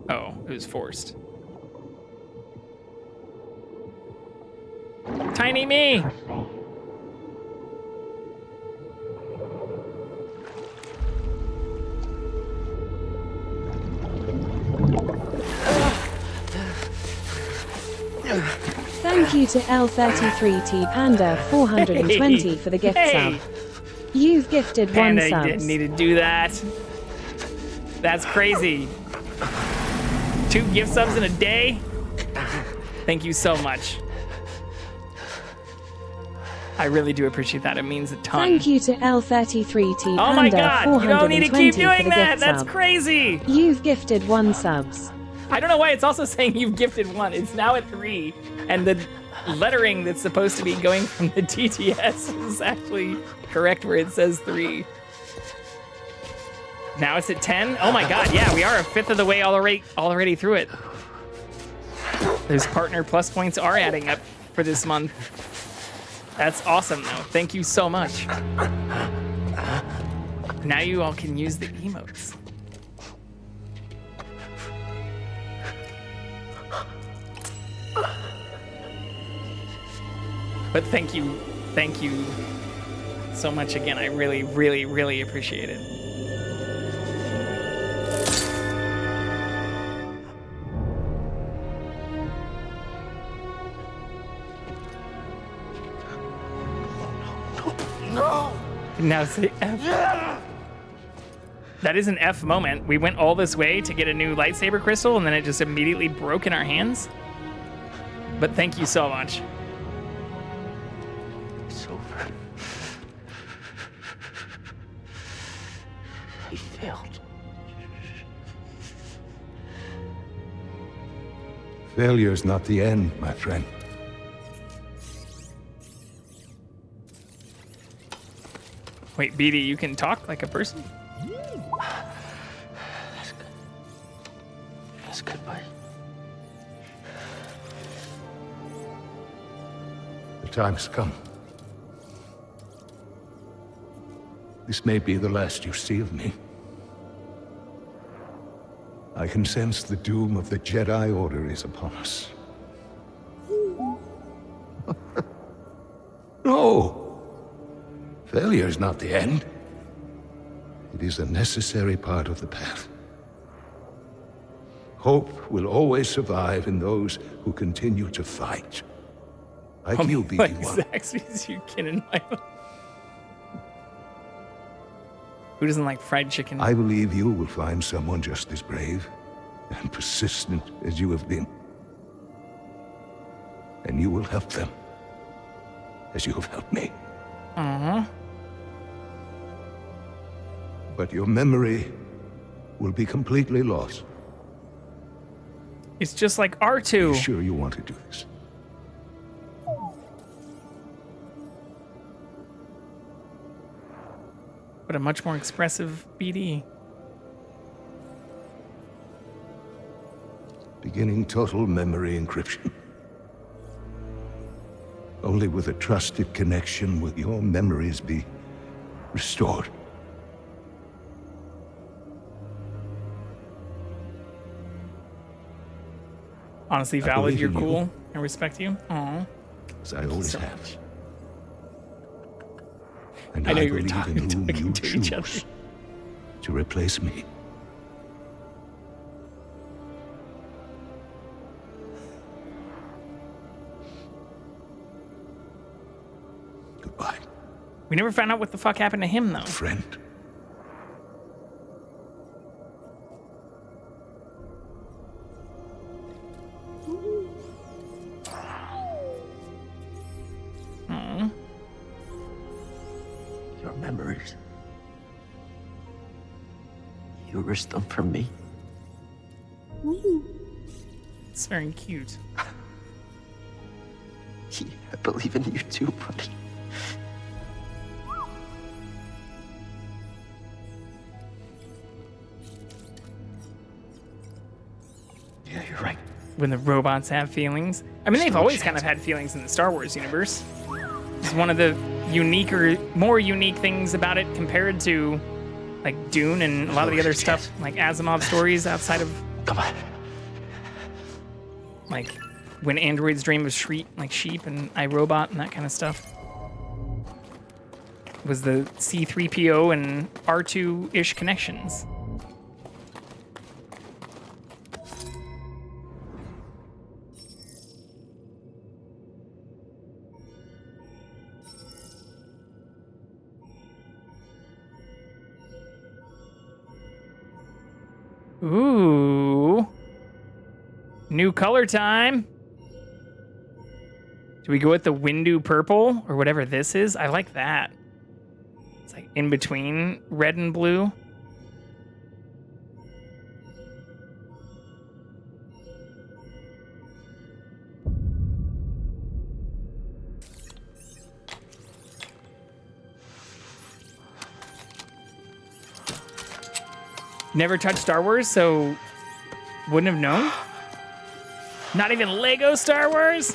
Oh, it was forced. Tiny me! Thank you to L33T Panda 420 for the gift sub. You've gifted Panda, one sub. you didn't need to do that. That's crazy. 2 gift subs in a day? Thank you so much. I really do appreciate that. It means a ton. Thank you to L33T Oh my Panda god, 420 you don't need to keep for doing the that. gift That's sub. crazy. You've gifted 1 subs. I don't know why it's also saying you've gifted 1. It's now at 3. And the lettering that's supposed to be going from the TTS is actually correct where it says 3. Now it's at 10. Oh my god, yeah, we are 1/5 of the way already through it. Those partner plus points are adding up for this month. That's awesome, though. Thank you so much. Now you all can use the emotes. But thank you so much again. I really, really, really appreciate it. No! Now say F. That is an F moment. We went all this way to get a new lightsaber crystal, and then it just immediately broke in our hands. But thank you so much. It's over. He failed. Failure's not the end, my friend. Wait, BD, you can talk like a person? That's good. That's good, buddy. The time's come. This may be the last you see of me. I can sense the doom of the Jedi Order is upon us. No! Failure is not the end. It is a necessary part of the path. Hope will always survive in those who continue to fight. Like you, BD1. Like Zaxby's, you can in my own. Who doesn't like fried chicken? I believe you will find someone just as brave and persistent as you have been. And you will help them. as you have helped me. Uh-huh. But your memory will be completely lost. It's just like R2. Are you sure you want to do this? But a much more expressive BD. Beginning total memory encryption. Only with a trusted connection will your memories be restored. Honestly, I valid, believe you're in you. cool. I respect you. Aw. As I always So have. much. And I know you were believe in whom talking you to each other. choose to replace me. Goodbye, We never found out what the fuck happened to him, though. friend. Aw. Your memories. You risked them for me. It's very cute. Yeah, I believe in you too, buddy. Yeah, you're right. When the robots have feelings. I mean, they've always kind of had feelings in the Star Wars universe. It's one of the more unique things about it compared to like Dune and a lot of the other stuff, like Asimov stories outside of. Come on. Like when androids dream of sheep and iRobot and that kind of stuff. Was the C-3PO and R2-ish connections. Ooh. New color time. Do we go with the Windu purple or whatever this is? I like that. It's like in between red and blue. Never touched Star Wars, so wouldn't have known. Not even Lego Star Wars?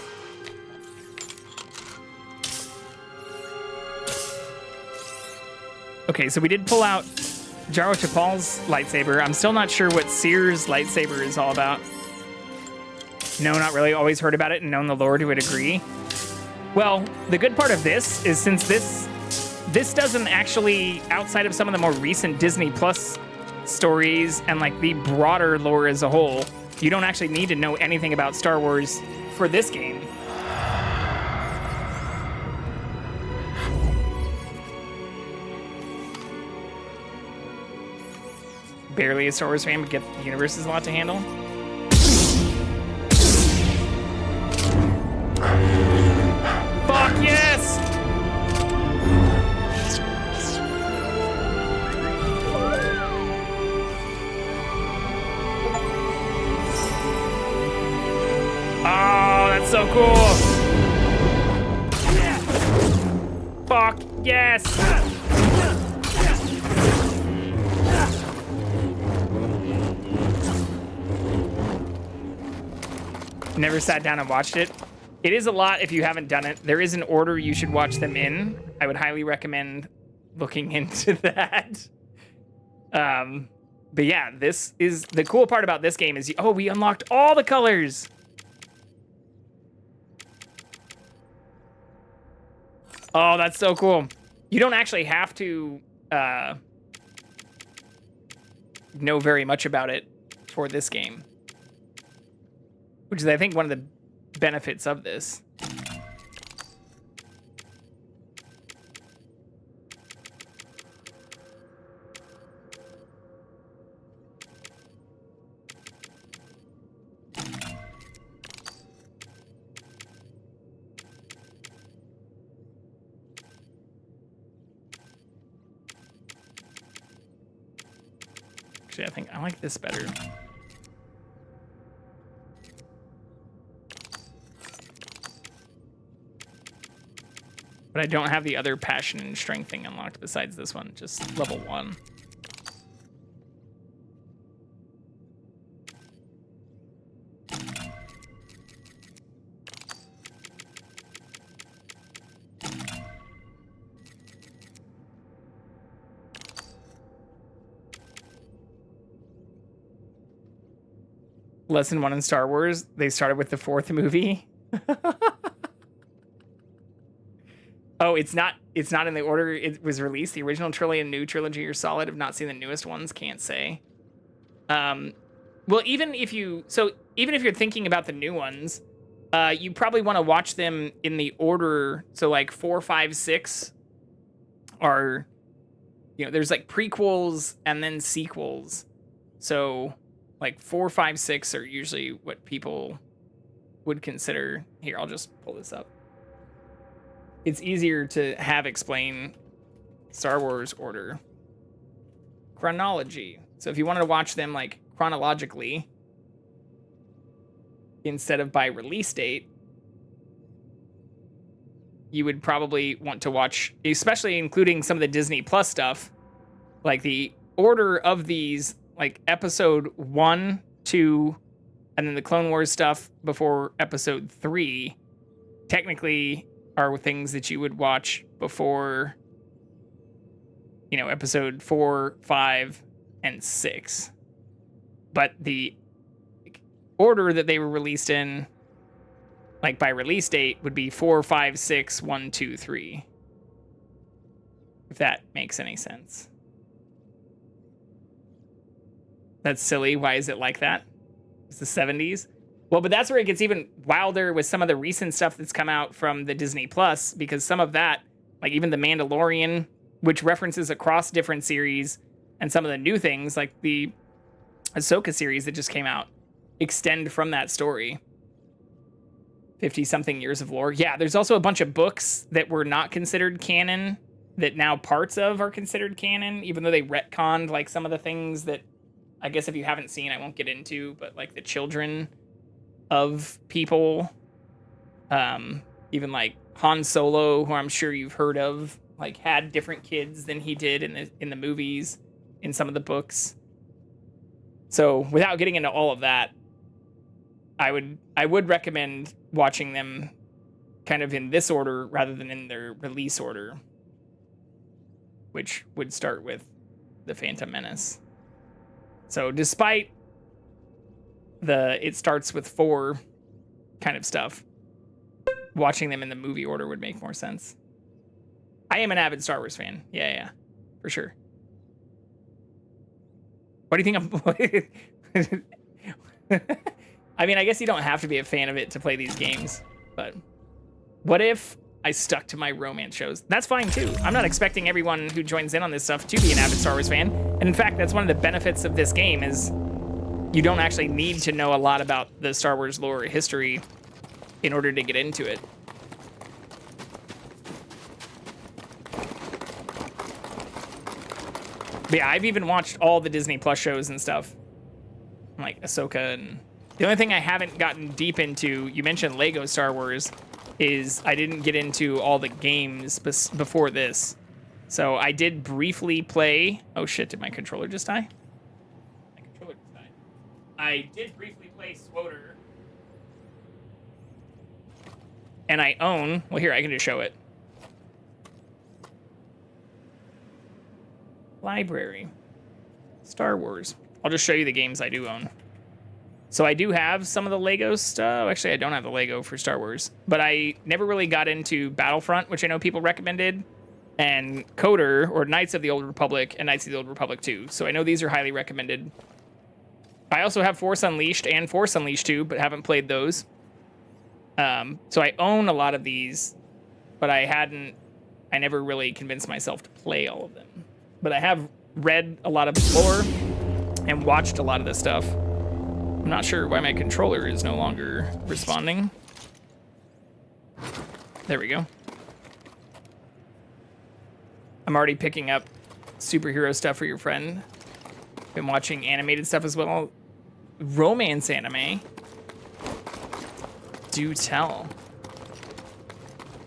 Okay, so we did pull out Jaro Chapal's lightsaber. I'm still not sure what Seer's lightsaber is all about. No, not really. Always heard about it and known the lore to a degree. Well, the good part of this is since this doesn't actually, outside of some of the more recent Disney Plus stories and like the broader lore as a whole, you don't actually need to know anything about Star Wars for this game. Barely a Star Wars fan, but get the universe is a lot to handle. Fuck yes! Oh, that's so cool! Fuck yes! Never sat down and watched it. It is a lot if you haven't done it. There is an order you should watch them in. I would highly recommend looking into that. But yeah, this is the cool part about this game is, we unlocked all the colors. Oh, that's so cool. You don't actually have to know very much about it for this game, which is, I think, one of the benefits of this. Actually, I think I like this better. But I don't have the other passion and strength thing unlocked besides this one, just level 1. Lesson 1 in Star Wars, they started with the 4th movie. Oh, it's not in the order it was released. The original trilogy and new trilogy are solid. I've not seen the newest ones, can't say. Well, even if you're thinking about the new ones, you probably want to watch them in the order. So like 4, 5, 6 are, there's like prequels and then sequels. So like 4, 5, 6 are usually what people would consider. Here, I'll just pull this up. It's easier to have explain Star Wars order. Chronology. So if you wanted to watch them like chronologically instead of by release date, you would probably want to watch, especially including some of the Disney Plus stuff, like the order of these, like episode 1, 2, and then the Clone Wars stuff before episode 3, technically are things that you would watch before, episode 4, 5, and 6. But the order that they were released in, like by release date, would be 4, 5, 6, 1, 2, 3. If that makes any sense. That's silly. Why is it like that? It's the 70s. Well, but that's where it gets even wilder with some of the recent stuff that's come out from the Disney Plus, because some of that, like even The Mandalorian, which references across different series, and some of the new things, like the Ahsoka series that just came out, extend from that story. 50-something years of lore. Yeah, there's also a bunch of books that were not considered canon that now parts of are considered canon, even though they retconned like some of the things that I guess if you haven't seen, I won't get into, but like the children of people, even like Han Solo, who I'm sure you've heard of, like had different kids than he did in the movies, in some of the books. So without getting into all of that, I would recommend watching them kind of in this order rather than in their release order, which would start with The Phantom Menace. So despite it starts with 4 kind of stuff, watching them in the movie order would make more sense. I am an avid Star Wars fan. Yeah, for sure. What do you think I mean, I guess you don't have to be a fan of it to play these games, but what if I stuck to my romance shows? That's fine too. I'm not expecting everyone who joins in on this stuff to be an avid Star Wars fan. And in fact, that's one of the benefits of this game is you don't actually need to know a lot about the Star Wars lore or history in order to get into it. But yeah, I've even watched all the Disney Plus shows and stuff, like Ahsoka. And the only thing I haven't gotten deep into, you mentioned Lego Star Wars, is I didn't get into all the games before this. So I did briefly play. Oh shit! Did my controller just die? My controller just died. I did briefly play SWOTR, and I own. Well, here I can just show it. Library. Star Wars. I'll just show you the games I do own. So I do have some of the Lego stuff. Actually, I don't have the Lego for Star Wars, but I never really got into Battlefront, which I know people recommended, and KOTOR, or Knights of the Old Republic, and Knights of the Old Republic 2. So I know these are highly recommended. I also have Force Unleashed and Force Unleashed 2, but haven't played those. So I own a lot of these, but I never really convinced myself to play all of them. But I have read a lot of the lore and watched a lot of this stuff. I'm not sure why my controller is no longer responding. There we go. I'm already picking up superhero stuff for your friend. Been watching animated stuff as well. Romance anime. Do tell.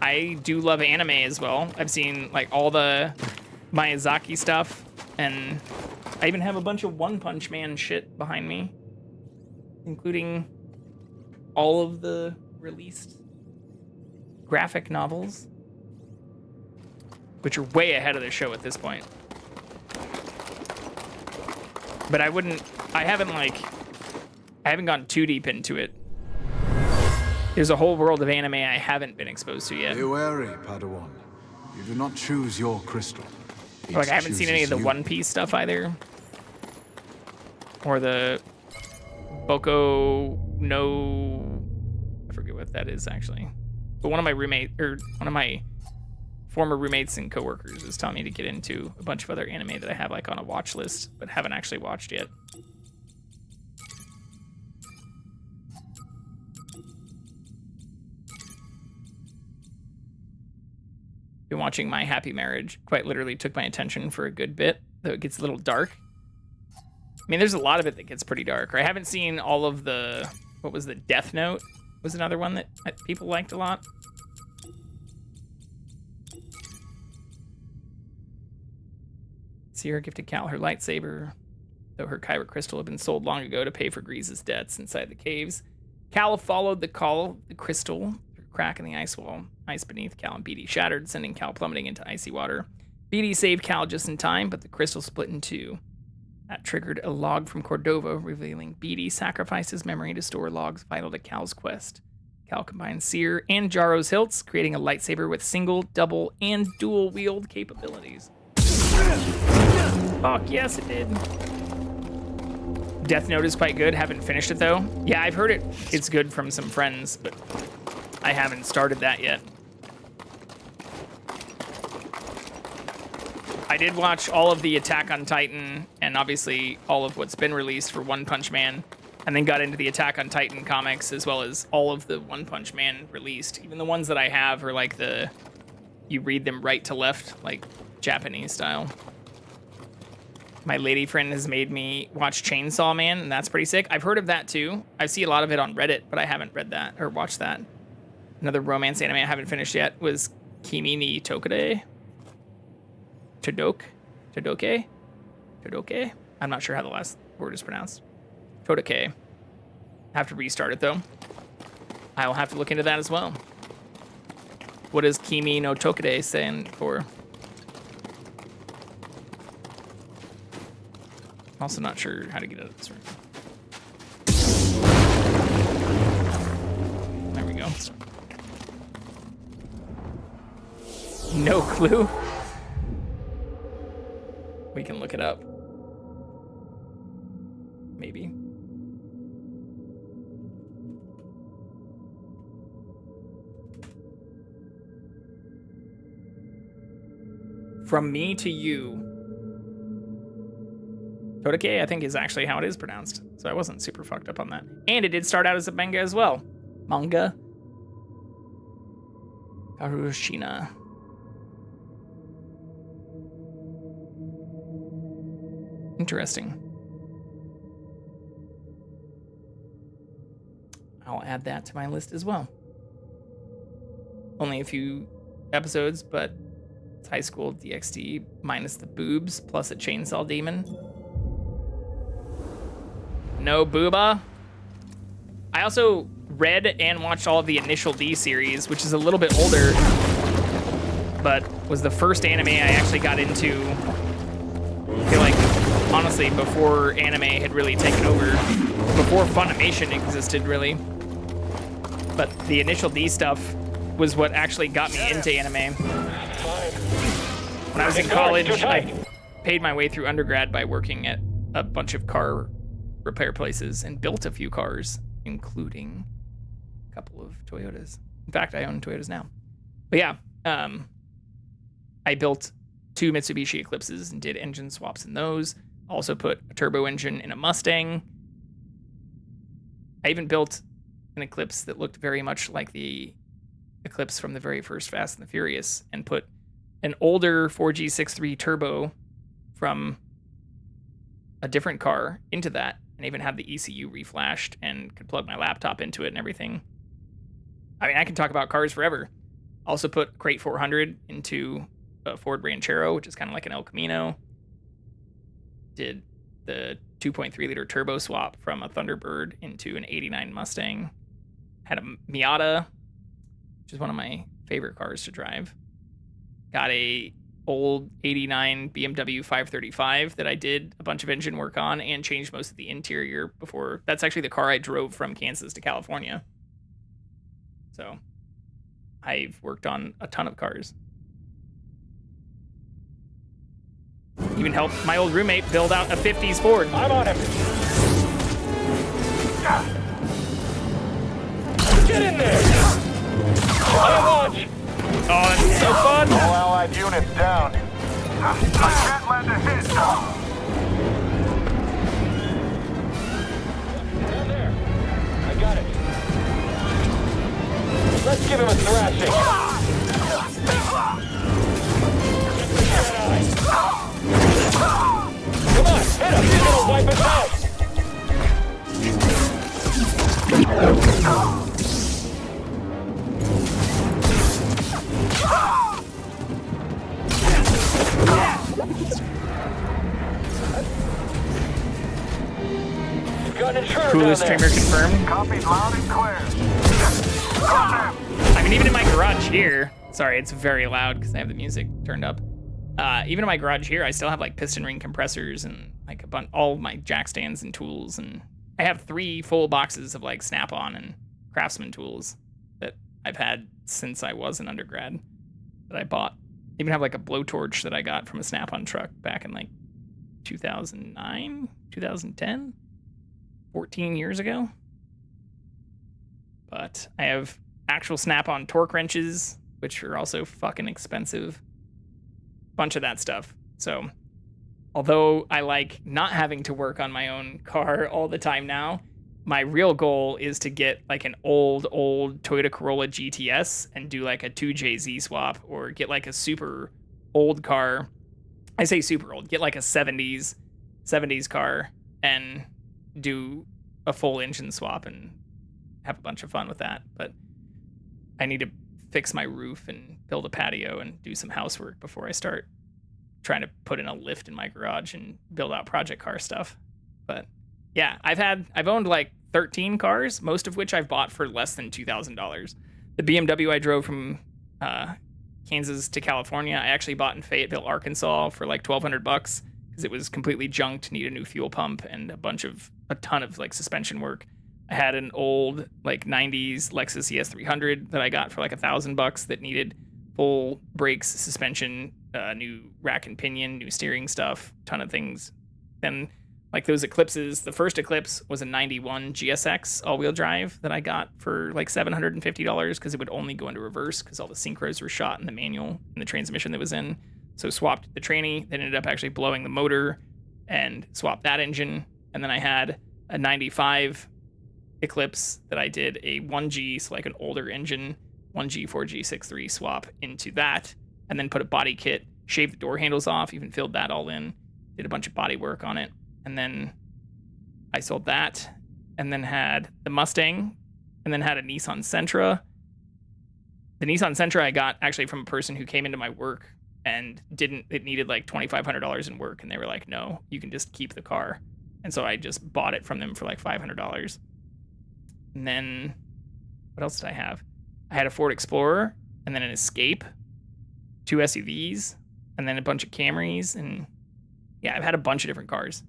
I do love anime as well. I've seen like all the Miyazaki stuff, and I even have a bunch of One Punch Man shit behind me, including all of the released graphic novels, which are way ahead of the show at this point. But I haven't gone too deep into it. There's a whole world of anime I haven't been exposed to yet. Be wary, Padawan. You do not choose your crystal. Like, I haven't seen any of the One Piece stuff either. Or the Boko no... I forget what that is, actually. But one of my former roommates and coworkers was telling me to get into a bunch of other anime that I have, like, on a watch list, but haven't actually watched yet. Been watching My Happy Marriage. Quite literally took my attention for a good bit, though it gets a little dark. I mean, there's a lot of it that gets pretty dark. I haven't seen all of the... What was the Death Note? Was another one that people liked a lot. Sierra gifted Cal her lightsaber, though her Kyber crystal had been sold long ago to pay for Grease's debts inside the caves. Cal followed the call of the crystal through a crack in the ice wall. Ice beneath Cal and Beatty shattered, sending Cal plummeting into icy water. Beatty saved Cal just in time, but the crystal split in two. That triggered a log from Cordova, revealing Beatty sacrificed his memory to store logs vital to Cal's quest. Cal combined Seer and Jaro's hilts, creating a lightsaber with single, double, and dual wield capabilities. Fuck yes, it did. Death Note is quite good. Haven't finished it though. Yeah, I've heard it's good from some friends, but I haven't started that yet. I did watch all of the Attack on Titan and obviously all of what's been released for One Punch Man, and then got into the Attack on Titan comics as well as all of the One Punch Man released. Even the ones that I have are like you read them right to left, like Japanese style. My lady friend has made me watch Chainsaw Man, and that's pretty sick. I've heard of that too. I see a lot of it on Reddit, but I haven't read that or watched that. Another romance anime I haven't finished yet was Kimi ni Tokure. Todoke? I'm not sure how the last word is pronounced. Todoke. Have to restart it though. I will have to look into that as well. What does Kimi no Tokure stand for? Also not sure how to get out of this room. There we go. No clue. We can look it up. Maybe. From me to you. Todoke, I think, is actually how it is pronounced. So I wasn't super fucked up on that. And it did start out as a manga as well. Manga. Karushina. Interesting. I'll add that to my list as well. Only a few episodes, but it's high school DxD minus the boobs plus a chainsaw demon. No booba. I also read and watched all of the Initial D series, which is a little bit older, but was the first anime I actually got into. I feel like, honestly, before anime had really taken over, before Funimation existed, really. But the Initial D stuff was what actually got me into anime. When I was in college, I paid my way through undergrad by working at a bunch of car repair places and built a few cars, including a couple of Toyotas. In fact, I own Toyotas now. But yeah, I built 2 Mitsubishi Eclipses and did engine swaps in those. Also put a turbo engine in a Mustang. I even built an Eclipse that looked very much like the Eclipse from the very first Fast and the Furious, and put an older 4G63 turbo from a different car into that and even had the ECU reflashed and could plug my laptop into it and everything. I mean, I can talk about cars forever. Also put Crate 400 into a Ford Ranchero, which is kind of like an El Camino. Did the 2.3 liter turbo swap from a Thunderbird into an 89 Mustang. Had a Miata, which is one of my favorite cars to drive. Got a old 89 BMW 535 that I did a bunch of engine work on and changed most of the interior before. That's actually the car I drove from Kansas to California. So I've worked on a ton of cars. Even helped my old roommate build out a 50s Ford. I'm on it. Get in there! On launch! Oh, that's so fun! All allied units down. I can't let the hit down. Down there. I got it. Let's give him a thrashing. Come on, hit him! He's gonna wipe us out! Coolest streamer confirmed. Copied loud and clear. I mean, even in my garage here, sorry, it's very loud because I have the music turned up. Even in my garage here, I still have like piston ring compressors and like all of my jack stands and tools. And I have 3 full boxes of like Snap-on and Craftsman tools that I've had since I was an undergrad that I bought. Even have like a blowtorch that I got from a Snap-on truck back in like 2009, 2010, 14 years ago. But I have actual Snap-on torque wrenches, which are also fucking expensive. Bunch of that stuff. So although I like not having to work on my own car all the time now, my real goal is to get like an old Toyota Corolla GTS and do like a 2JZ swap, or get like a super old car. I say super old, get like a 70s car and do a full engine swap and have a bunch of fun with that. But I need to fix my roof and build a patio and do some housework before I start trying to put in a lift in my garage and build out project car stuff. But yeah, I've owned like 13 cars, most of which I've bought for less than $2,000. The BMW I drove from Kansas to California, I actually bought in Fayetteville, Arkansas for like $1,200 because it was completely junked, needed a new fuel pump and a ton of like suspension work. I had an old like 90s Lexus ES300 that I got for like $1,000 that needed full brakes, suspension, new rack and pinion, new steering stuff, ton of things. Then like those Eclipses, the first Eclipse was a 91 GSX all-wheel drive that I got for like $750 because it would only go into reverse because all the synchros were shot in the manual and the transmission that was in. So swapped the tranny, then ended up actually blowing the motor and swapped that engine. And then I had a 95 Eclipse that I did a 1G, so like an older engine, 1G 4G63 swap into that, and then put a body kit, shaved the door handles off, even filled that all in, did a bunch of body work on it. And then I sold that, and then had the Mustang, and then had a Nissan Sentra. The Nissan Sentra I got actually from a person who came into my work and it needed like $2,500 in work, and they were like, no, you can just keep the car. And so I just bought it from them for like $500. And then what else did I have? I had a Ford Explorer, and then an Escape, 2 SUVs, and then a bunch of Camrys. And yeah, I've had a bunch of different cars.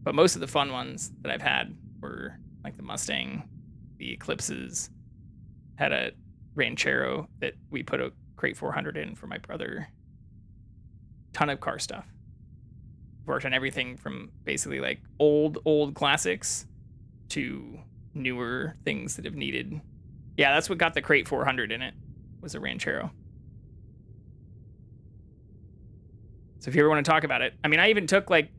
But most of the fun ones that I've had were like the Mustang, the Eclipses, had a Ranchero that we put a Crate 400 in for my brother. Ton of car stuff. Worked on everything from basically like old classics to newer things that have needed. Yeah, that's what got the Crate 400 in it, was a Ranchero. So if you ever want to talk about it, I mean, I even took like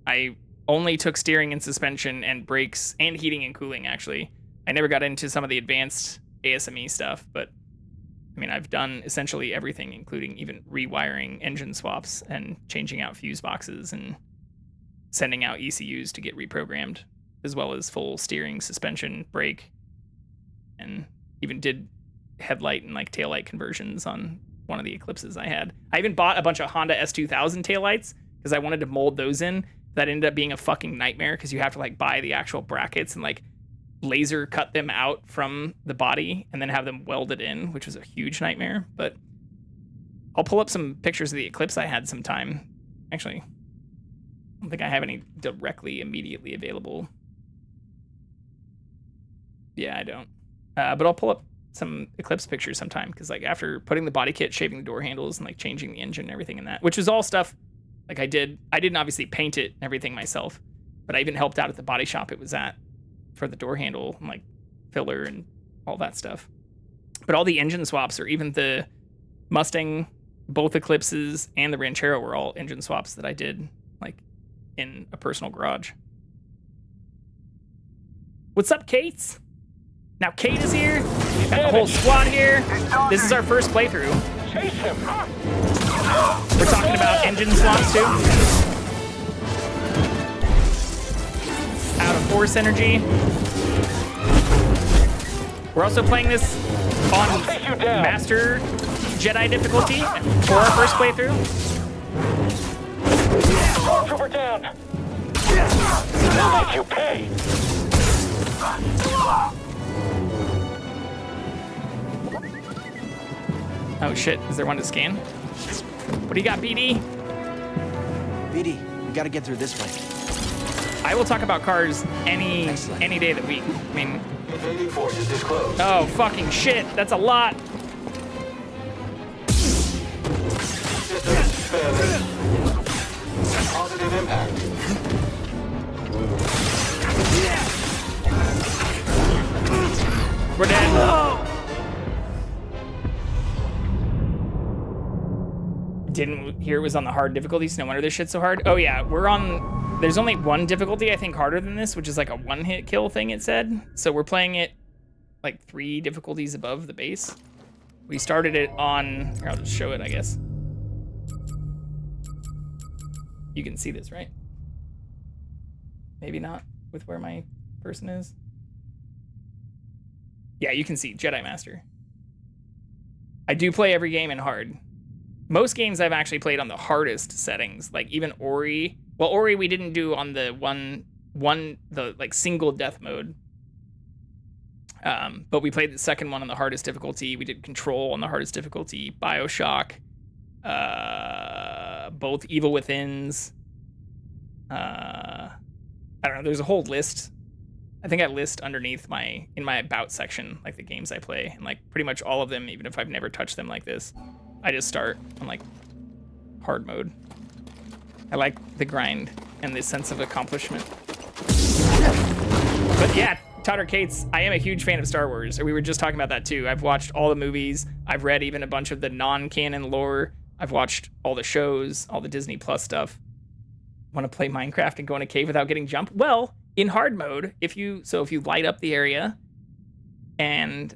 I only took steering and suspension and brakes and heating and cooling, actually. I never got into some of the advanced ASME stuff, but I mean, I've done essentially everything, including even rewiring engine swaps and changing out fuse boxes and sending out ECUs to get reprogrammed, as well as full steering, suspension, brake, and even did headlight and like taillight conversions on one of the Eclipses I had. I even bought a bunch of Honda S2000 taillights because I wanted to mold those in. That ended up being a fucking nightmare because you have to like buy the actual brackets and like laser cut them out from the body and then have them welded in, which was a huge nightmare. But I'll pull up some pictures of the Eclipse I had sometime. Actually, I don't think I have any directly immediately available. Yeah, I don't. But I'll pull up some Eclipse pictures sometime because like after putting the body kit, shaving the door handles, and like changing the engine and everything in that, which was all stuff like I didn't obviously paint it and everything myself, but I even helped out at the body shop it was at for the door handle and like filler and all that stuff. But all the engine swaps, or even the Mustang, both Eclipses and the Ranchero, were all engine swaps that I did like in a personal garage. What's up, Kate? Now Kate is here. We've got the whole squad here. This is our first playthrough. Chase him. We're talking about engine swaps too. Out of force energy. We're also playing this on Master Jedi difficulty for our first playthrough. Stormtrooper down. I'll make you pay. Oh shit, is there one to scan? What do you got, BD? BD, we gotta get through this way. I will talk about cars any day of the week. I mean, Invading forces disclosed. oh fucking shit, that's a lot. Systems failing. Positive impact. We're dead. Didn't hear it was on the hard difficulties. No wonder this shit's so hard. Oh yeah, we're on, there's only one difficulty I think harder than this, which is like a one-hit kill thing it said. So we're playing it like 3 difficulties above the base. We started it on, here I'll just show it I guess. You can see this, right? Maybe not with where my person is. Yeah, you can see Jedi Master. I do play every game in hard. Most games I've actually played on the hardest settings, like even Ori. Well, Ori we didn't do on the the like single death mode. But we played the second one on the hardest difficulty. We did Control on the hardest difficulty. BioShock. Both Evil Withins. I don't know. There's a whole list. I think I list underneath in my about section, like the games I play, and like pretty much all of them, even if I've never touched them like this, I just start on like hard mode. I like the grind and the sense of accomplishment. But yeah, Totter Cates, I am a huge fan of Star Wars. We were just talking about that too. I've watched all the movies. I've read even a bunch of the non-canon lore. I've watched all the shows, all the Disney Plus stuff. Want to play Minecraft and go in a cave without getting jumped? Well, in hard mode, if you light up the area and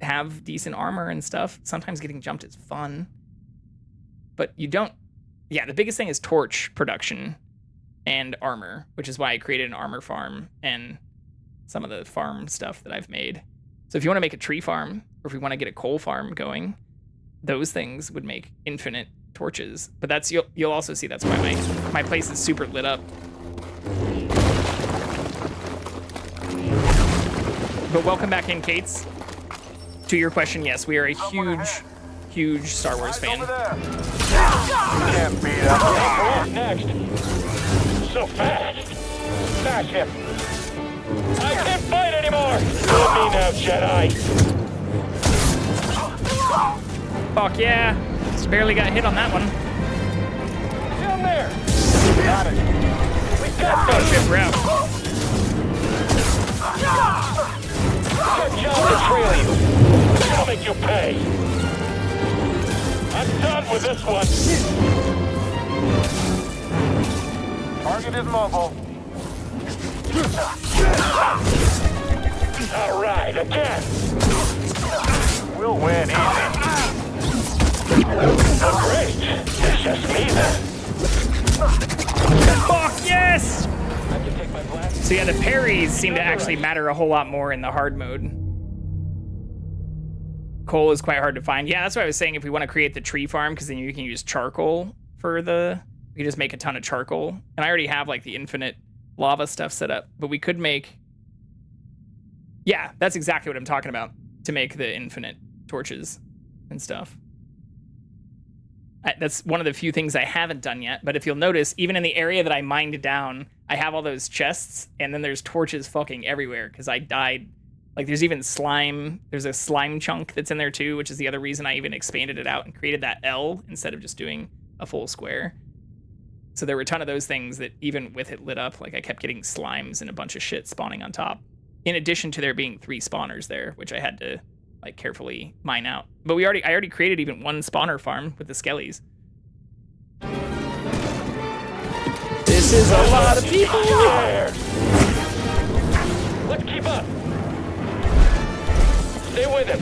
have decent armor and stuff, sometimes getting jumped is fun. But you don't, yeah, the biggest thing is torch production and armor, which is why I created an armor farm and some of the farm stuff that I've made. So if you want to make a tree farm, or if you want to get a coal farm going, those things would make infinite torches. But that's, you'll also see that's why my place is super lit up. But welcome back in, Kates. To your question, yes, we are a huge Star Wars fan. Can't beat up. Next. So fast. Smash him. I can't fight anymore. Let me now, Jedi. Fuck yeah. Just barely got hit on that one. Down there. Got it. We got this. Oh shit, we're out. Good job to trail you. I'll make you pay. I'm done with this one. Target is mobile. All right, again. We'll win easy. Oh, great. It's just me then. Fuck yes! So yeah, the parries seem to actually matter a whole lot more in the hard mode. Coal is quite hard to find. Yeah, that's what I was saying. If we want to create the tree farm, because then you can use charcoal for the... You just make a ton of charcoal. And I already have like the infinite lava stuff set up. But we could make... Yeah, that's exactly what I'm talking about. To make the infinite torches and stuff. That's one of the few things I haven't done yet. But if you'll notice, even in the area that I mined down, I have all those chests. And then there's torches fucking everywhere. Because I died... Like, there's even slime. There's a slime chunk that's in there, too, which is the other reason I even expanded it out and created that L instead of just doing a full square. So there were a ton of those things that, even with it lit up, like, I kept getting slimes and a bunch of shit spawning on top. In addition to there being 3 spawners there, which I had to, like, carefully mine out. But I already created even 1 spawner farm with the skellies. This is a lot of people! Let's keep up. Stay with him.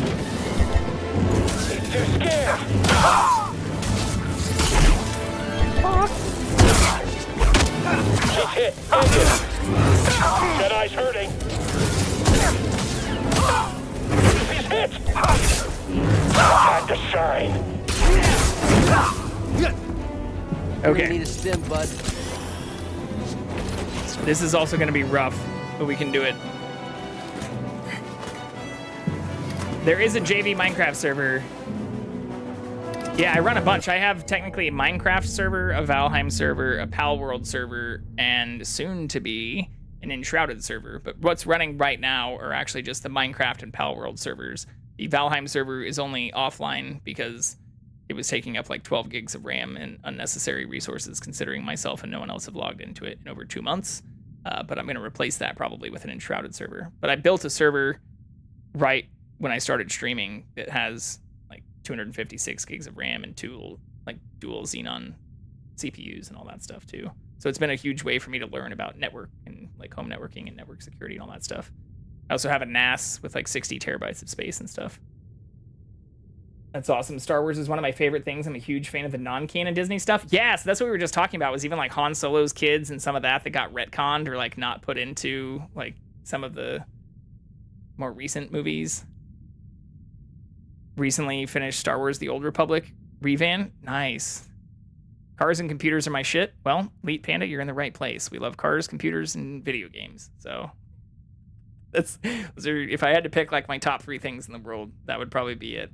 He's too scared. She's hit. Injured. Jedi's hurting. He's hit. Time to shine. Okay. Need a stim, bud. This is also going to be rough, but we can do it. There is a JV Minecraft server. Yeah, I run a bunch. I have technically a Minecraft server, a Valheim server, a Pal World server, and soon to be an Enshrouded server. But what's running right now are actually just the Minecraft and Pal World servers. The Valheim server is only offline because it was taking up like 12 gigs of RAM and unnecessary resources, considering myself and no one else have logged into it in over 2 months. But I'm going to replace that probably with an Enshrouded server. But I built a server right when I started streaming that has like 256 gigs of RAM and dual Xenon CPUs and all that stuff too. So it's been a huge way for me to learn about network and like home networking and network security and all that stuff. I also have a NAS with like 60 terabytes of space and stuff. That's awesome. Star Wars is one of my favorite things. I'm a huge fan of the non-canon Disney stuff. Yeah, so that's what we were just talking about, was even like Han Solo's kids and some of that got retconned or like not put into like some of the more recent movies. Recently finished Star Wars The Old Republic revan. Nice. Cars and computers are my shit. Well, Elite Panda, you're in the right place. We love cars, computers, and video games. So if I had to pick like my top 3 things in the world, that would probably be it.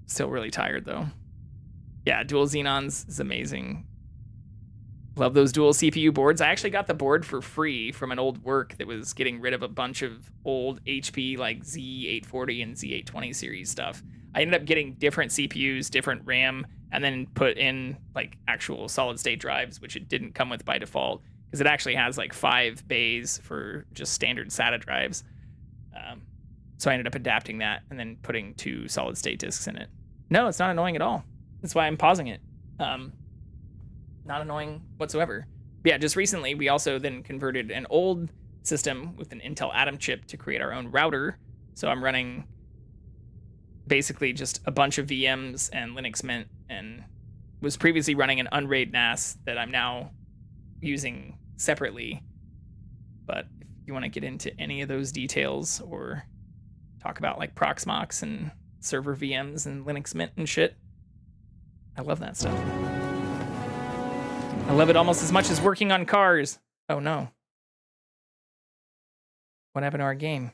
Still really tired though. Yeah, dual Xenons is amazing. Love those dual CPU boards. I actually got the board for free from an old work that was getting rid of a bunch of old HP like Z840 and Z820 series stuff. I ended up getting different CPUs, different RAM, and then put in like actual solid state drives, which it didn't come with by default because it actually has like 5 bays for just standard SATA drives. So I ended up adapting that and then putting 2 solid state disks in it. No, it's not annoying at all. That's why I'm pausing it. Not annoying whatsoever. But yeah, just recently, we also then converted an old system with an Intel Atom chip to create our own router. So I'm running basically just a bunch of VMs and Linux Mint, and was previously running an Unraid NAS that I'm now using separately. But if you want to get into any of those details or talk about like Proxmox and server VMs and Linux Mint and shit, I love that stuff. I love it almost as much as working on cars. Oh no. What happened to our game?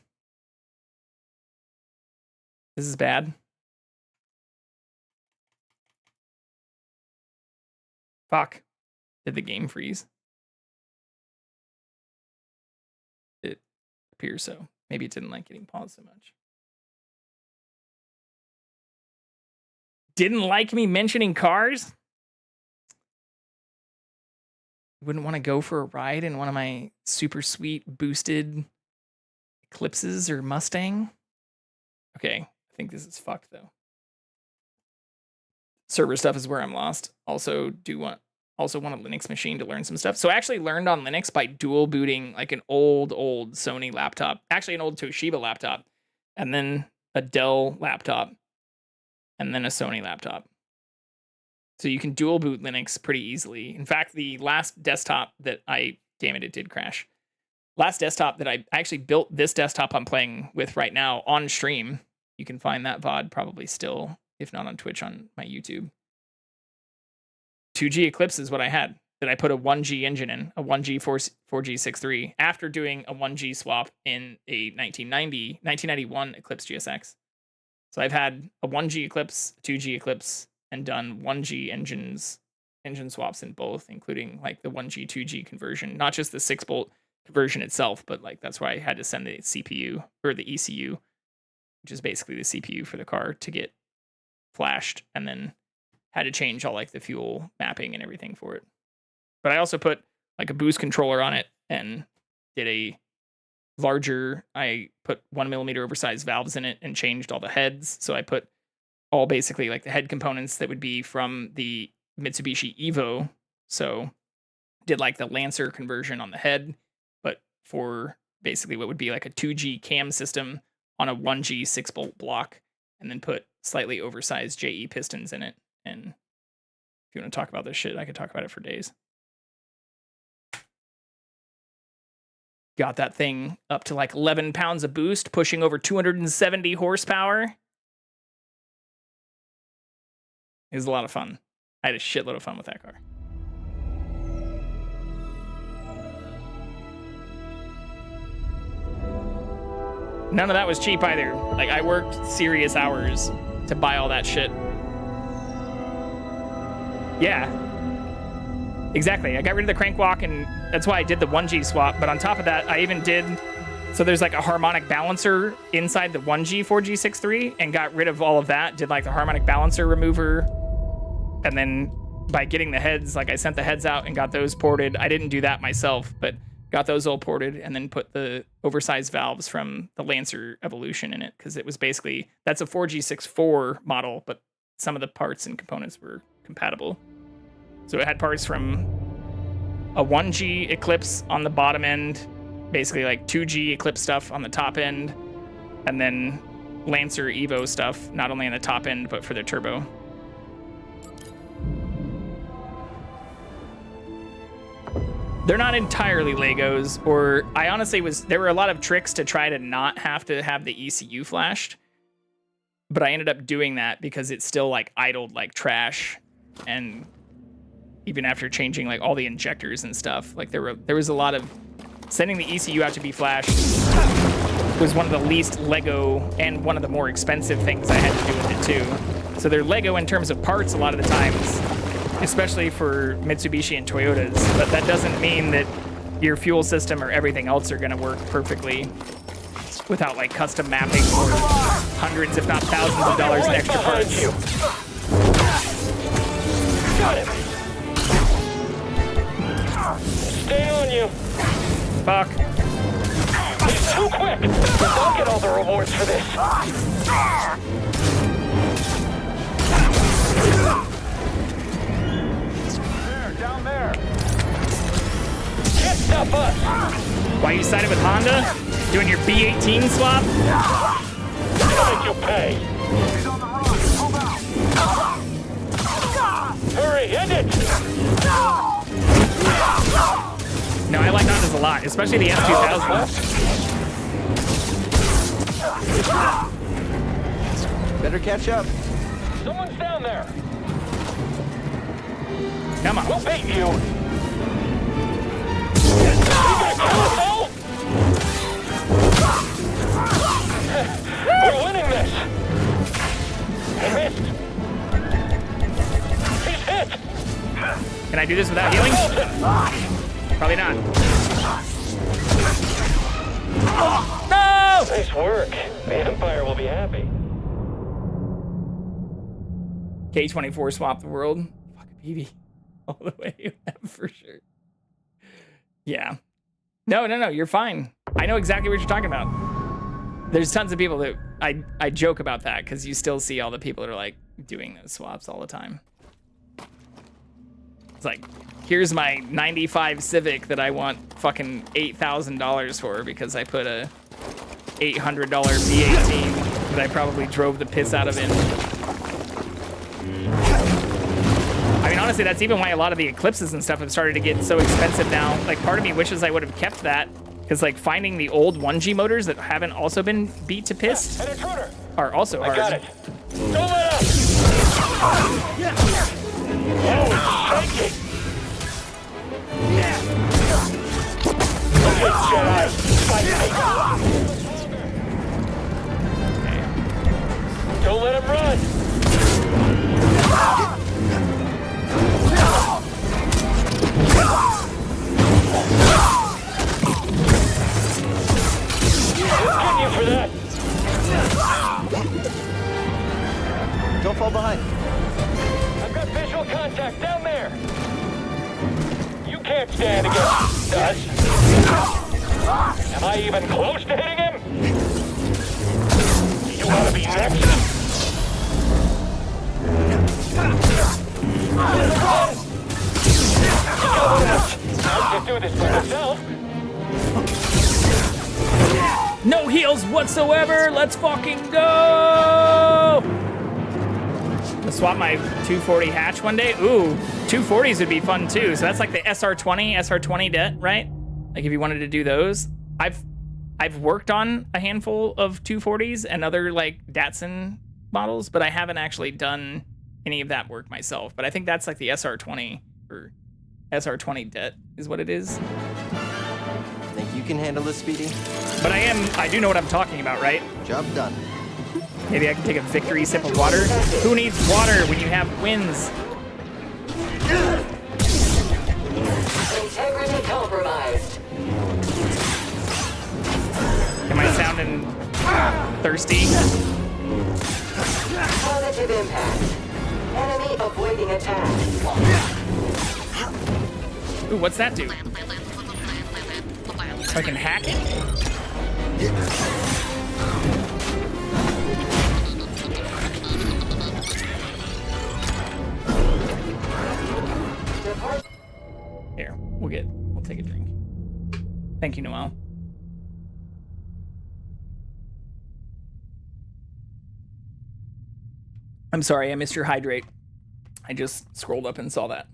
This is bad. Fuck. Did the game freeze? It appears so. Maybe it didn't like getting paused so much. Didn't like me mentioning cars? Wouldn't want to go for a ride in one of my super sweet boosted Eclipses or Mustang? Okay, I think this is fucked though. Server stuff is where I'm lost. Also want a Linux machine to learn some stuff. So I actually learned on Linux by dual booting like an old Sony laptop, actually an old Toshiba laptop, and then a Dell laptop. and then a Sony laptop. So you can dual boot Linux pretty easily. In fact, the last desktop that damn it, it did crash. Last desktop that I actually built this desktop I'm playing with right now on stream. You can find that VOD probably still, if not on Twitch, on my YouTube. 2G Eclipse is what I had. That I put a 1G engine in, a 1G 4G63, after doing a 1G swap in a 1991 Eclipse GSX. So I've had a 1G Eclipse, 2G Eclipse, and done 1G engine swaps in both, including like the 1G 2G conversion, not just the 6-bolt conversion itself, but like that's why I had to send the CPU or the ECU, which is basically the CPU for the car, to get flashed, and then had to change all like the fuel mapping and everything for it. But I also put like a boost controller on it and did a larger, I put 1mm oversized valves in it and changed all the heads. So I put all basically like the head components that would be from the Mitsubishi Evo. So did like the Lancer conversion on the head, but for basically what would be like a 2G cam system on a 1G 6-bolt block, and then put slightly oversized JE pistons in it. And if you want to talk about this shit, I could talk about it for days. Got that thing up to like 11 pounds of boost, pushing over 270 horsepower. It was a lot of fun. I had a shitload of fun with that car. None of that was cheap either. Like, I worked serious hours to buy all that shit. Yeah. Exactly. I got rid of the crank walk, and that's why I did the 1G swap. But on top of that, I even did... So there's like a harmonic balancer inside the 1G 4G63, and got rid of all of that. Did like the harmonic balancer remover. And then by getting the heads, like I sent the heads out and got those ported. I didn't do that myself, but got those all ported, and then put the oversized valves from the Lancer Evolution in it, because it was basically... That's a 4G64 model, but some of the parts and components were compatible. So it had parts from a 1G Eclipse on the bottom end, basically like 2G Eclipse stuff on the top end, and then Lancer Evo stuff, not only on the top end, but for the turbo. They're not entirely Legos, or I honestly there were a lot of tricks to try to not have to have the ECU flashed, but I ended up doing that because it still like idled like trash, and even after changing like all the injectors and stuff, like there was a lot of sending the ECU out to be flashed was one of the least Lego and one of the more expensive things I had to do with it too. So they're Lego in terms of parts a lot of the times, especially for Mitsubishi and Toyotas, but that doesn't mean that your fuel system or everything else are gonna work perfectly without like custom mapping or hundreds if not thousands of dollars in extra parts. Got him. Stay on you. Fuck. It's too quick. Don't get all the rewards for this. There, down there. Can't stop us. Why you sided with Honda? Doing your B18 swap? I'll make you pay. He's on the run. Move out. Hurry, end it. No, I like Hondas a lot, especially the S2000. Better catch up. Someone's down there. Come on. We'll beat you. You gonna kill us all? We're winning this. He missed. He's hit. Can I do this without healing? Probably not. No! Nice work. The Empire will be happy. K24 swap the world. Fucking BB. All the way for sure. Yeah. No, you're fine. I know exactly what you're talking about. There's tons of people that I joke about that because you still see all the people that are like doing those swaps all the time. It's like, here's my 95 Civic that I want fucking $8,000 for because I put a $800 V18 that I probably drove the piss out of in. I mean, honestly, that's even why a lot of the Eclipses and stuff have started to get so expensive now. Like, part of me wishes I would have kept that, because like finding the old 1G motors that haven't also been beat to piss are also hard. I got it. Don't let up! Oh, it's shaking! Okay, Jedi. Don't let him run! We'll get you for that! Don't fall behind. I've got visual contact down there! You can't stand against us! Am I even close to hitting him? You want to be next? I can do this by myself. No heals whatsoever. Let's fucking go. Let's swap my 240 hatch one day. Ooh, 240s would be fun too. So that's like the SR20 det, right? Like if you wanted to do those. I've worked on a handful of 240s and other like Datsun models, but I haven't actually done any of that work myself. But I think that's like the SR20 or SR20 det is what it is. Think you can handle this, Speedy? But I do know what I'm talking about, right? Job done. Maybe I can take a victory sip of water. Who needs water when you have wins? Integrity compromised. Am I sounding thirsty? Positive impact. Enemy avoiding attack. Ooh, what's that do? I can hack it? Here, we'll take a drink. Thank you, Noel. I'm sorry, I missed your hydrate. I just scrolled up and saw that.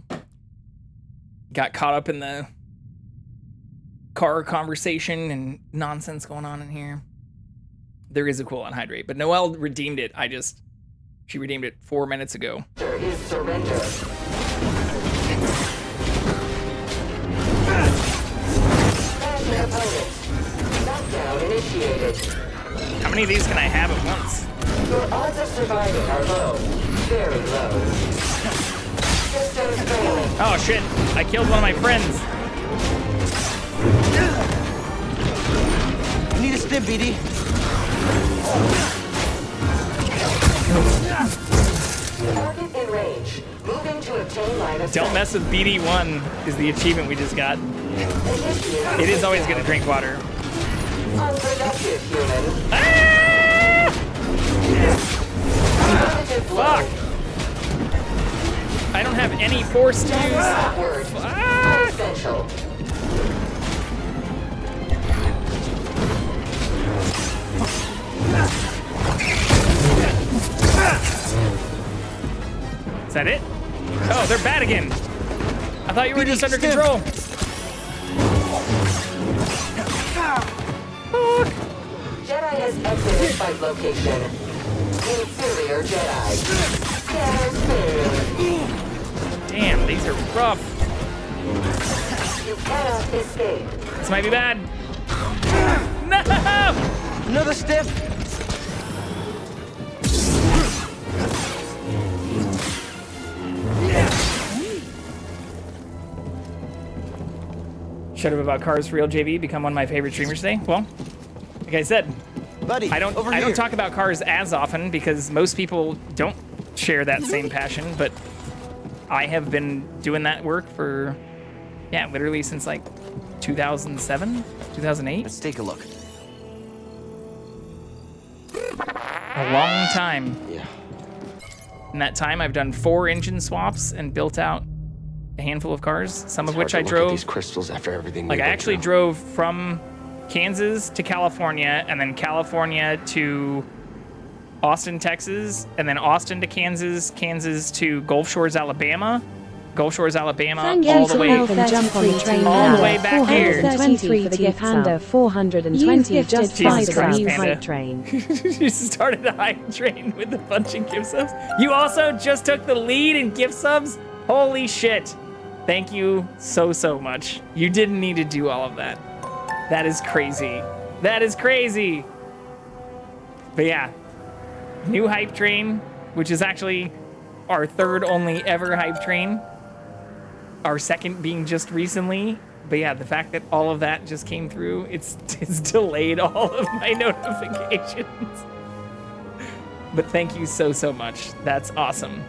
Got caught up in the car conversation and nonsense going on in here. There is a cool on hydrate, but Noelle redeemed it. She redeemed it 4 minutes ago. There is surrender. Knockdown initiated. How many of these can I have at once? Your odds of surviving are low. Very low. Systems failing. Oh shit, I killed one of my friends. You need a stim, BD. Target in range. Moving to obtain line of Don't sight. mess with BD1 is the achievement we just got. It is always gonna drink water. Unproductive human. Ah! Fuck! I don't have any force to use. Ah! Essential. Is that it? Oh, they're bad again. I thought you were just under control. Jedi has exited fight location. Inferior Jedi. Damn, these are rough. You cannot escape. This might be bad. No! Another stiff. Shut up about cars for real, JV. Become one of my favorite streamers today. Well, like I said, buddy, I don't talk about cars as often because most people don't share that same passion. But I have been doing that work for, yeah, literally since like 2007, 2008. Let's take a look. A long time. Yeah. In that time, I've done 4 engine swaps and built out a handful of cars, some of which I drove. These crystals after everything. Like I actually drove from Kansas to California, and then California to Austin, Texas, and then Austin to Kansas, Kansas to Gulf Shores, Alabama, Gulf Shores, Alabama, all the way, jump on the train all the way back here. 423 for the gift Panda 420 just fly the new hype train. You started a hype train with a bunch of gift subs. You also just took the lead in gift subs? Holy shit. Thank you so much. You didn't need to do all of that. That is crazy. That is crazy. But yeah, new hype train, which is actually our third only ever hype train. Our second being just recently. But yeah, the fact that all of that just came through, it's delayed all of my notifications. But thank you so much. That's awesome.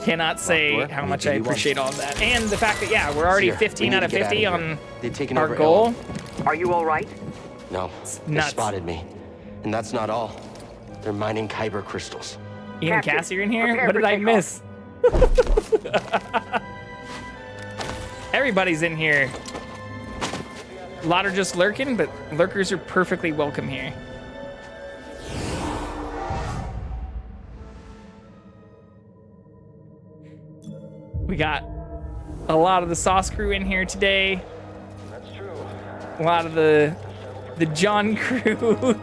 Cannot say how much I appreciate all of that. And the fact that, yeah, we're already 15 out of 50 on our goal. Are you all right? No, they nuts. spotted me. And that's not all. They're mining kyber crystals. Ian and Cassie are in here? What did I miss? Everybody's in here. A lot are just lurking, but lurkers are perfectly welcome here. We got a lot of the sauce crew in here today. That's true. A lot of the John crew.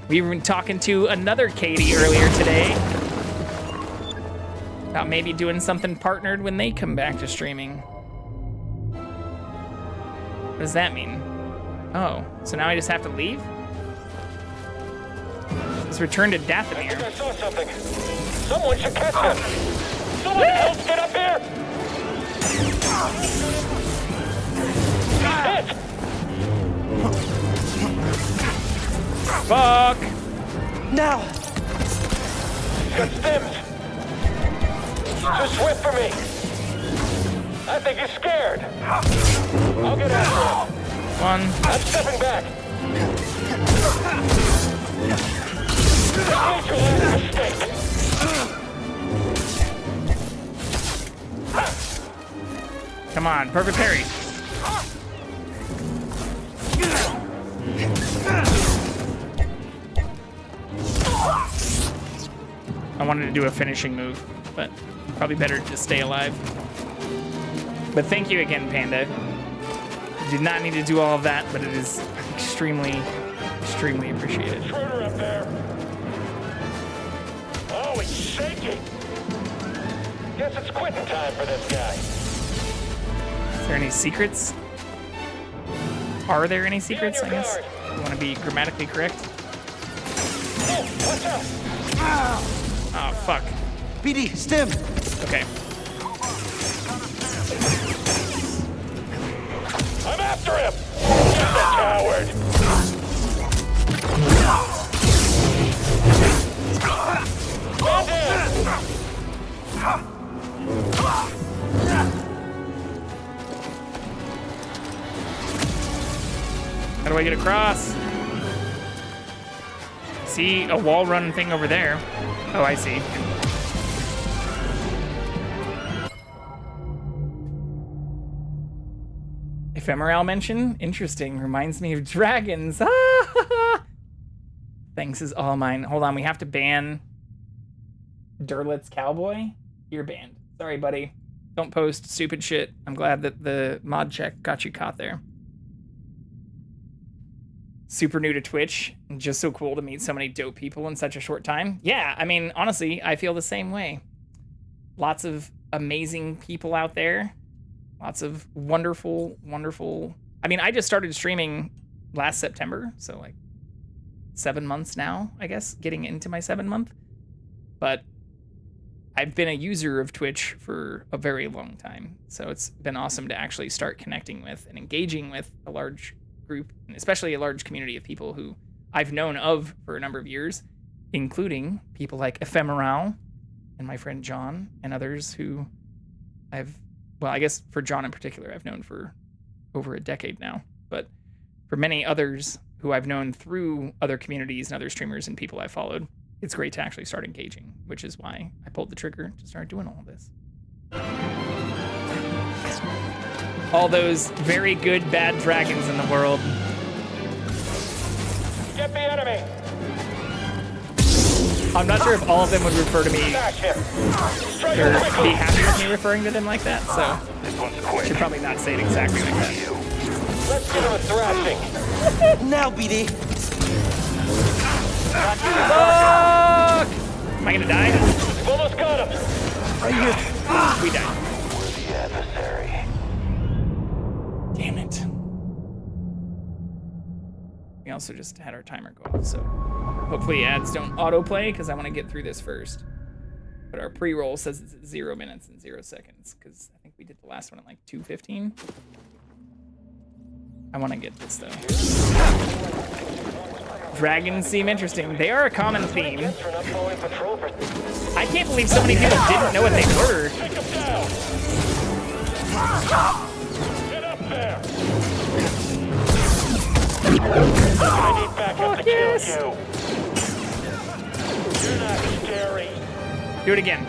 We were talking to another Katie earlier today about maybe doing something partnered when they come back to streaming. What does that mean? Oh, so now I just have to leave? Let's return to Dathomir. I think I saw something. Someone should catch them. Someone else get up here. Hit! Fuck! Now! Got stems. Too swift for me. I think he's scared. I'll get after him. One. I'm stepping back. This ain't your last mistake. Come on, perfect parry. I wanted to do a finishing move, but probably better to stay alive. But thank you again, Panda. Did not need to do all of that, but it is extremely appreciated. Schroeder up there. Oh, he's shaking. Guess it's quitting time for this guy. Is there any secrets? Are there any secrets, I guess? You want to be grammatically correct? Oh, watch out. Oh, fuck. BD, stim. Okay. I'm after him. He's a coward. How do I get across? See a wall run thing over there. Oh, I see. Ephemeral mention? Interesting. Reminds me of dragons. Thanks is all mine. Hold on, we have to ban Derlit's Cowboy. You're banned. Sorry, buddy. Don't post stupid shit. I'm glad that the mod check got you caught there. Super new to Twitch, and just so cool to meet so many dope people in such a short time. Yeah, I mean, honestly, I feel the same way. Lots of amazing people out there. Lots of wonderful. I mean, I just started streaming last September, so like 7 months now, I guess, getting into my 7th month. But I've been a user of Twitch for a very long time, so it's been awesome to actually start connecting with and engaging with a large group, and especially a large community of people who I've known of for a number of years, including people like Ephemeral and my friend John and others who well, I guess for John in particular, I've known for over a decade now, but for many others who I've known through other communities and other streamers and people I followed, it's great to actually start engaging, which is why I pulled the trigger to start doing all of this. all those very good bad dragons in the world. Get the enemy. I'm not sure if all of them would refer to me Smash him. Strike or him be quickly. happy with me referring to them like that, so This one's I quick. should probably not say it exactly like that. Let's give him a thrashing. Now, BD. Fuck! Am I gonna die? We've almost got him. Right here. We died. Worthy adversary. Damn it. We also just had our timer go off, so hopefully ads don't autoplay because I want to get through this first. But our pre-roll says it's at 0 minutes and 0 seconds because I think we did the last one at like 2:15. I want to get this though. Dragons seem interesting. They are a common theme. I can't believe so many people didn't know what they were. Take him down. Get up there. I need backup to kill you. You're not scary. Do it again.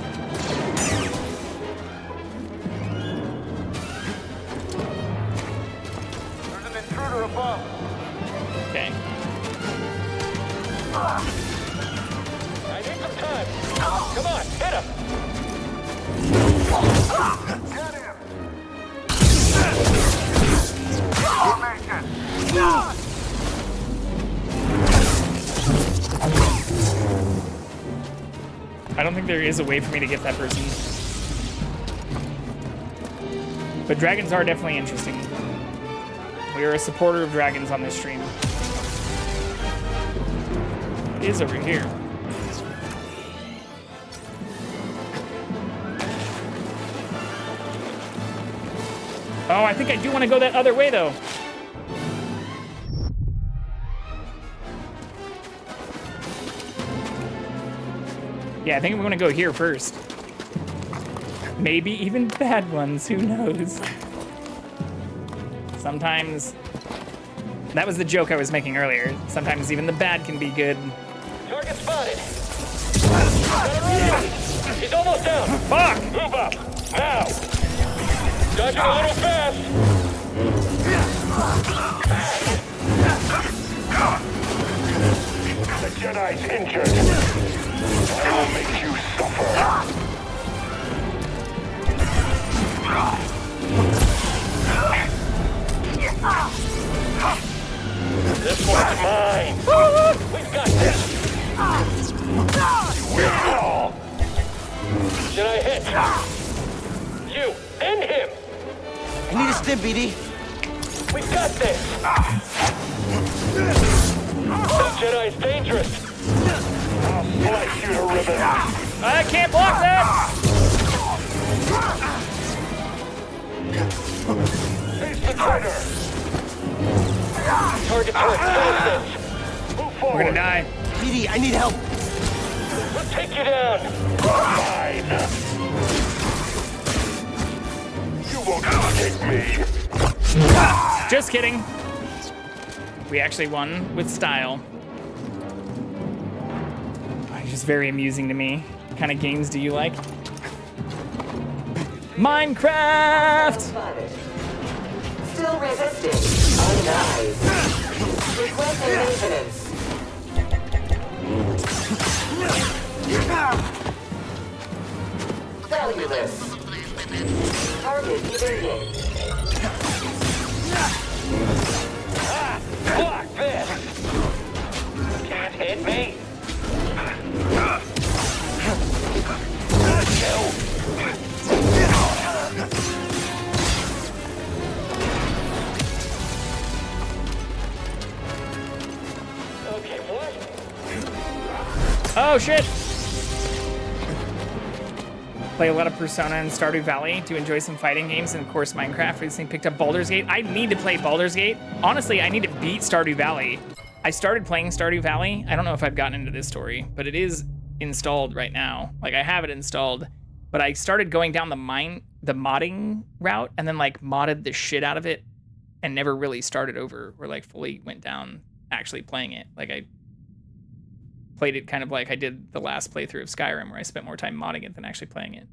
There's an intruder above. Okay. I need some time. Come on, hit him. Get him. I don't think there is a way for me to get that person. But dragons are definitely interesting. We are a supporter of dragons on this stream. It is over here. Oh, I think I do want to go that other way, though. Yeah, I think I'm going to go here first. Maybe even bad ones, who knows? Sometimes... That was the joke I was making earlier. Sometimes even the bad can be good. Target spotted. He's almost down. Fuck! Move up. Now. Dodging a little fast. The Jedi's injured. I will make you suffer. This one's mine. We've got this. We'll fall. Jedi hit. You and him. I need a stim, BD. We've got this. That Jedi's dangerous. I'll slice you to ribbons. I can't block that! Face the traitor. Target turret this. Move forward. We're gonna die. BD, I need help. We'll take you down. Fine. You won't escape me. Just kidding. We actually won with style. It's just very amusing to me. What kind of games do you like? Minecraft! Still resisting. Undied. Requesting maintenance. Valueless. Target evaded. Block this. Can't hit me. Okay, what? Oh shit! Play a lot of Persona and Stardew Valley to enjoy some fighting games, and of course Minecraft. Recently picked up Baldur's Gate. I need to play Baldur's Gate. Honestly, I need to beat Stardew Valley. I started playing Stardew Valley. I don't know if I've gotten into this story, but it is installed right now. Like, I have it installed, but I started going down the modding route and then like modded the shit out of it and never really started over or like fully went down actually playing it. Like, I played it kind of like I did the last playthrough of Skyrim, where I spent more time modding it than actually playing it.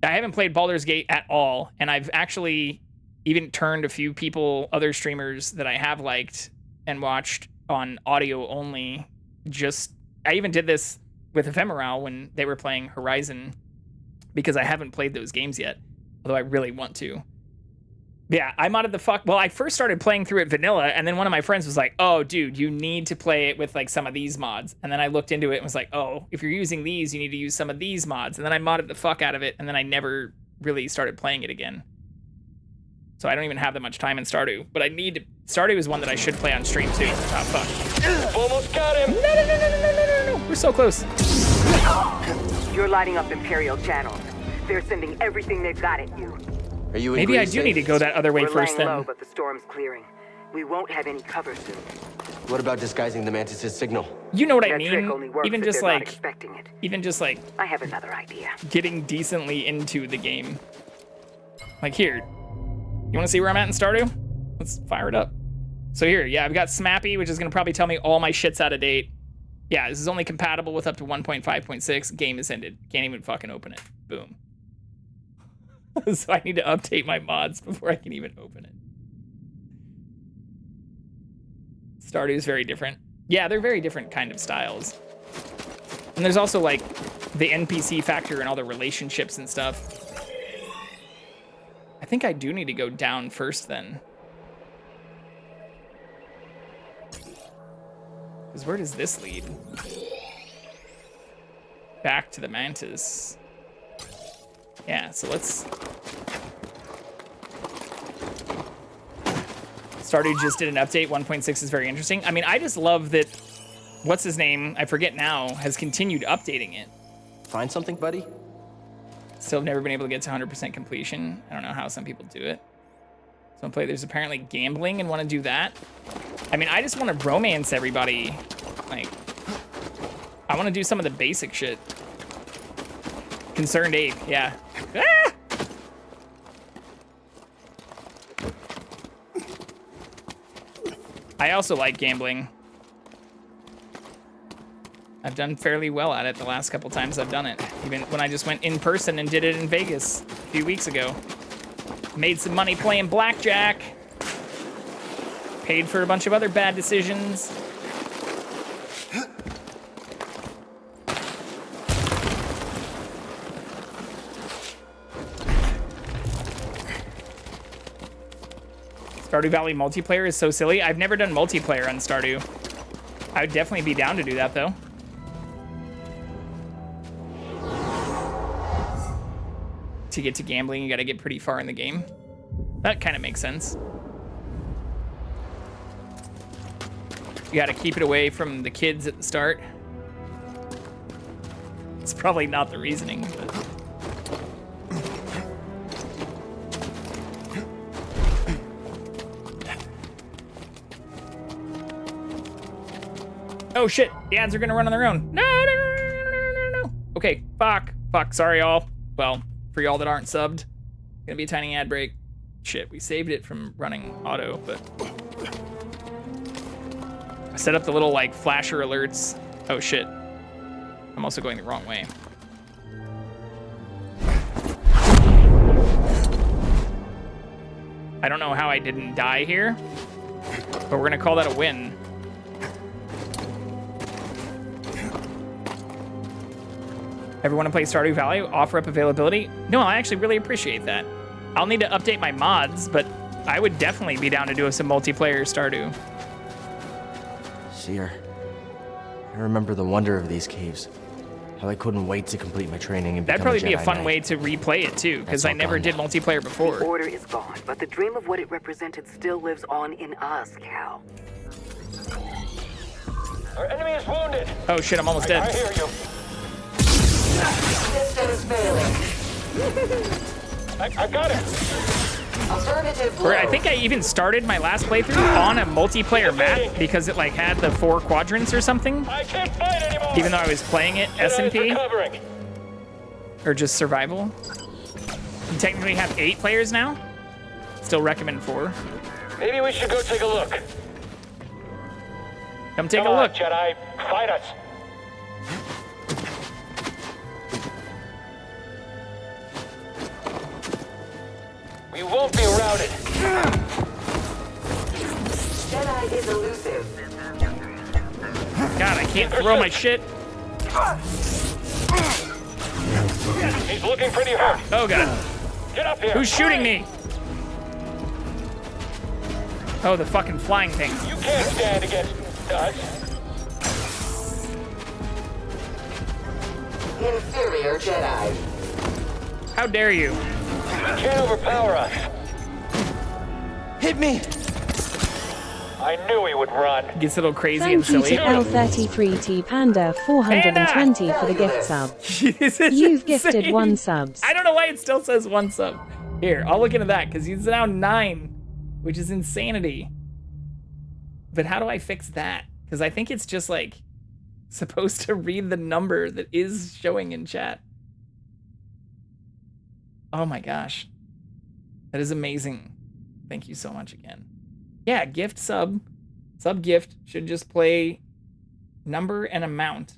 I haven't played Baldur's Gate at all, and I've actually even turned a few people, other streamers that I have liked and watched on audio only. I even did this with Ephemeral when they were playing Horizon, because I haven't played those games yet, although I really want to. Yeah, I modded the fuck. Well, I first started playing through it vanilla, and then one of my friends was like, "Oh, dude, you need to play it with like some of these mods." And then I looked into it and was like, "Oh, if you're using these, you need to use some of these mods." And then I modded the fuck out of it, and then I never really started playing it again. So I don't even have that much time in Stardew, but I need to. Stardew is one that I should play on stream too. Oh fuck! Almost got him. No! We're so close. You're lighting up Imperial channels. They're sending everything they've got at you. Are you? Maybe I do need to go that other way first then. We're laying low, but the storm's clearing. We won't have any cover soon. What about disguising the Mantis' signal? You know what I That trick mean? only works Even if just they're not like, expecting it. even just like I have another idea. getting decently into the game. Like here, you want to see where I'm at in Stardew? Let's fire it up. So here, yeah, I've got Smappy, which is gonna probably tell me all my shit's out of date. Yeah, this is only compatible with up to 1.5.6. Game is ended. Can't even fucking open it. Boom. So I need to update my mods before I can even open it. Stardew is very different. Yeah, they're very different kind of styles. And there's also like the NPC factor and all the relationships and stuff. I think I do need to go down first then. Because where does this lead? Back to the Mantis. Yeah, so let's... Stardew just did an update. 1.6 is very interesting. I mean, I just love that... What's his name? I forget now. Has continued updating it. Find something, buddy? Still have never been able to get to 100% completion. I don't know how some people do it. Some play. There's apparently gambling and want to do that. I mean, I just want to romance everybody. Like, I want to do some of the basic shit. Concerned ape, yeah. Ah! I also like gambling. I've done fairly well at it the last couple times I've done it. Even when I just went in person and did it in Vegas a few weeks ago. Made some money playing blackjack. Paid for a bunch of other bad decisions. Stardew Valley multiplayer is so silly. I've never done multiplayer on Stardew. I would definitely be down to do that, though. To get to gambling, you gotta get pretty far in the game. That kind of makes sense. You gotta keep it away from the kids at the start. It's probably not the reasoning, but... Oh shit, the ads are gonna run on their own. No. Okay, fuck, sorry y'all. Well, for y'all that aren't subbed, gonna be a tiny ad break. Shit, we saved it from running auto, but... I set up the little like flasher alerts. Oh shit, I'm also going the wrong way. I don't know how I didn't die here, but we're gonna call that a win. Everyone to play Stardew Valley, offer up availability? No, I actually really appreciate that. I'll need to update my mods, but I would definitely be down to do some multiplayer Stardew. Seer, I remember the wonder of these caves. How I couldn't wait to complete my training and That'd become probably be a Jedi fun Knight. way to replay it too, because I never did multiplayer before. The order is gone, but the dream of what it represented still lives on in us, Cal. Our enemy is wounded. Oh shit, I'm almost dead. I hear you. Systems failing. I got it. Affirmative. Or I think I even started my last playthrough on a multiplayer map because it like had the 4 quadrants or something. I can't fight anymore. Even though I was playing it S&P Recovering. or just survival. You technically have 8 players now. Still recommend 4. Maybe we should go take a look. Come take Come a on, look. Jedi, fight us. won't be routed. Jedi is elusive. God, I can't throw my shit. He's looking pretty hurt. Oh, God. Get up here. Who's shooting me? Oh, the fucking flying thing. You can't stand against us. Inferior Jedi. How dare you? You can't overpower us. Hit me! I knew he would run. Gets a little crazy and Thank you silly. to L33T Panda 420 for the gift sub. You've gifted 1 subs. I don't know why it still says 1 sub. Here, I'll look into that because he's now 9, which is insanity. But how do I fix that? Because I think it's just like supposed to read the number that is showing in chat. Oh my gosh. That is amazing. Thank you so much again. Yeah, gift sub gift should just play number and amount,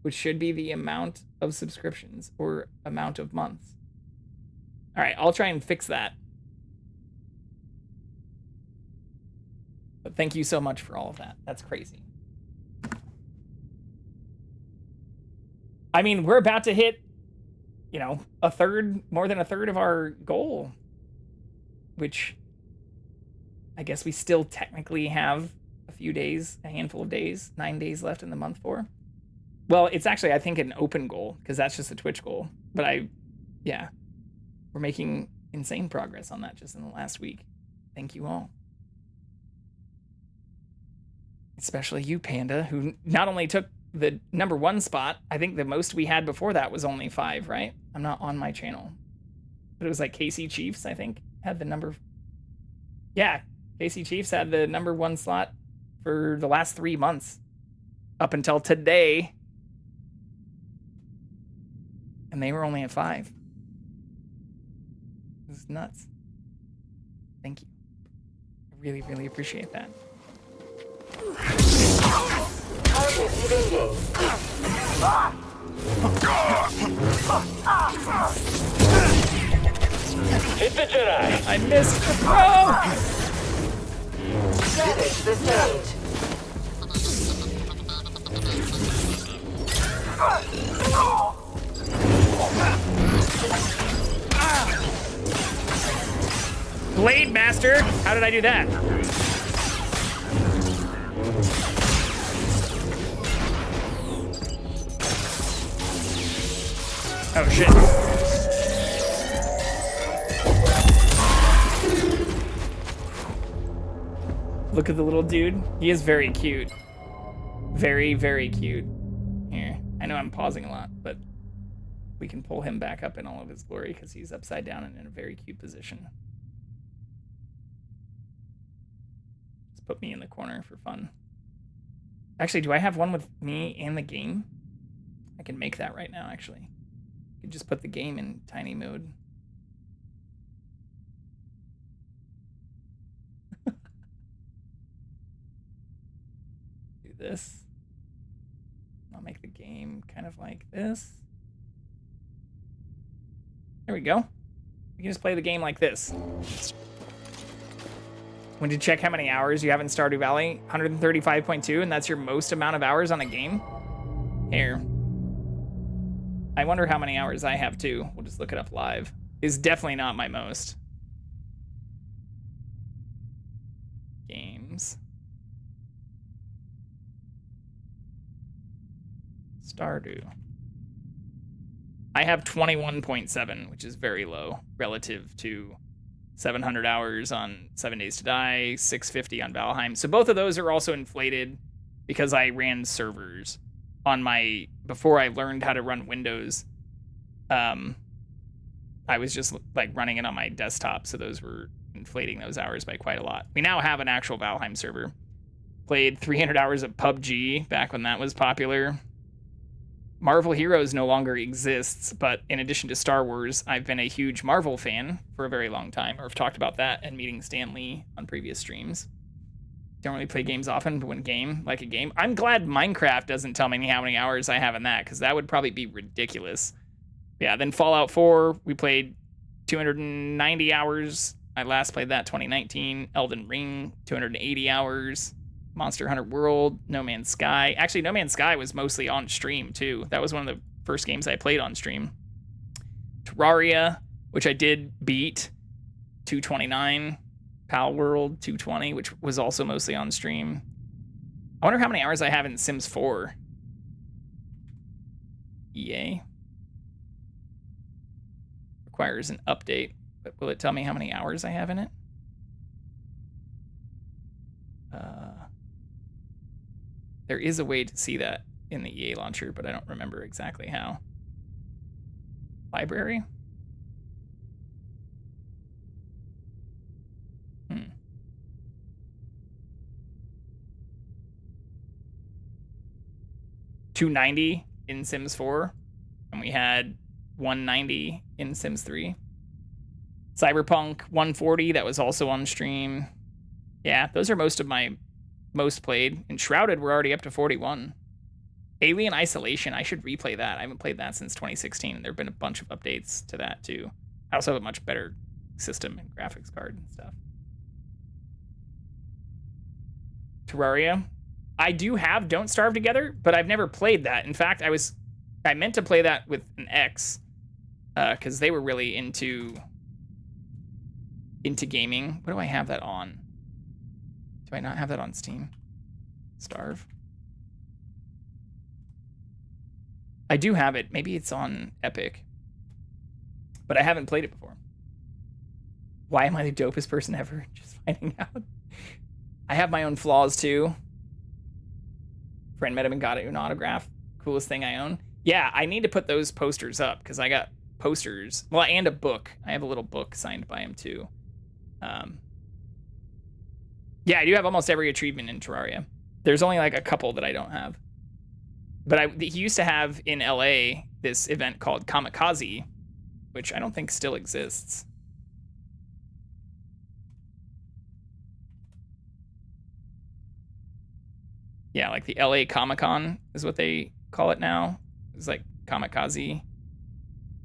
which should be the amount of subscriptions or amount of months. All right, I'll try and fix that. But thank you so much for all of that. That's crazy. I mean, we're about to hit, you know, more than a third of our goal, which I guess we still technically have a handful of days, 9 days left in the month for. Well, it's actually, I think, an open goal because that's just a Twitch goal. But yeah, we're making insane progress on that just in the last week. Thank you all. Especially you, Panda, who not only took the number 1 spot, I think the most we had before that was only 5, right? I'm not on my channel. But it was like KC Chiefs, I think, had the number. Yeah, KC Chiefs had the number 1 slot for the last 3 months up until today. And they were only at 5. This is nuts. Thank you. I really, really appreciate that. Hit the Jedi. I missed the throw. Savage the stage. Blade Master. How did I do that? Oh shit. Look at the little dude. He is very cute. Very, very cute. Here. I know I'm pausing a lot, but we can pull him back up in all of his glory because he's upside down and in a very cute position. Just put me in the corner for fun. Actually, do I have one with me and the game? I can make that right now, actually. You could just put the game in tiny mode. Do this. I'll make the game kind of like this. There we go. You can just play the game like this. When you check how many hours you have in Stardew Valley, 135.2, and that's your most amount of hours on a game? Here. I wonder how many hours I have too. We'll just look it up live. It's definitely not my most. Games. Stardew. I have 21.7, which is very low relative to 700 hours on 7 Days to Die, 650 on Valheim. So both of those are also inflated because I ran servers on my, before I learned how to run Windows. I was just like running it on my desktop. So those were inflating those hours by quite a lot. We now have an actual Valheim server. Played 300 hours of PUBG back when that was popular. Marvel Heroes no longer exists, but in addition to Star Wars, I've been a huge Marvel fan for a very long time, or I've talked about that and meeting Stan Lee on previous streams. Don't really play games often, but when like a game. I'm glad Minecraft doesn't tell me how many hours I have in that, because that would probably be ridiculous. Yeah, then Fallout 4, we played 290 hours. I last played that 2019. Elden Ring, 280 hours. Monster Hunter World, No Man's Sky. Actually, No Man's Sky was mostly on stream, too. That was one of the first games I played on stream. Terraria, which I did beat, 229. Pal World, 220, which was also mostly on stream. I wonder how many hours I have in Sims 4. EA. Requires an update, but will it tell me how many hours I have in it? There is a way to see that in the EA launcher, but I don't remember exactly how. Library? 290 in Sims 4, and we had 190 in Sims 3. Cyberpunk 140, that was also on stream. Yeah, those are most of my most played. And Shrouded, we're already up to 41. Alien Isolation, I should replay that. I haven't played that since 2016, and there have been a bunch of updates to that too. I also have a much better system and graphics card and stuff. Terraria. I do have Don't Starve Together, but I've never played that. In fact, I meant to play that with an ex, because they were really into gaming. What do I have that on? Do I not have that on Steam? Starve. I do have it. Maybe it's on Epic, but I haven't played it before. Why am I the dopest person ever? Just finding out. I have my own flaws too. Friend met him and got an autograph. Coolest thing I own. Yeah, I need to put those posters up because I got posters. Well, and a book. I have a little book signed by him too. Yeah, I do have almost every achievement in Terraria. There's only like a couple that I don't have. But he used to have in LA this event called Kamikaze, which I don't think still exists. Yeah, like the LA Comic-Con is what they call it now. It's like Kamikaze,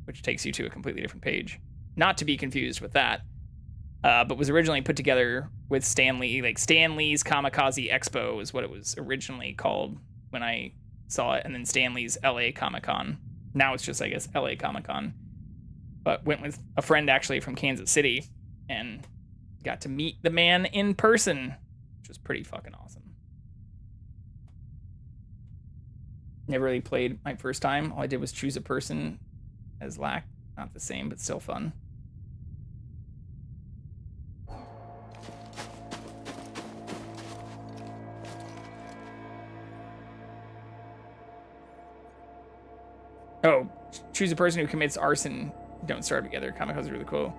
which takes you to a completely different page. Not to be confused with that, but was originally put together with Stan Lee. Like Stan Lee's Kamikaze Expo is what it was originally called when I saw it, and then Stan Lee's LA Comic-Con. Now it's just, I guess, LA Comic-Con. But went with a friend actually from Kansas City and got to meet the man in person, which was pretty fucking awesome. Never really played my first time. All I did was choose a person as Lack. Not the same, but still fun. Oh, choose a person who commits arson. Don't Starve Together. Comic-Con is really cool.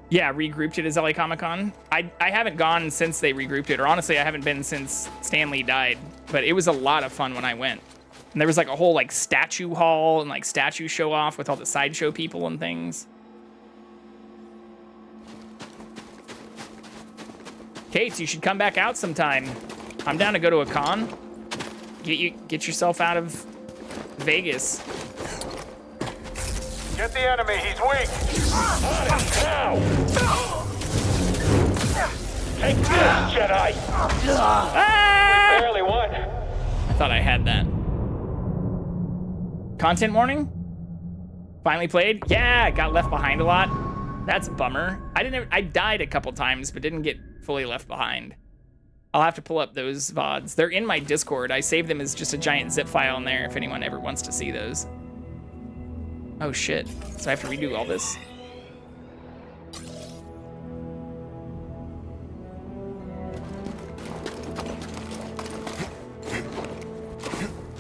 Yeah, regrouped it as LA Comic-Con. I haven't gone since they regrouped it, or honestly, I haven't been since Stan Lee died. But it was a lot of fun when I went. And there was like a whole like statue hall and like statue show off with all the sideshow people and things. Kate, you should come back out sometime. I'm down to go to a con. Get yourself out of Vegas. Get the enemy, he's weak! On him now! Take this, Jedi! We barely won. I thought I had that. Content warning? Finally played? Yeah, got left behind a lot. That's a bummer. I died a couple times, but didn't get fully left behind. I'll have to pull up those VODs. They're in my Discord. I saved them as just a giant zip file in there if anyone ever wants to see those. Oh shit, so I have to redo all this?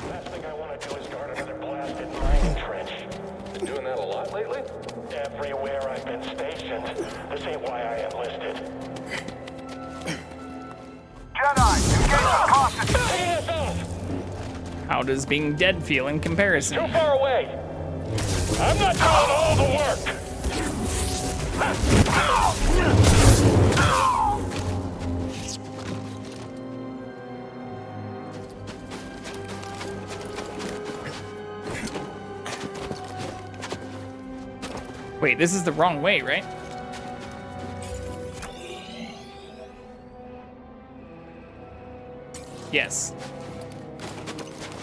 Last thing I want to do is start another blasted mine trench. Been doing that a lot lately? Everywhere I've been stationed. This ain't why I enlisted. Jedi, engage cautious. Clean this off! How does being dead feel in comparison? Too far away! I'm not doing all the work! Wait, this is the wrong way, right? Yes.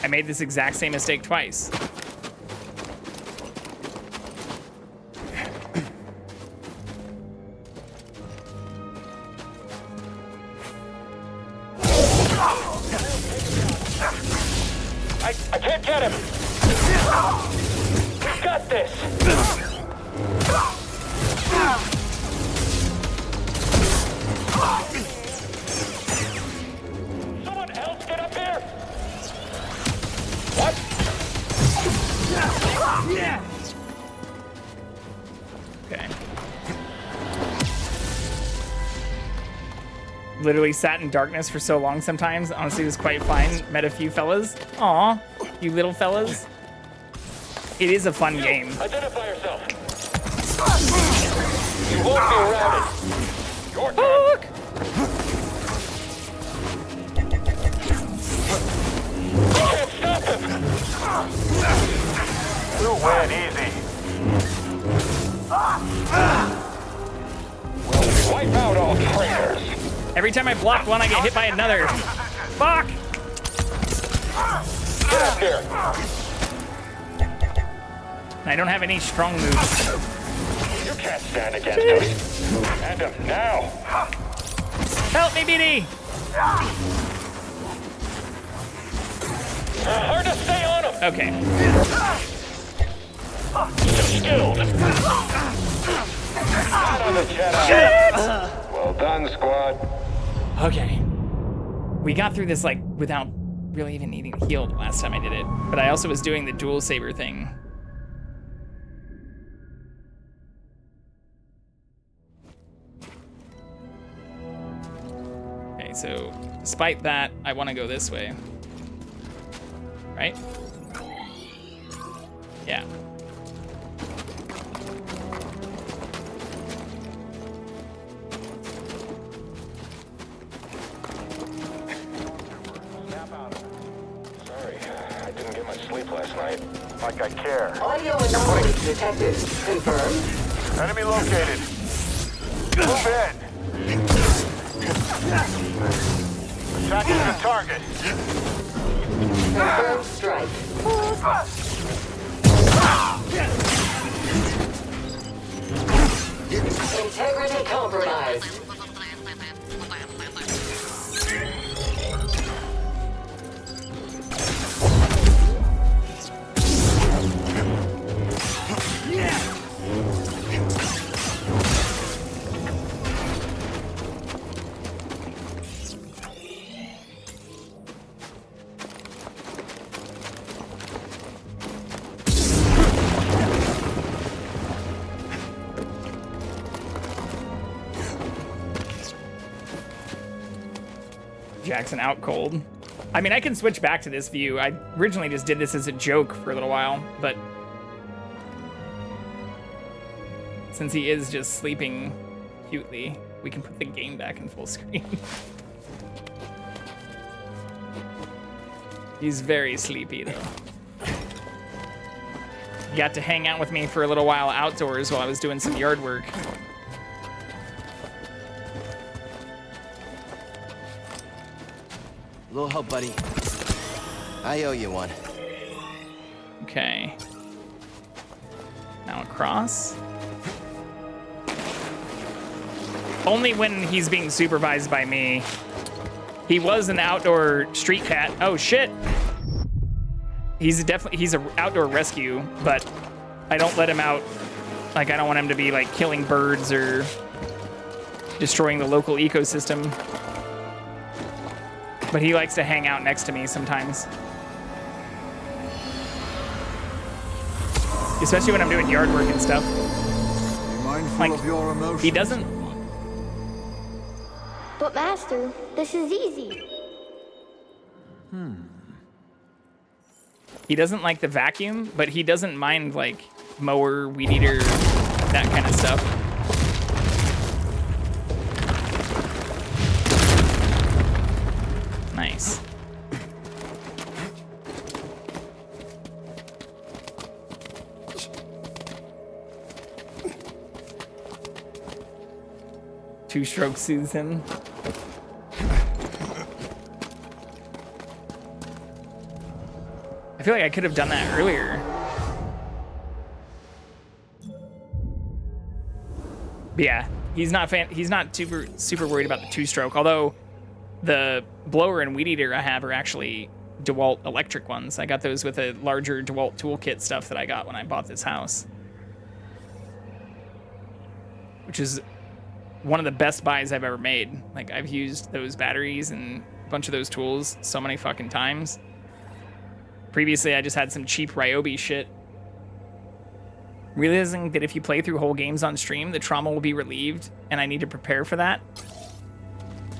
I made this exact same mistake twice. I can't get him. We've got this. Someone else get up here. What? Okay. Literally sat in darkness for so long sometimes. Honestly, it was quite fine. Met a few fellas. Aw, you little fellas. It is a fun game. Identify yourself. You won't be routed. Your turn. Can't stop him. You win easy. We'll wipe out all traitors. Every time I block one, I get hit by another. Fuck! Get up here. I don't have any strong moves. You can't stand against us. And him now. Help me, BD! Hard to stay on him. Okay. Skilled. Not on the Jedi. Well done, squad. Okay. We got through this like without really even needing to heal the last time I did it. But I also was doing the dual saber thing. Okay, so despite that, I want to go this way. Right? Yeah. Sorry, I didn't get much sleep last night. Like I care. Audio anomaly detected. Confirmed. Enemy located. Move in. Attacking the target. Confirmed strike. Integrity compromised. Jackson out cold. I mean, I can switch back to this view. I originally just did this as a joke for a little while, but since he is just sleeping cutely, we can put the game back in full screen. He's very sleepy though. He got to hang out with me for a little while outdoors while I was doing some yard work. Little help, buddy. I owe you one. Okay. Now across. Only when he's being supervised by me. He was an outdoor street cat. Oh shit. He's an outdoor rescue, but I don't let him out. Like, I don't want him to be like killing birds or destroying the local ecosystem. But he likes to hang out next to me sometimes. Especially when I'm doing yard work and stuff. Be mindful Like, of your emotions. he doesn't... But Master, this is easy. He doesn't like the vacuum, but he doesn't mind like mower, weed eater, that kind of stuff. Nice. Two-stroke soothes him. I feel like I could have done that earlier. But yeah, he's not super worried about the two-stroke, although the blower and weed eater I have are actually DeWalt electric ones. I got those with a larger DeWalt toolkit stuff that I got when I bought this house, which is one of the best buys I've ever made. Like, I've used those batteries and a bunch of those tools so many fucking times. Previously, I just had some cheap Ryobi shit. Realizing that if you play through whole games on stream, the trauma will be relieved, and I need to prepare for that.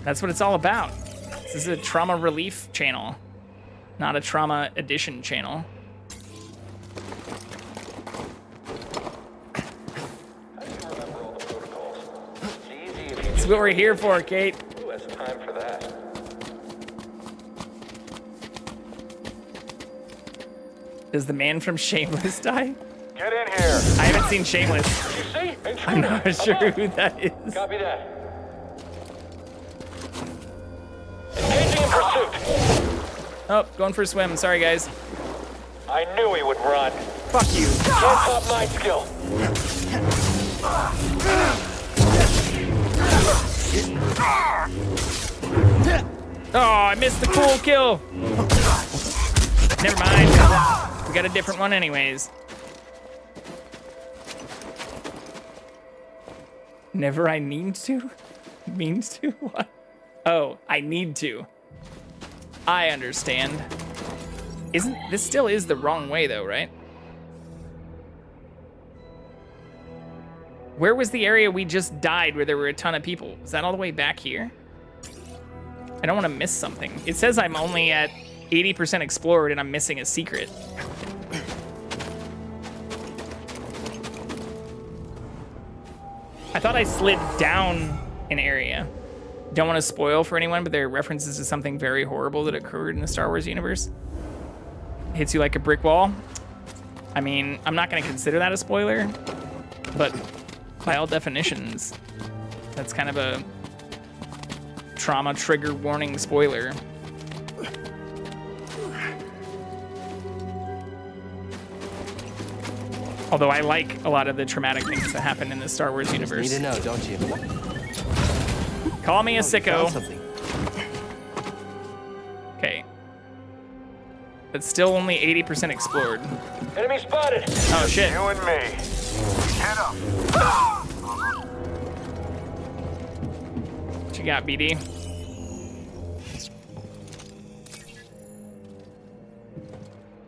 That's what it's all about. This is a trauma relief channel, not a trauma addition channel. That's what we're here for, Kate. Who has time for that? Does the man from Shameless die? Get in here. I haven't seen Shameless. You see? Intruder. I'm not sure who that is. Copy that. Engaging in pursuit. Oh, going for a swim. Sorry, guys. I knew he would run. Fuck you. Can't top my skill. Oh, I missed the cool kill. Never mind. We got a different one anyways. Never I need to? Means to? What? Oh, I need to. I understand. This still is the wrong way though, right? Where was the area we just died where there were a ton of people? Is that all the way back here? I don't want to miss something. It says I'm only at 80% explored and I'm missing a secret. I thought I slid down an area. Don't want to spoil for anyone, but there are references to something very horrible that occurred in the Star Wars universe. Hits you like a brick wall. I mean, I'm not going to consider that a spoiler, but by all definitions, that's kind of a trauma trigger warning spoiler. Although I like a lot of the traumatic things that happen in the Star Wars universe. Need to know, don't you? Call me a sicko. Okay. But still only 80% explored. Enemy spotted. Oh shit. You and me. Head up. What you got, BD?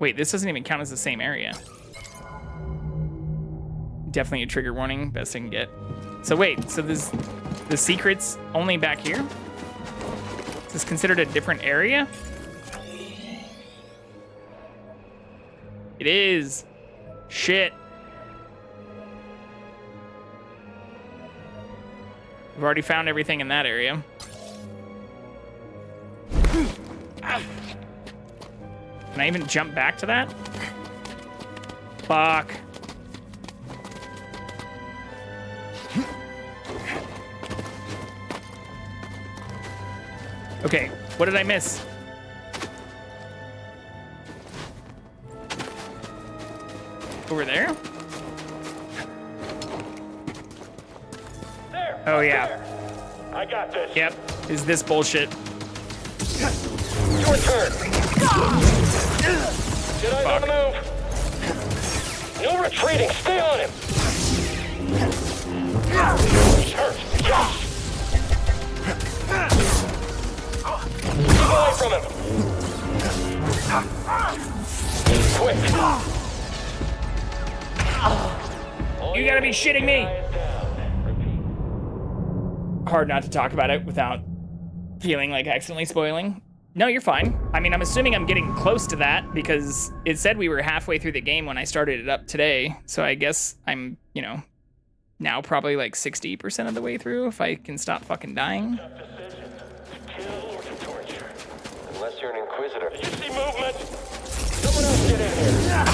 Wait, this doesn't even count as the same area. Definitely a trigger warning, best I can get. So wait, so this the secret's only back here? Is this considered a different area? It is. Shit. We've already found everything in that area. Can I even jump back to that? Fuck. Okay, what did I miss? Over there? There. Oh yeah. There. I got this. Yep. Is this bullshit? Your turn. Jedi's on the move. No retreating. Stay on him. Hurt. Yes. Keep away from him. Quick. You gotta be shitting me. Hard not to talk about it without feeling like accidentally spoiling. No, you're fine. I mean, I'm assuming I'm getting close to that because it said we were halfway through the game when I started it up today. So I guess I'm, you know, now probably like 60% of the way through if I can stop fucking dying. Unless you're an inquisitor. Did you see movement? Someone else get in here.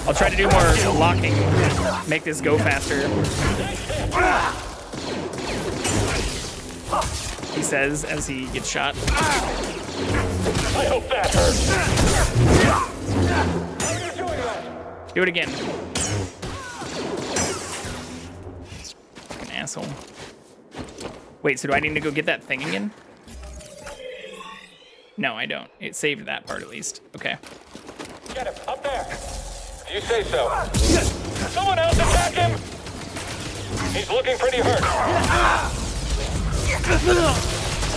I'll try try to do more blocking. Make this go faster. He says as he gets shot. I hope that hurts. Do it again. An asshole. Wait, so do I need to go get that thing again? No, I don't. It saved that part at least. Okay. Get him, up there. If you say so. Someone else attack him! He's looking pretty hurt.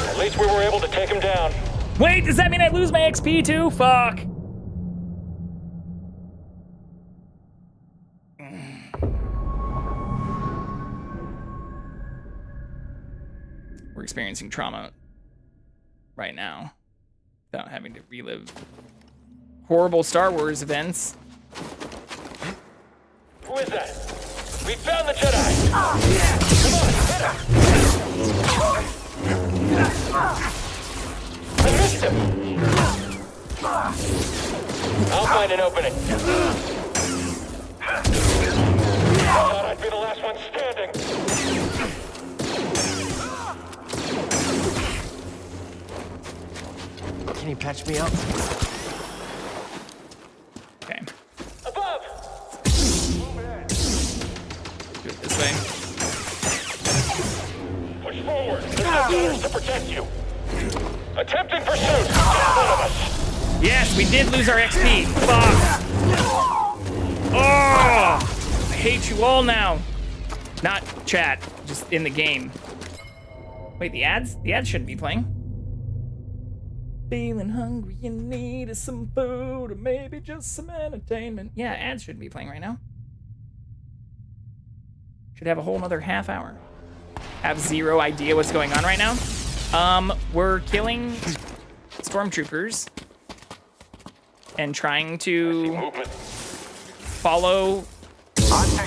At least we were able to take him down. Wait, does that mean I lose my XP too? Fuck. We're experiencing trauma right now without having to relive horrible Star Wars events. Who is that? We found the Jedi! Come on, hit him! I missed him! I'll find an opening. I thought I'd be the last one standing. Can you patch me up? Okay. Above! Do it this way. Push forward. There's no guards to protect you. Attempting pursuit. Get ahead of us. Yes, we did lose our XP. Fuck. Oh! I hate you all now. Not chat, just in the game. Wait, the ads? The ads shouldn't be playing. Feeling hungry in need of some food or maybe just some entertainment. Yeah, ads shouldn't be playing right now. Should have a whole nother half hour. Have zero idea what's going on right now. We're killing stormtroopers and trying to follow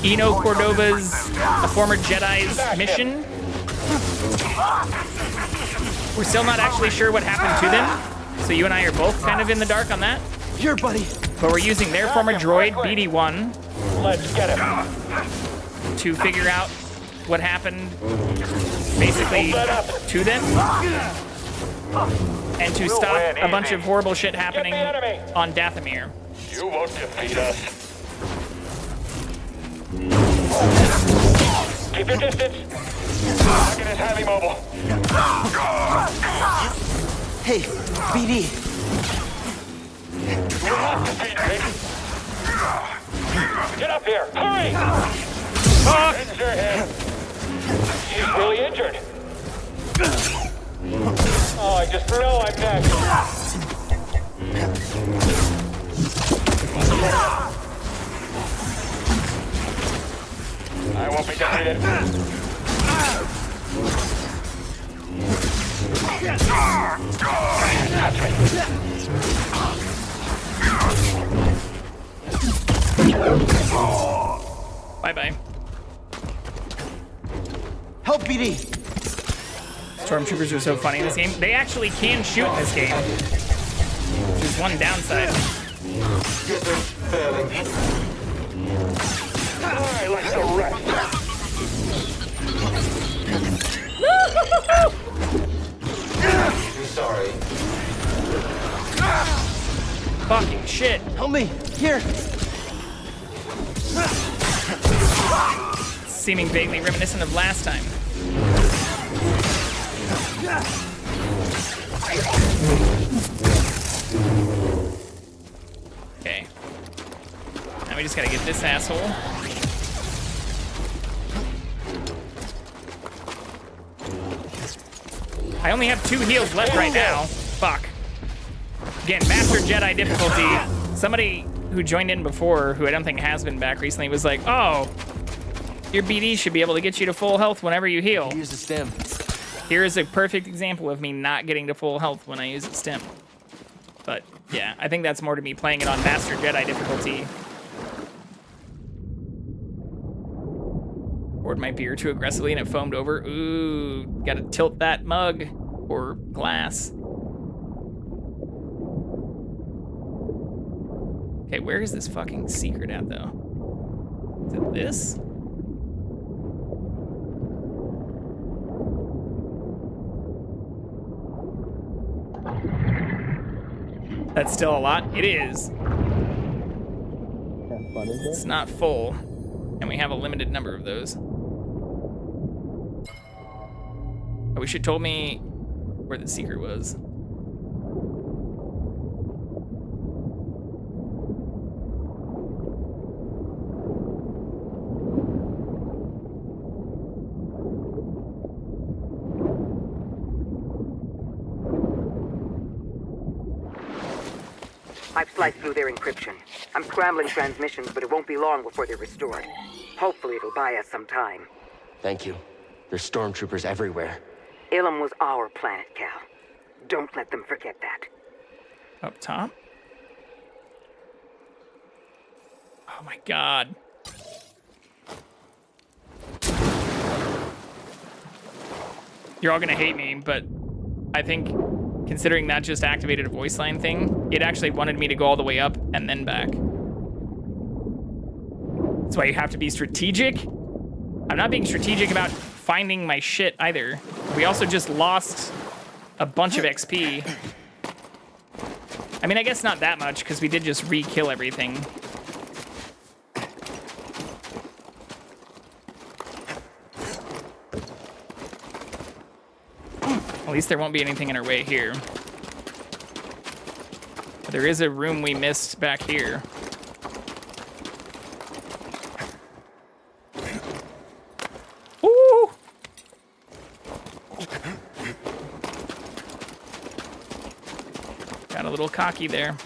Eno Cordova's, a former Jedi's mission. We're still not actually sure what happened to them, so you and I are both kind of in the dark on that. Here, buddy. But we're using their former droid, BD-1, Let's get him. to figure out what happened, basically, to them, and to stop a bunch of horrible shit happening on Dathomir. You won't defeat us. Keep your distance. Target is highly mobile. Hey, BD. You're not defeated. Get up here. Hurry! Raise your head. He's really injured. Oh, I just know I'm next. I won't be defeated. Bye-bye. Help, BD. Stormtroopers are so funny in this game. They actually can shoot in this game, which is one downside. I like the rest. I'm sorry. Fucking shit. Help me. Here. Seeming vaguely reminiscent of last time. Okay. Now we just gotta get this asshole. I only have 2 heals left right now. Fuck. Again, Master Jedi difficulty. Somebody who joined in before, who I don't think has been back recently, was like, oh, your BD should be able to get you to full health whenever you heal. Use the stem. Here is a perfect example of me not getting to full health when I use a stem. But yeah, I think that's more to me playing it on Master Jedi difficulty. Poured my beer too aggressively and it foamed over. Ooh, gotta tilt that mug or glass. Okay, where is this fucking secret at, though? Is it this? That's still a lot? It is. It's not full, and we have a limited number of those. I wish it told me where the secret was. I've sliced through their encryption. I'm scrambling transmissions, but it won't be long before they're restored. Hopefully it'll buy us some time. Thank you. There's stormtroopers everywhere. Ilum was our planet, Cal. Don't let them forget that. Up top? Oh my god. You're all gonna hate me, but I think considering that just activated a voice line thing, it actually wanted me to go all the way up and then back. That's why you have to be strategic. I'm not being strategic about finding my shit either. We also just lost a bunch of XP. I mean, I guess not that much, because we did just re-kill everything. At least there won't be anything in our way here. But there is a room we missed back here. Ooh! Got a little cocky there.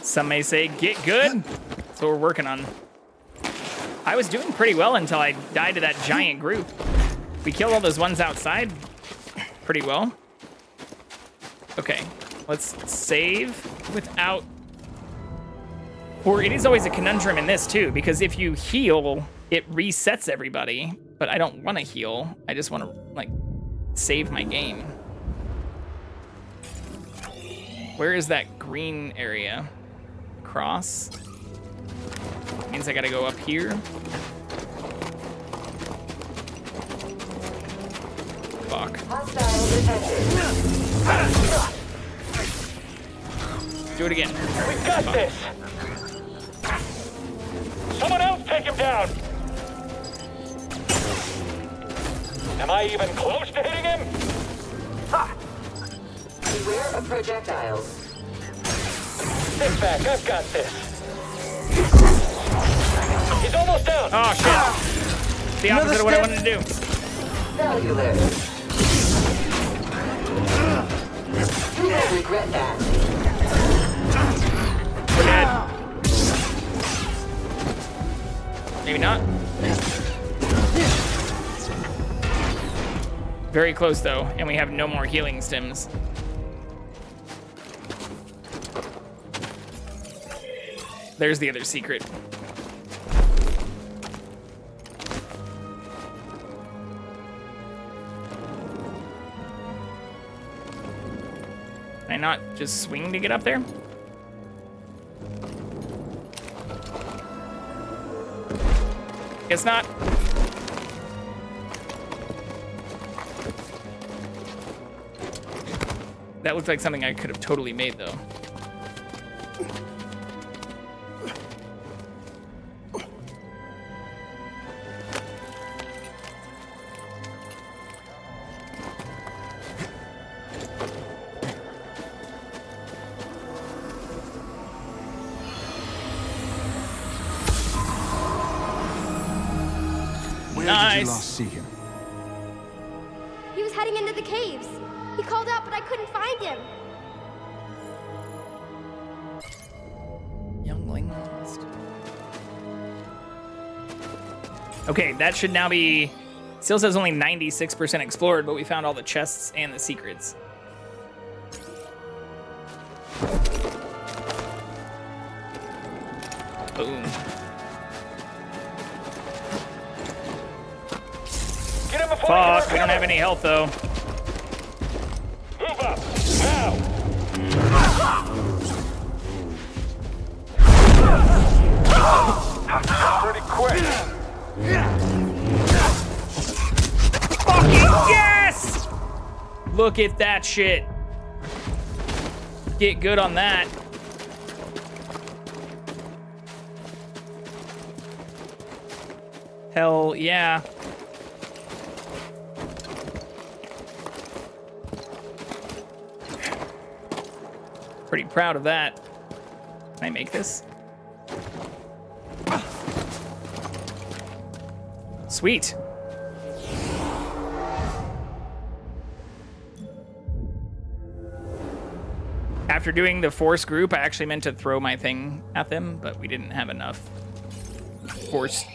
Some may say, get good. That's what we're working on. I was doing pretty well until I died to that giant group. We killed all those ones outside pretty well. Okay, let's save without... Or it is always a conundrum in this too, because if you heal, it resets everybody. But I don't want to heal. I just want to, like, save my game. Where is that green area? Cross? Means I gotta go up here. Fuck. Do it again. We got this! Someone else take him down! Am I even close to hitting him? Ha! Beware of projectiles. Sit back, I've got this. He's almost down. Oh, shit. The opposite of what I wanted to do. Cellular. You will regret that. We're dead. Maybe not. Very close, though, and we have no more healing stims. There's the other secret. Can I not just swing to get up there? Guess not. That looked like something I could have totally made, though. Where did you last see him? He was heading into the caves. He called out, but I couldn't find him. Youngling lost. Okay, that should now be... Still says only 96% explored, but we found all the chests and the secrets. Boom. Get him before Fuck, we don't have any health, though. Move up. Look at that shit. Get good on that. Hell yeah. Pretty proud of that. Can I make this? Sweet. After doing the force group, I actually meant to throw my thing at them, but we didn't have enough force.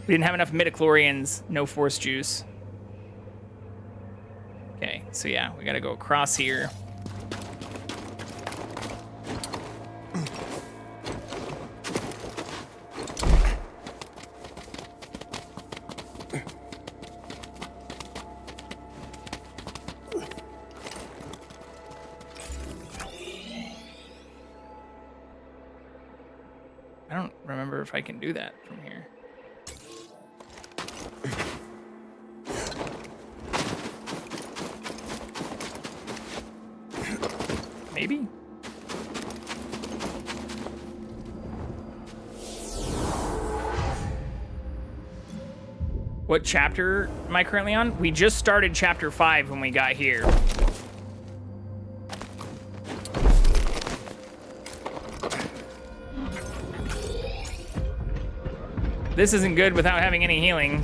We didn't have enough midichlorians, no force juice. Okay, so yeah, we gotta go across here. I don't remember if I can do that from here. Maybe? What chapter am I currently on? We just started chapter 5 when we got here. This isn't good without having any healing.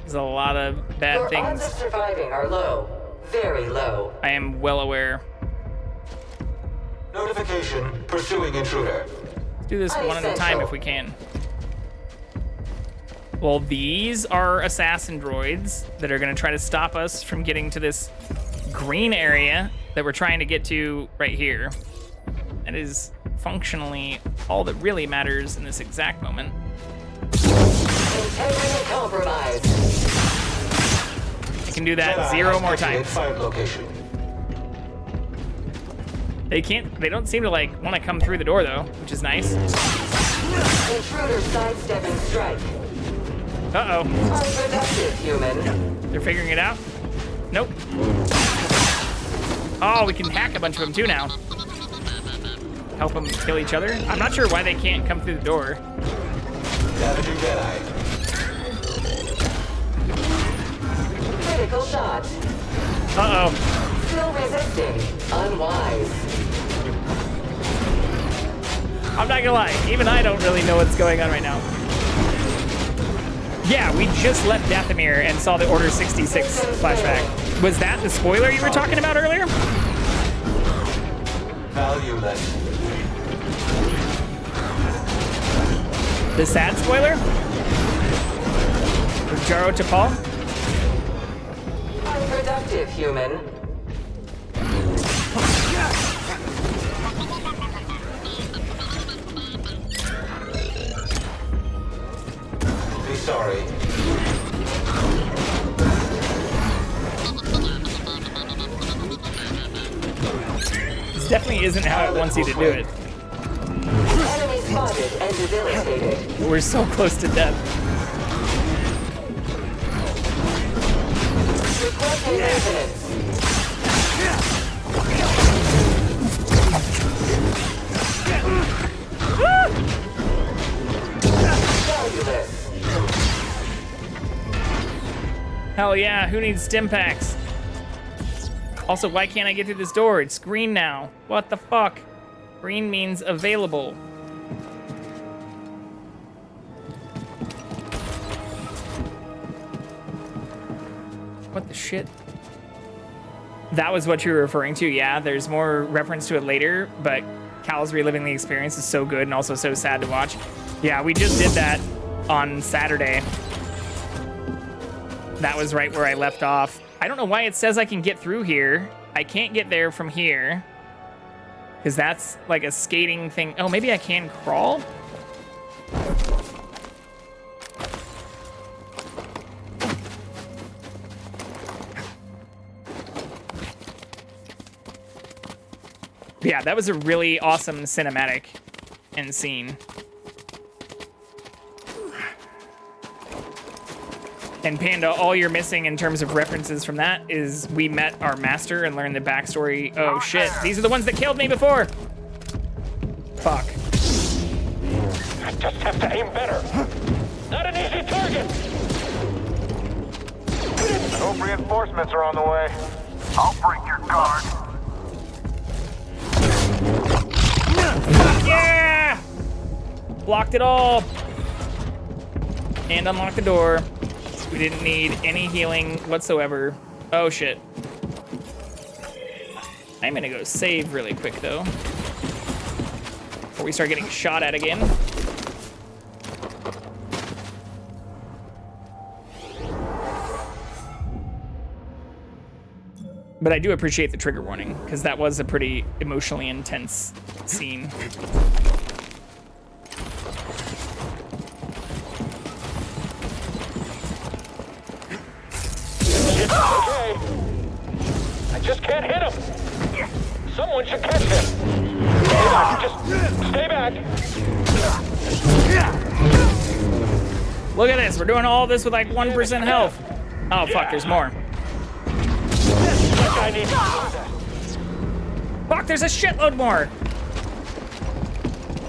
There's a lot of bad things. Your odds of surviving are low. Very low. I am well aware. Notification, pursuing intruder. Let's do this one at a time if we can. Well, these are assassin droids that are gonna try to stop us from getting to this green area that we're trying to get to right here. That is functionally all that really matters in this exact moment. Integrity compromised. I can do that 0 more times. They don't seem to like want to come through the door though, which is nice. Intruder sidestepping strike. Uh-oh. Unproductive, human. They're figuring it out? Nope. Oh, we can hack a bunch of them too now. Help them kill each other. I'm not sure why they can't come through the door. Damaging Jedi. Critical shot. Uh-oh. Still resisting. Unwise. I'm not gonna lie, even I don't really know what's going on right now. Yeah, we just left Dathomir and saw the Order 66 flashback. Was that the spoiler you were talking about earlier? Valueless. The sad spoiler? With Jaro Tapal? Unproductive, human. Be sorry. This definitely isn't how it wants you to do it. Enemy spotted and debilitated. We're so close to death. Requesting maintenance. Valueless. Hell yeah, who needs stim packs? Also, why can't I get through this door? It's green now. What the fuck? Green means available. What the shit? That was what you were referring to, yeah. There's more reference to it later, but Cal's reliving the experience is so good and also so sad to watch. Yeah, we just did that on Saturday. That was right where I left off. I don't know why it says I can get through here. I can't get there from here. Because that's like a skating thing. Oh, maybe I can crawl? Yeah, that was a really awesome cinematic and scene. And Panda, all you're missing in terms of references from that is we met our master and learned the backstory. Oh shit, these are the ones that killed me before. Fuck. I just have to aim better. Not an easy target. I hope reinforcements are on the way. I'll break your guard. Yeah! Blocked it all. And unlocked the door. We didn't need any healing whatsoever. Oh shit. I'm gonna go save really quick though, before we start getting shot at again. But I do appreciate the trigger warning, because that was a pretty emotionally intense scene. Okay. I just can't hit him. Someone should catch him. Stay back. Just stay back. Look at this. We're doing all this with like 1% health. Oh, fuck. There's more. That guy needs to do that. Fuck, there's a shitload more.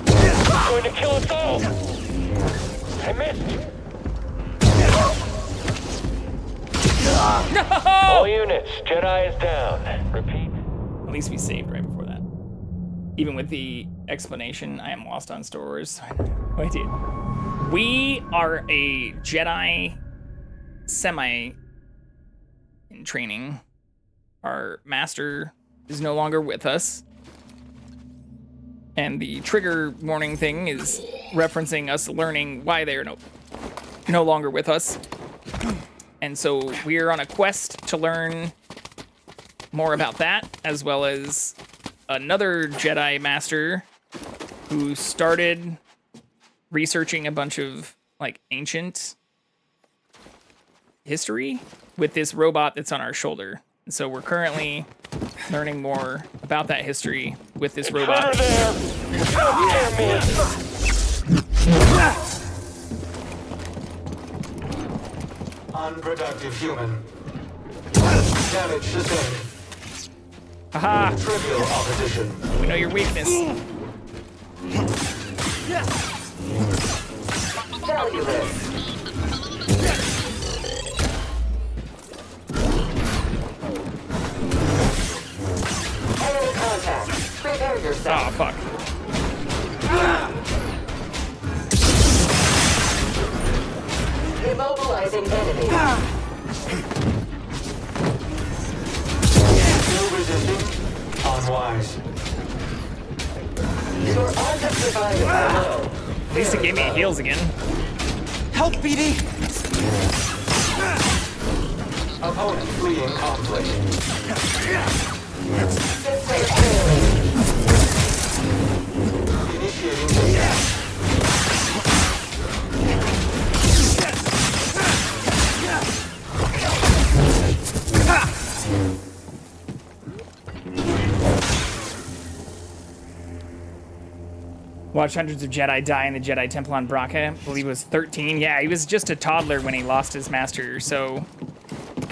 He's going to kill us all. I missed. No! All units, Jedi is down. Repeat. At least we saved right before that. Even with the explanation, I am lost on Star Wars. Wait, dude. We are a Jedi semi in training. Our master is no longer with us. And the trigger warning thing is referencing us learning why they are no longer with us. And so we're on a quest to learn more about that, as well as another Jedi master who started researching a bunch of like ancient history with this robot that's on our shoulder. And so we're currently learning more about that history with this robot. Unproductive human. Damage sustained. Aha! Trivial opposition. We know your weakness. Enemy contact. Prepare yourself. Oh, fuck. Immobilizing enemy. Still resisting. Unwise. Your odds of surviving are low. At least it gave me heals again. Help, BD! Opponent fleeing conflict. Initiating data. Watched hundreds of Jedi die in the Jedi Temple on Braca. I believe he was 13. Yeah, he was just a toddler when he lost his master. So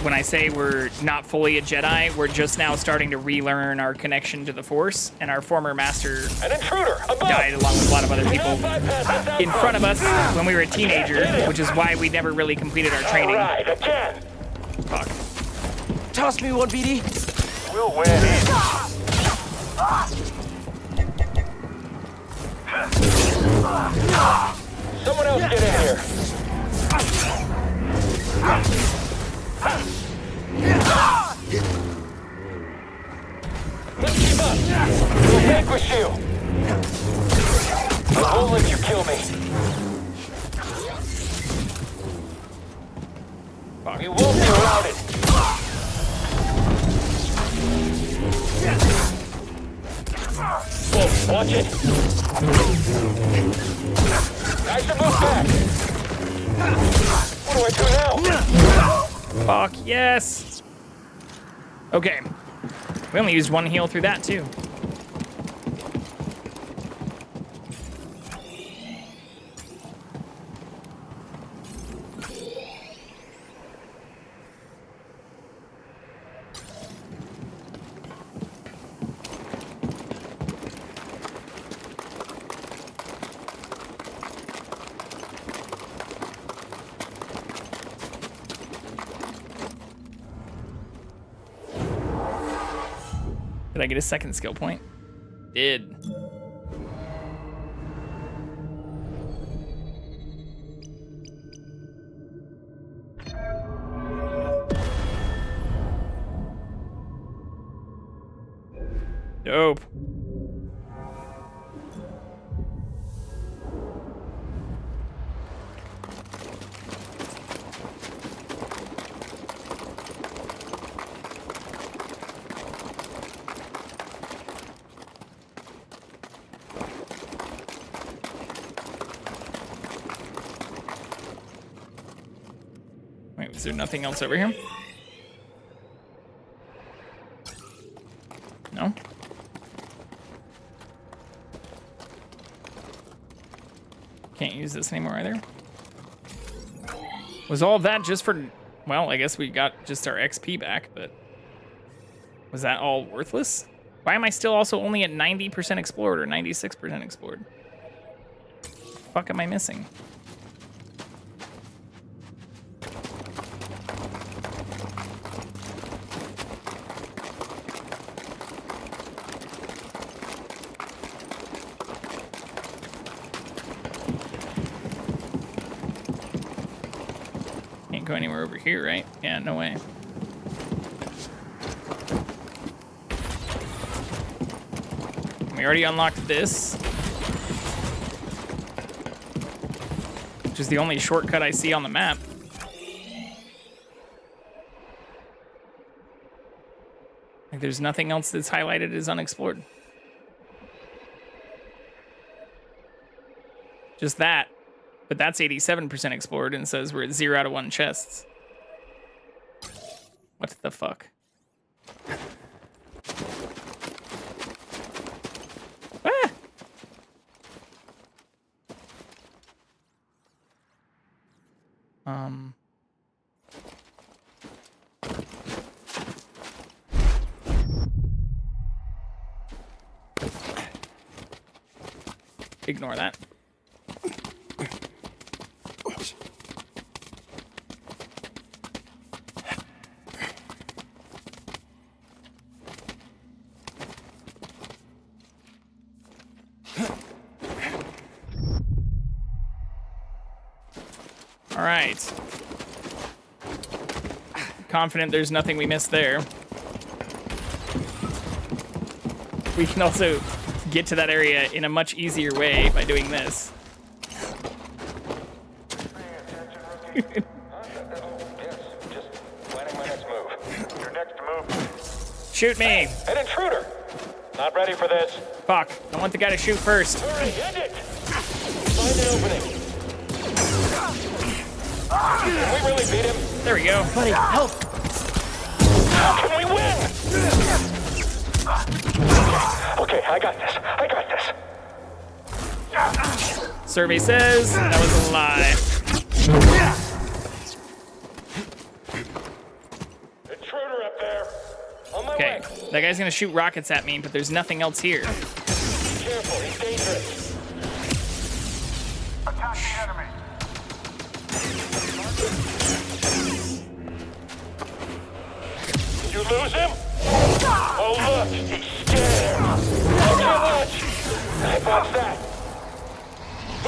when I say we're not fully a Jedi, we're just now starting to relearn our connection to the Force. And our former master died along with a lot of other people in front of us when we were a teenager, which is why we never really completed our training. Fuck. Toss me one, BD. We'll win. Someone else get in here. Let's keep up. We'll vanquish you. I won't let you kill me. We won't be routed. Whoa, watch it. I should move back. What do I do now? Fuck, yes. Okay. We only used one heal through that, too. Did I get a second skill point? Did. Dope. Wait, was there nothing else over here? No? Can't use this anymore either. Was all of that just for... Well, I guess we got just our XP back, but... Was that all worthless? Why am I still also only at 90% explored or 96% explored? What the fuck am I missing? Can't go anywhere over here, right? Yeah, no way. We already unlocked this, which is the only shortcut I see on the map. Like, there's nothing else that's highlighted as unexplored. Just that. But that's 87% explored and says we're at 0 out of 1 chests. What the fuck? Ah! Ignore that. All right. Confident there's nothing we missed there. We can also get to that area in a much easier way by doing this. Shoot me! An intruder! Not ready for this. Fuck, I want the guy to shoot first. Hurry, end it! Find an opening. Can we really beat him? There we go. Buddy, help! How can we win? Okay, I got this. I got this. Survey says that was a lie. Intruder up there. On my Okay, way. that guy's gonna shoot rockets at me, but there's nothing else here. Be careful, he's dangerous. Attack the enemy. Did you lose him? Oh look, he's scared. Okay, watch. What's that?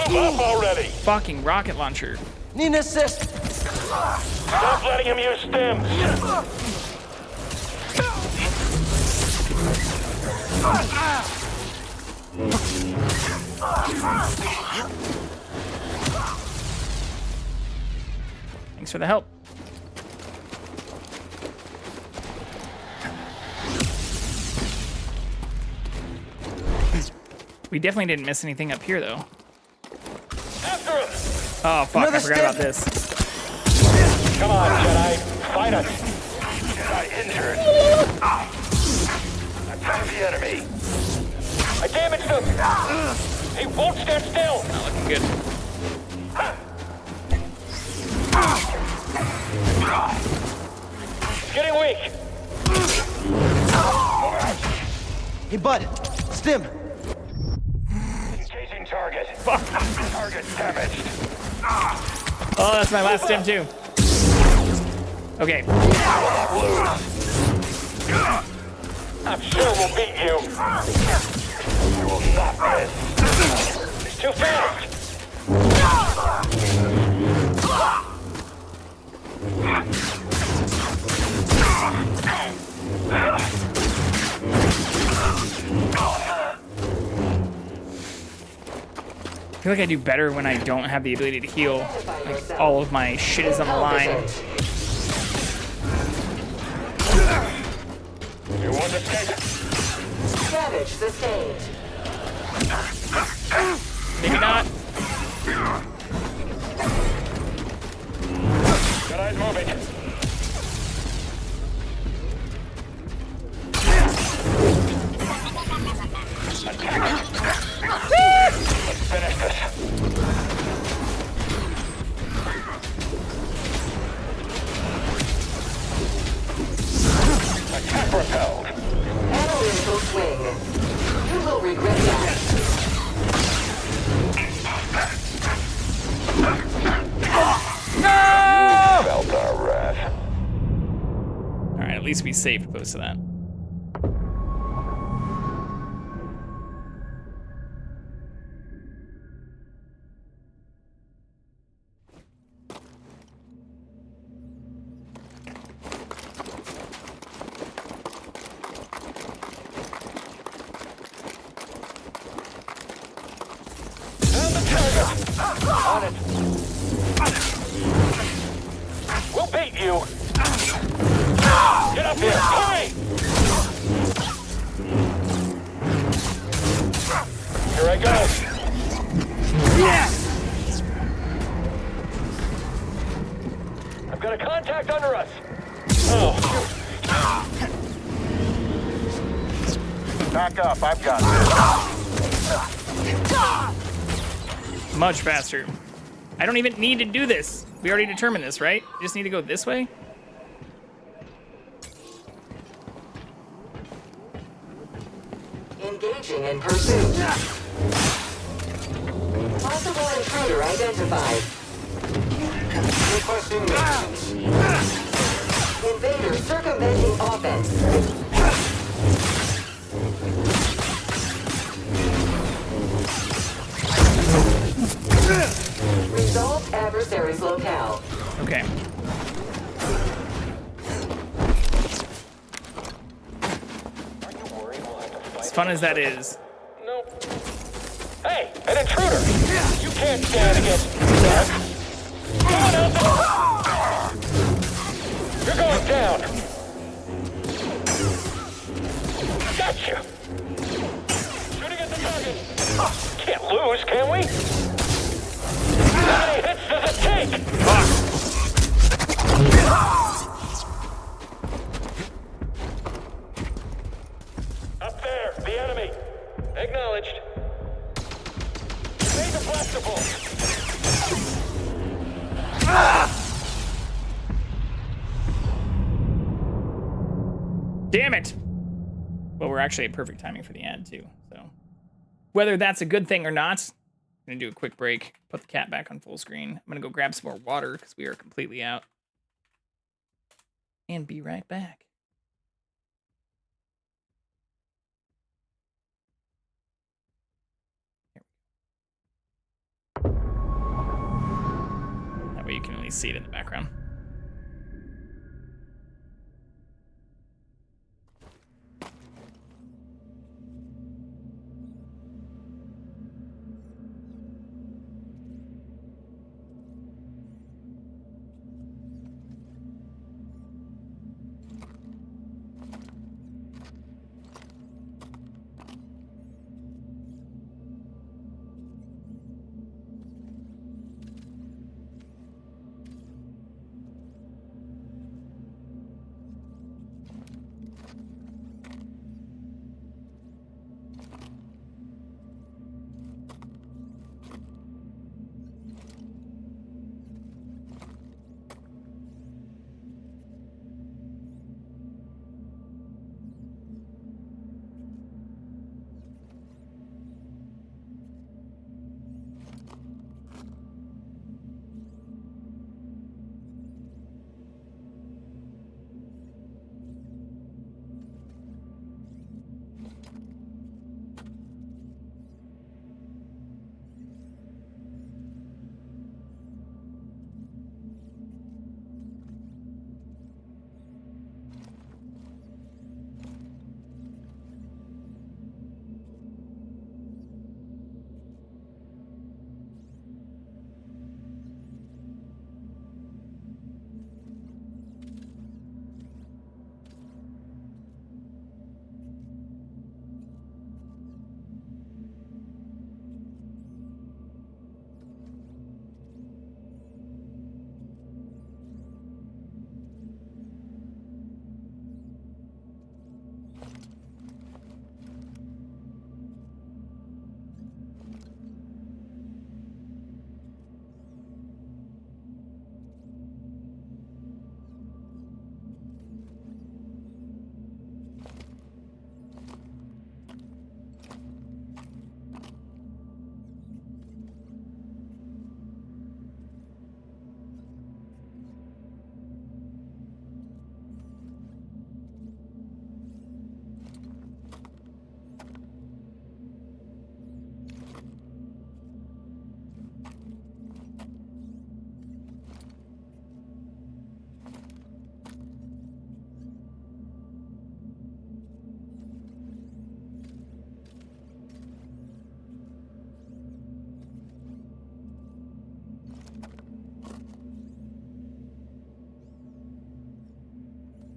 Move up already. Fucking rocket launcher. Need an assist! Stop letting him use stims. Thanks for the help. We definitely didn't miss anything up here, though. After him. Oh, fuck, I forgot about this. Come on, Jedi. Fight us. Jedi injured. Attack the enemy. I damaged him. He won't stand still. Not looking good. Getting weak. Hey, bud. Stim. Engaging target. Fuck. Target damaged. Oh, that's my last stim, too. Okay. I'm sure we'll beat you. You will stop this. It's too fast. I feel like I do better when I don't have the ability to heal. Like, all of my shit is on the line. You won't escape. Damage sustained. Maybe not. Jedi's moving. Let's finish this. Attack repelled. Elemental swing. You will regret that. No! Felt our wrath. Alright, at least we saved close to that. On it. We'll beat you. Get up here, hurry! Here I go. Yes! I've got a contact under us. Oh, shoot. Back up, I've got this. Much faster. I don't even need to do this. We already determined this, right? We just need to go this way? Engaging in pursuit. Possible intruder identified. Requesting maintenance. Invader circumventing offense. Resolved adversary's locale. Okay. As fun as that is. Nope. Hey, an intruder! You can't stand against that. Someone else! You're going down! Gotcha! Shooting at the target! Can't lose, can we? How many hits does it take? Up there, the enemy. Acknowledged. Major blaster bolt. Damn it! Well, we're actually at perfect timing for the ad, too. So, whether that's a good thing or not, I'm going to do a quick break, put the cat back on full screen. I'm going to go grab some more water because we are completely out. And be right back. That way you can at least see it in the background.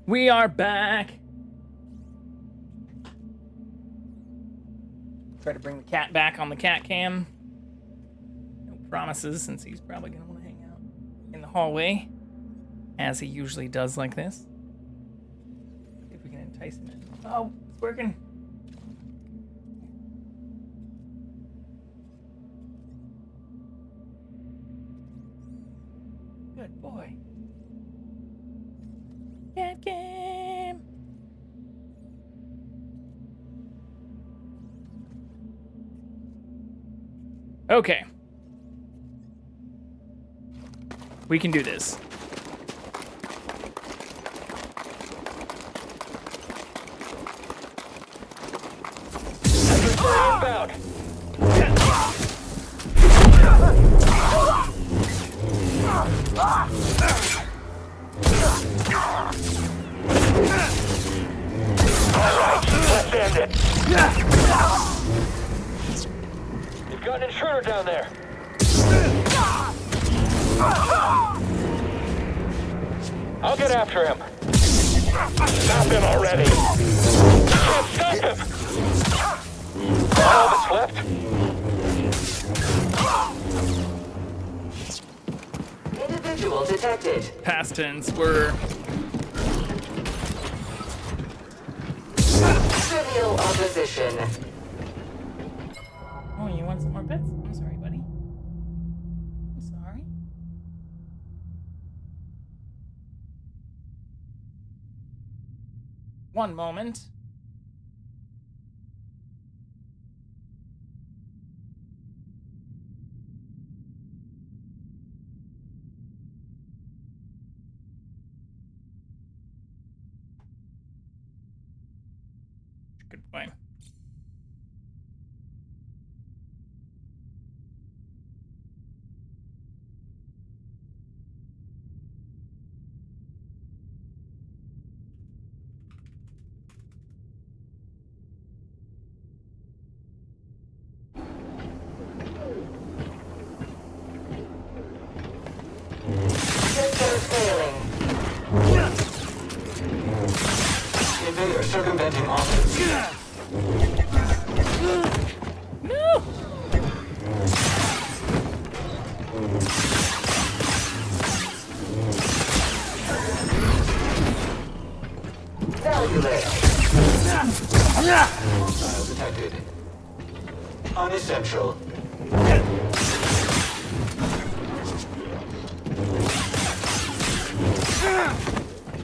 We are back. Try to bring the cat back on the CatCam. No promises, since he's probably going to want to hang out in the hallway, as he usually does like this. See if we can entice him in. Oh, it's working. Good boy. CatCam. Okay. We can do this. Inbound. Let's end it. You've got an intruder down there. I'll get after him. Stop him already. Can't stop him. All that's left. Individual detected. Past tense, we're... Trivial opposition. Oh, you want some more bits? I'm sorry, buddy. I'm sorry. One moment. Good point. Systems failing. Invader circumventing office. No! Valueless. Detected. Unessential.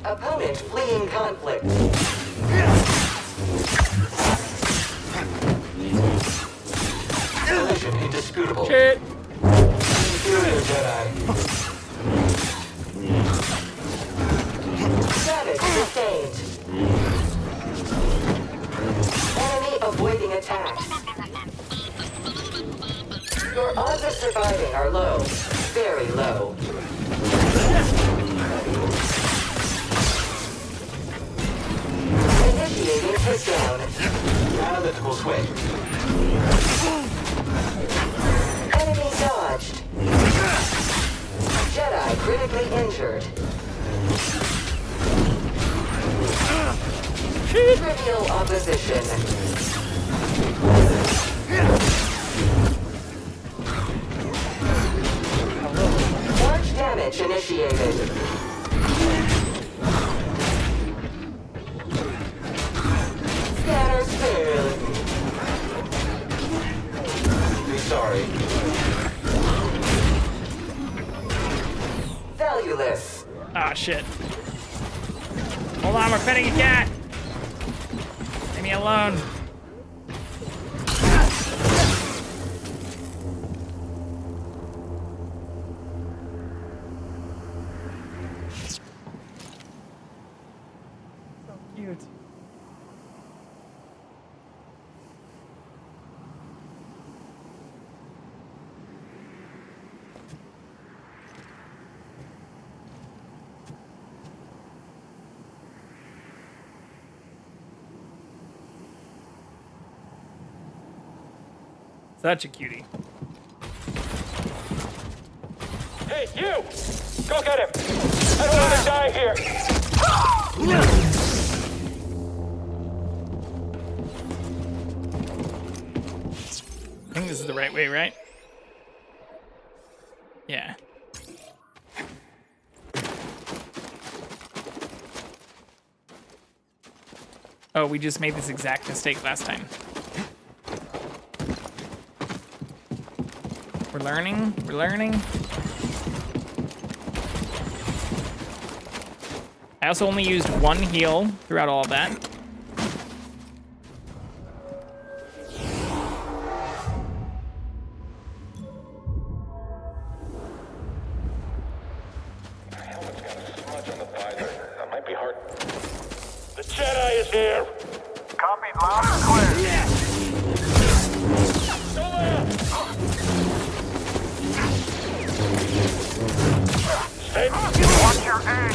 Opponent fleeing conflict. Collision indisputable. Shit! Inferior Jedi. Damage sustained. Enemy avoiding attacks. Your odds of surviving are low. Very low. Initiating pushdown. Analytical switch. Enemy dodged. Jedi critically injured. Trivial opposition. Large damage initiated. Scatter failed. Be sorry. Valueless. Ah, shit. Hold on, we're petting a cat. Leave me alone. So cute. Such a cutie. Hey, you! Go get him! I don't want to die here! I think this is the right way, right? Yeah. Oh, we just made this exact mistake last time. We're learning, we're learning. I also only used one heal throughout all of that. That might be hard. The Jedi is here! Copied loud and clear. Stay. Watch your aim.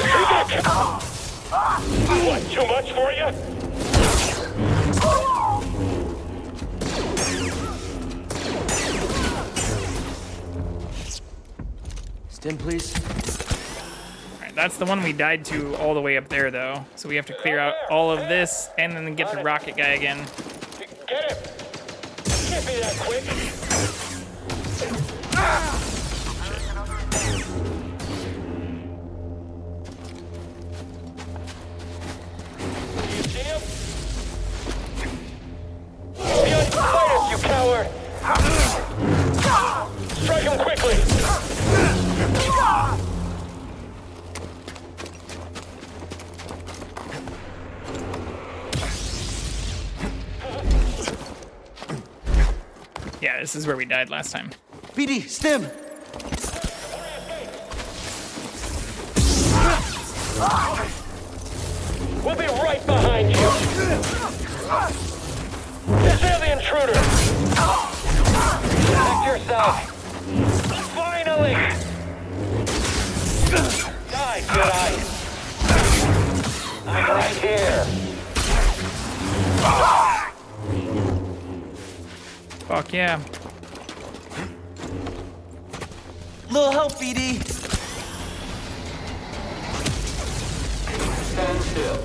What, too much for you? Stim, please. Alright, that's the one we died to all the way up there, though. So we have to clear out all of this and then get the rocket guy again. Get him! Can't be that quick. You see him? Behind us, you coward! Strike him quickly! Yeah, this is where we died last time. BD, Stim! We'll be right behind you! Disable the intruder! Protect yourself! Finally! Die, Jedi! I'm right here! Fuck yeah. Little help, BD! Stand still.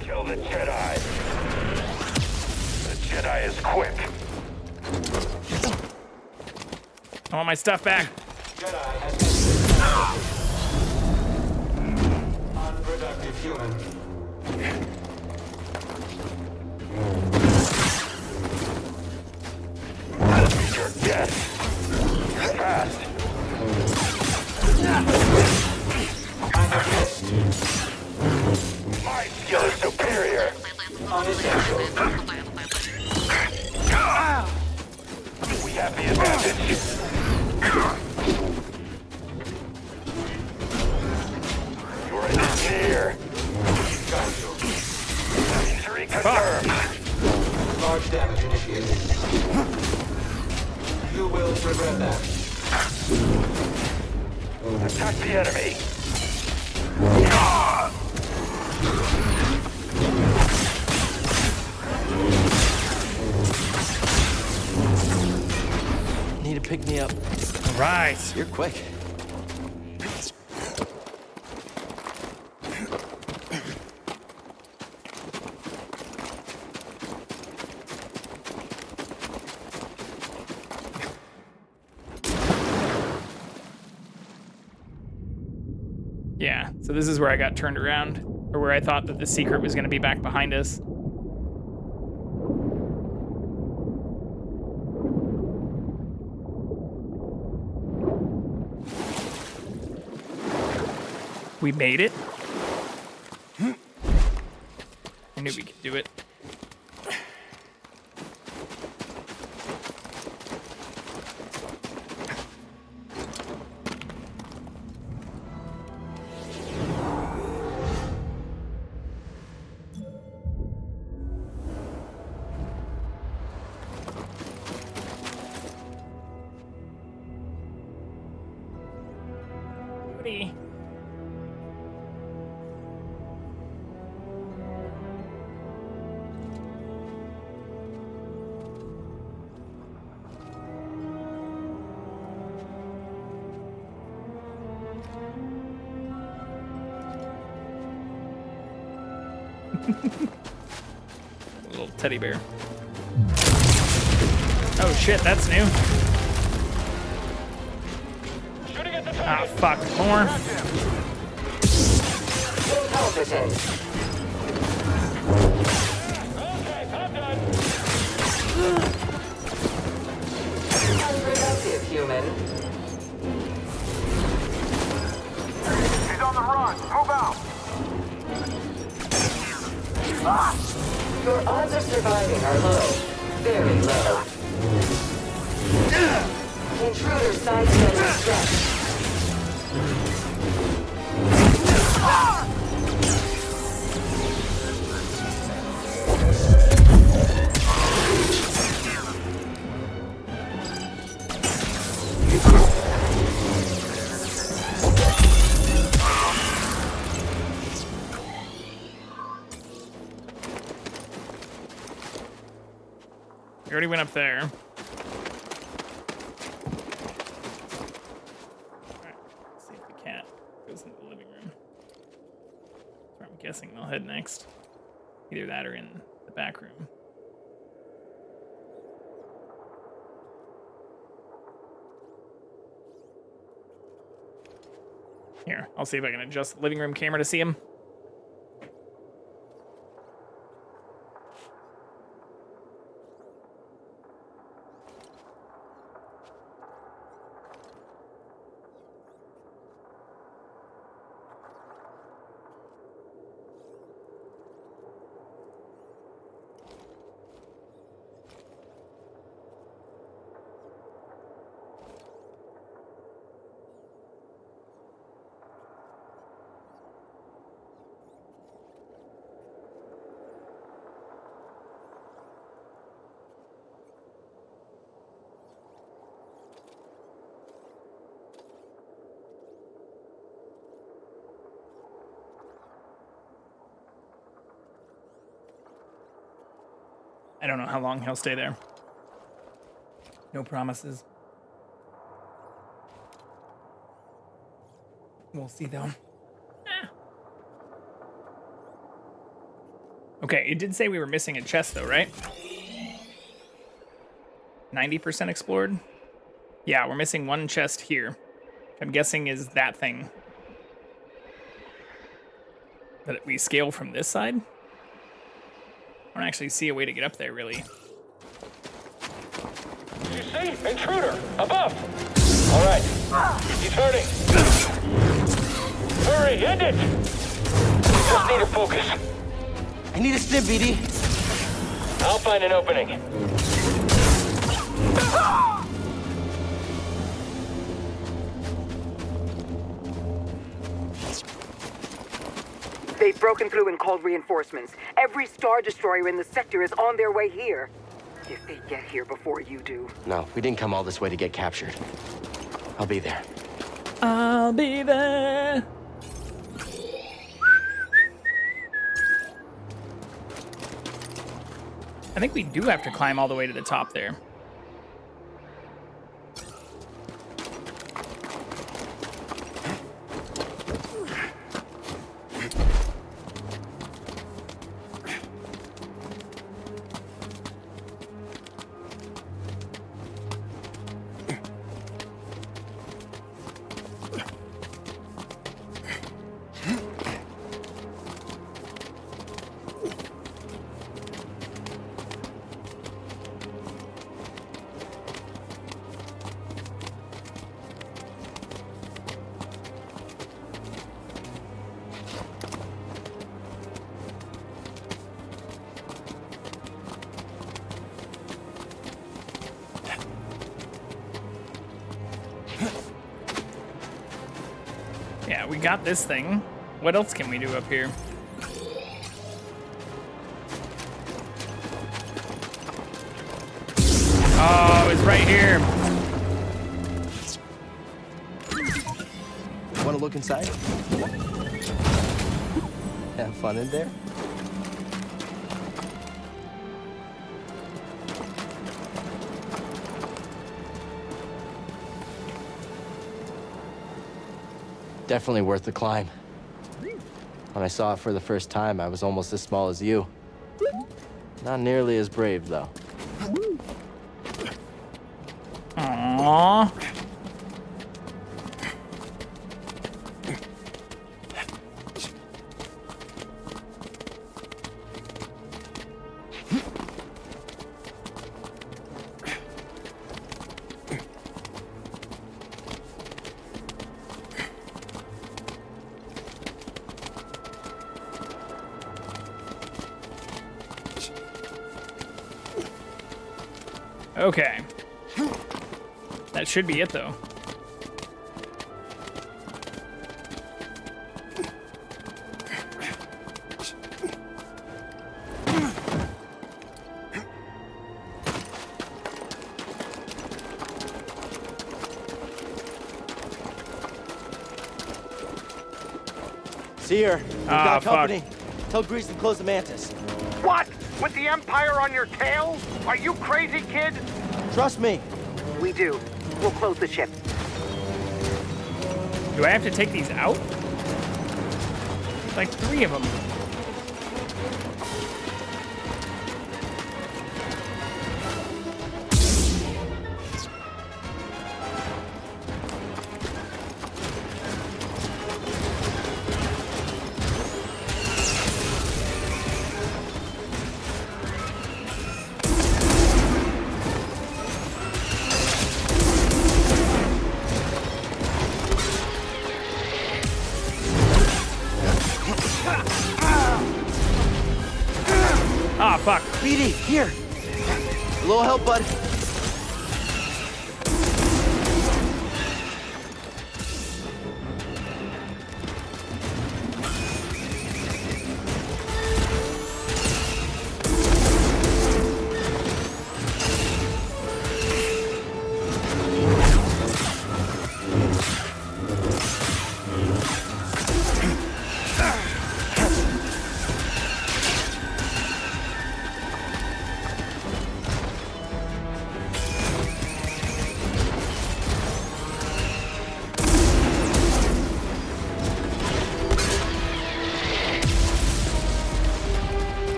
Kill the Jedi. The Jedi is quick. I want my stuff back. Jedi has been unproductive human. Meet your death. Fast. My skill is superior. We have the advantage. You're an engineer. Injury confirmed. Large damage initiated. You will regret that. Attack the enemy. Need to pick me up. All right. You're quick. Yeah, so this is where I got turned around, or where I thought that the secret was going to be back behind us. We made it. I knew we could do it. Goody. Little teddy bear. Oh shit, that's new. Ah, fuck. More. Unproductive, human. He's on the run. Move out. Your odds of surviving are low. Very low. Intruder sidestep stretch. We already went up there. Alright, let's see if the cat goes into the living room. That's where I'm guessing they'll head next. Either that or in the back room. Here, I'll see if I can adjust the living room camera to see him. I don't know how long he'll stay there. No promises. We'll see, though. Okay, it did say we were missing a chest, though, right? 90% explored? Yeah, we're missing one chest here. Which I'm guessing is that thing. That we scale from this side? I don't actually see a way to get up there, really. You see? Intruder! Above! Alright. He's hurting. Hurry, end it! Just need to focus. I need a stim, BD. I'll find an opening. They've broken through and called reinforcements. Every Star Destroyer in the sector is on their way here. If they get here before you do. No, we didn't come all this way to get captured. I'll be there. I'll be there. I think we do have to climb all the way to the top there. Yeah, we got this thing. What else can we do up here? Oh, it's right here. Want to look inside? Have fun in there? Definitely worth the climb. When I saw it for the first time, I was almost as small as you. Not nearly as brave, though. Aww. Okay. That should be it, though. See her. We've got company. Tell Grease to close the Mantis. What? With the Empire on your tail? Are you crazy, kid? Trust me. We do. We'll close the ship. Do I have to take these out? Like 3 of them. Ah, fuck. BD, here. A little help, bud.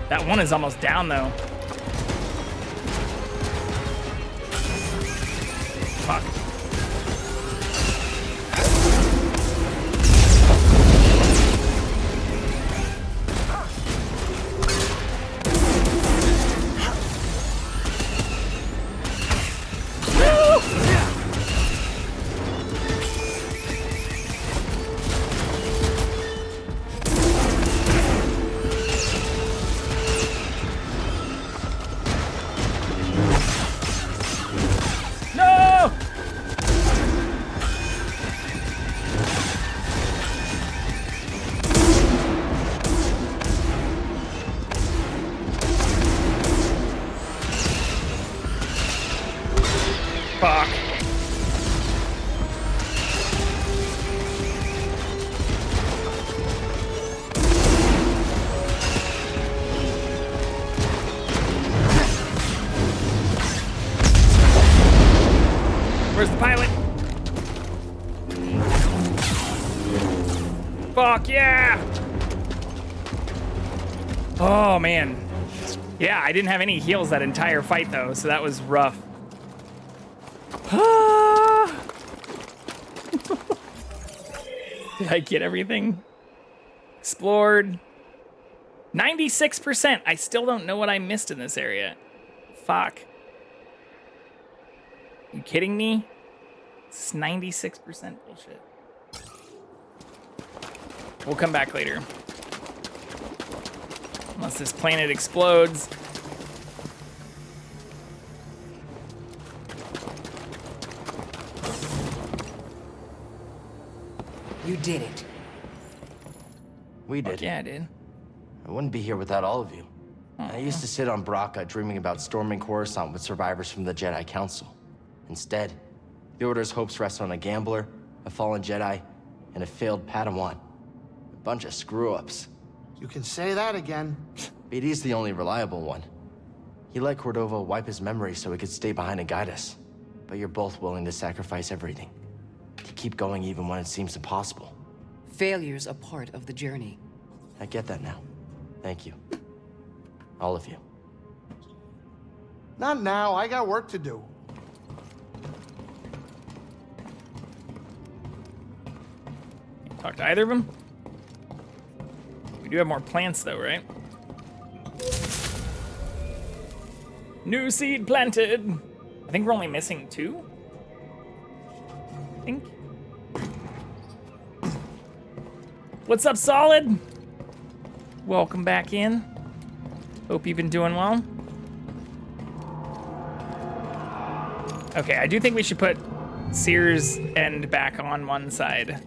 That one is almost down, though. Fuck. Fuck. Where's the pilot? Fuck yeah! Oh man. Yeah, I didn't have any heals that entire fight though, so that was rough. Did I get everything? Explored. 96%. I still don't know what I missed in this area. Fuck. You kidding me? It's 96% bullshit. We'll come back later. Unless this planet explodes. did it. We did. Fuck yeah, I did. I wouldn't be here without all of you. I used to sit on Braca dreaming about storming Coruscant with survivors from the Jedi Council. Instead, the Order's hopes rest on a gambler, a fallen Jedi, and a failed Padawan. A bunch of screw-ups. You can say that again. BD's the only reliable one. He let Cordova wipe his memory so he could stay behind and guide us. But you're both willing to sacrifice everything. To keep going even when it seems impossible. Failure's a part of the journey. I get that now. Thank you. All of you. Not now. I got work to do. Talk to either of them? We do have more plants though, right? New seed planted. I think we're only missing 2. I think. What's up, Solid? Welcome back in. Hope you've been doing well. Okay, I do think we should put Sears end back on one side.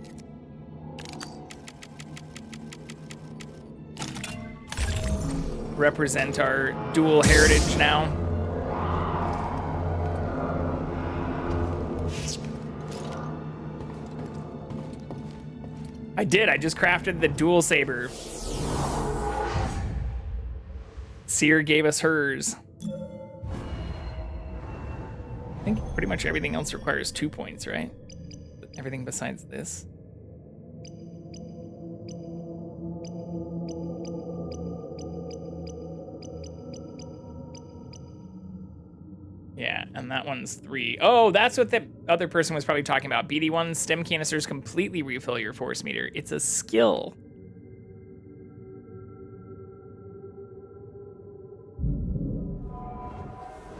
Represent our dual heritage now. I did, I just crafted the dual saber. Seer gave us hers. I think pretty much everything else requires 2 points, right? Everything besides this. Yeah, and that one's 3. Oh, that's what the other person was probably talking about. BD1 stem canisters completely refill your force meter. It's a skill.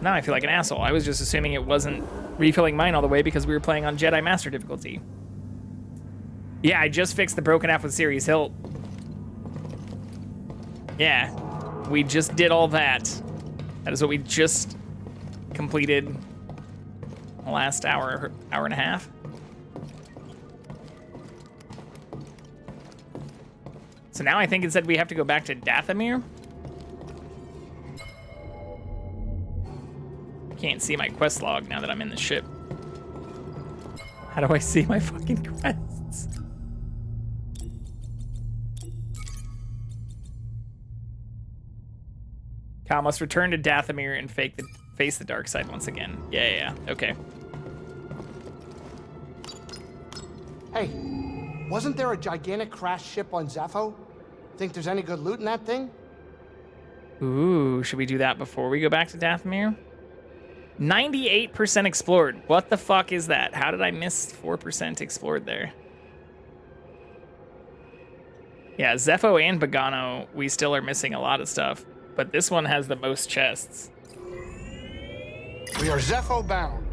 Now I feel like an asshole. I was just assuming it wasn't refilling mine all the way because we were playing on Jedi Master difficulty. Yeah, I just fixed the broken half with Series Hilt. Yeah, we just did all that. That is what we just completed the last hour and a half. So now I think it said we have to go back to Dathomir. Can't see my quest log now that I'm in the ship. How do I see my fucking quests? Cal must return to Dathomir and face the dark side once again. Yeah, okay. Hey, wasn't there a gigantic crash ship on Zepho? Think there's any good loot in that thing? Ooh, should we do that before we go back to Dathomir? 98% explored. What the fuck is that? How did I miss 4% explored there? Yeah, Zepho and Bogano, we still are missing a lot of stuff, but this one has the most chests. We are Zepho bound.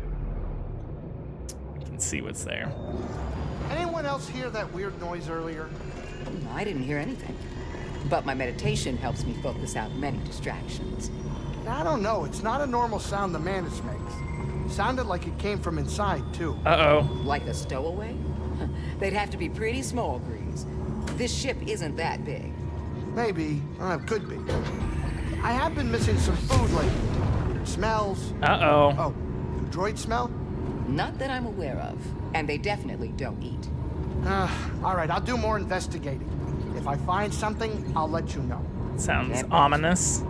We can see what's there. Anyone else hear that weird noise earlier? No, I didn't hear anything. But my meditation helps me focus out many distractions. I don't know. It's not a normal sound the Mantis makes. Sounded like it came from inside, too. Uh-oh. Like a stowaway? They'd have to be pretty small, Grease. This ship isn't that big. Maybe. Could be. I have been missing some food lately. Smells. Uh-oh. Oh, do droids smell? Not that I'm aware of. And they definitely don't eat. All right, I'll do more investigating. If I find something, I'll let you know. Sounds ominous.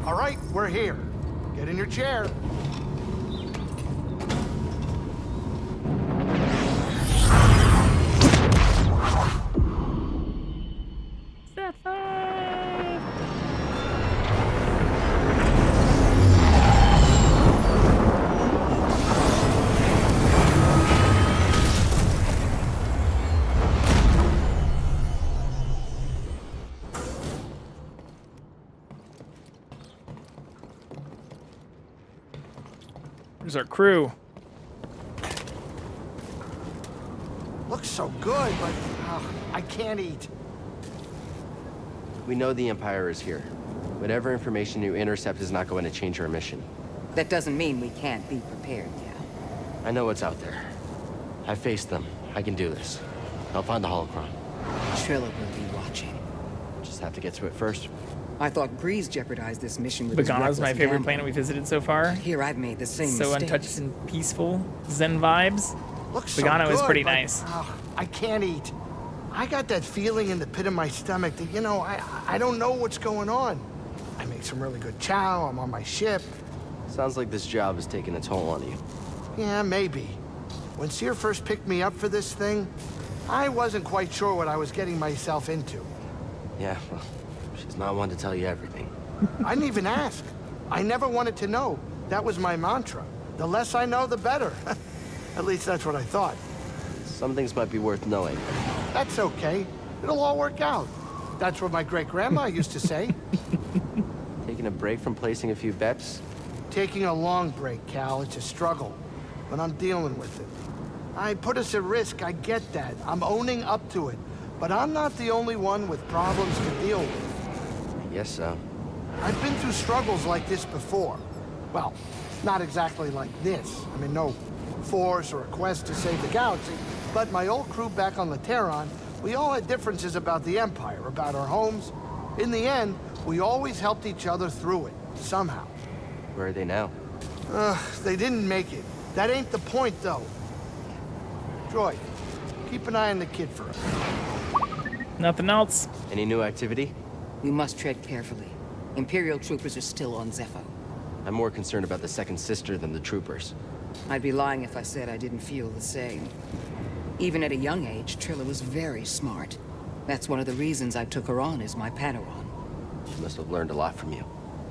All right, we're here. Get in your chair. There's our crew. Looks so good, but I can't eat. We know the Empire is here. Whatever information you intercept is not going to change our mission. That doesn't mean we can't be prepared, Cal. I know what's out there. I faced them. I can do this. I'll find the holocron. Trilla will be watching. Just have to get to it first. I thought Grease jeopardized this mission with his Bagana's my reckless favorite gambling. planet we visited so far. Here I've made the same So mistakes. untouched and peaceful. Zen vibes. Looks so Bagano is good, pretty but, nice. I can't eat. I got that feeling in the pit of my stomach that, I don't know what's going on. I make some really good chow, I'm on my ship. Sounds like this job is taking a toll on you. Yeah, maybe. When Seer first picked me up for this thing, I wasn't quite sure what I was getting myself into. Yeah, well, she's not one to tell you everything. I didn't even ask. I never wanted to know. That was my mantra. The less I know, the better. At least that's what I thought. Some things might be worth knowing. That's okay. It'll all work out. That's what my great-grandma used to say. Taking a break from placing a few bets? Taking a long break, Cal. It's a struggle. But I'm dealing with it. I put us at risk, I get that. I'm owning up to it. But I'm not the only one with problems to deal with. I guess so. I've been through struggles like this before. Well, not exactly like this. I mean, no force or a quest to save the galaxy. But my old crew back on Lateran, we all had differences about the Empire, about our homes. In the end, we always helped each other through it, somehow. Where are they now? They didn't make it. That ain't the point, though. Joy, keep an eye on the kid for us. Nothing else. Any new activity? We must tread carefully. Imperial troopers are still on Zepho. I'm more concerned about the second sister than the troopers. I'd be lying if I said I didn't feel the same. Even at a young age, Trilla was very smart. That's one of the reasons I took her on as my Padawan. She must have learned a lot from you.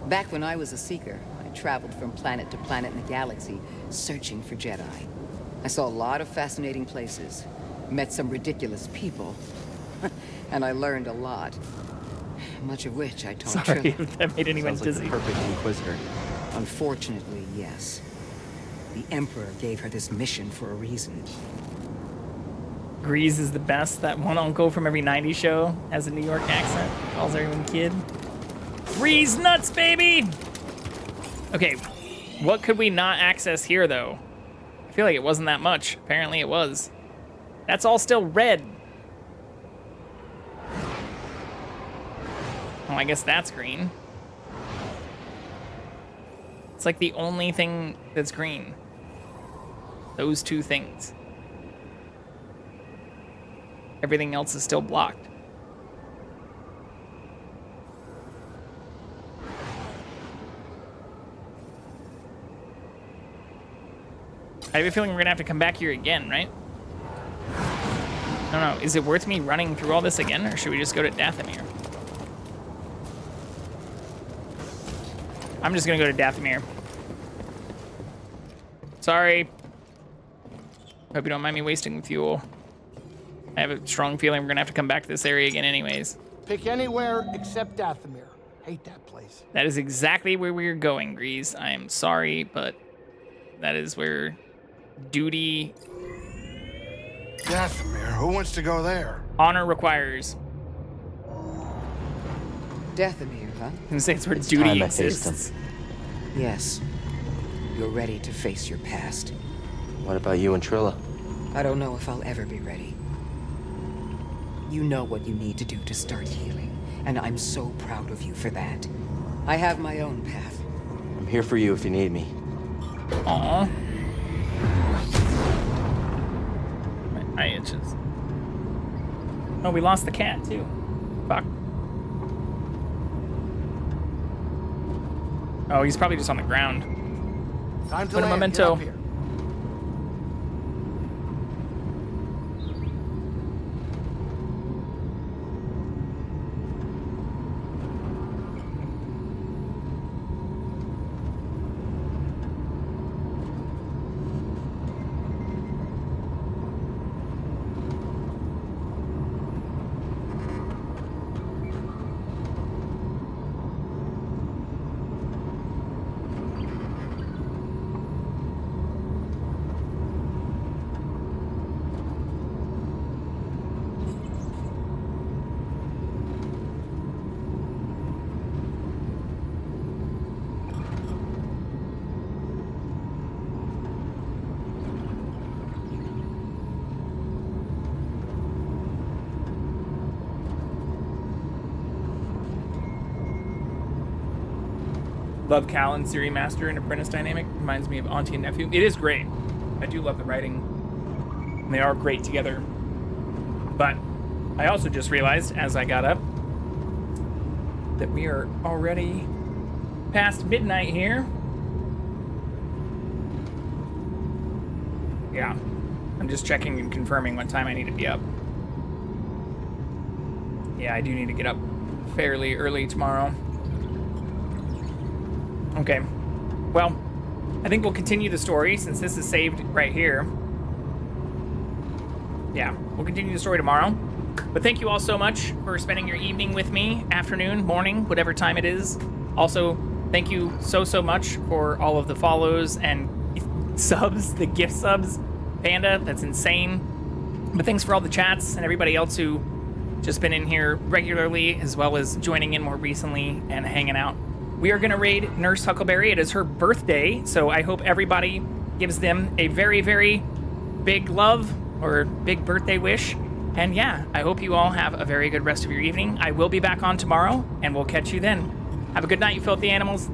Back when I was a Seeker, I traveled from planet to planet in the galaxy, searching for Jedi. I saw a lot of fascinating places, met some ridiculous people, and I learned a lot. Much of which I taught Sorry Trilla. if that made anyone Sounds like dizzy. the perfect inquisitor. Unfortunately, yes. The Emperor gave her this mission for a reason. Grease is the best. That one uncle from every 90s show has a New York accent. Calls everyone kid. Grease nuts, baby! Okay, what could we not access here, though? I feel like it wasn't that much. Apparently it was. That's all still red. Oh, I guess that's green. It's like the only thing that's green. Those two things. Everything else is still blocked. I have a feeling we're gonna have to come back here again, right? I don't know. Is it worth me running through all this again, or should we just go to Dathomir? I'm just gonna go to Dathomir. Sorry. Hope you don't mind me wasting fuel. I have a strong feeling we're gonna have to come back to this area again anyways. Pick anywhere except Dathomir. Hate that place. That is exactly where we're going, Grease. I am sorry, but that is where duty, Dathomir? Who wants to go there? honor requires. Dathomir, huh? I'm gonna say it's where It's duty time I faced exists. Yes. You're ready to face your past. What about you and Trilla? I don't know if I'll ever be ready. You know what you need to do to start healing, and I'm so proud of you for that. I have my own path. I'm here for you if you need me. Aww. My eye itches. Oh, we lost the cat too. Fuck. Oh, he's probably just on the ground. Time to Put a land. Get memento. up here. love Cal and Siri Master and Apprentice dynamic. Reminds me of Auntie and Nephew. It is great. I do love the writing. And they are great together. But I also just realized as I got up that we are already past midnight here. Yeah. I'm just checking and confirming what time I need to be up. Yeah, I do need to get up fairly early tomorrow. Okay. Well, I think we'll continue the story since this is saved right here. Yeah, we'll continue the story tomorrow. But thank you all so much for spending your evening with me, afternoon, morning, whatever time it is. Also, thank you so much for all of the follows and subs, the gift subs. Panda, that's insane. But thanks for all the chats and everybody else who just been in here regularly, as well as joining in more recently and hanging out. We are going to raid Nurse Huckleberry. It is her birthday, so I hope everybody gives them a very, very big love or big birthday wish. And yeah, I hope you all have a very good rest of your evening. I will be back on tomorrow, and we'll catch you then. Have a good night, you filthy animals.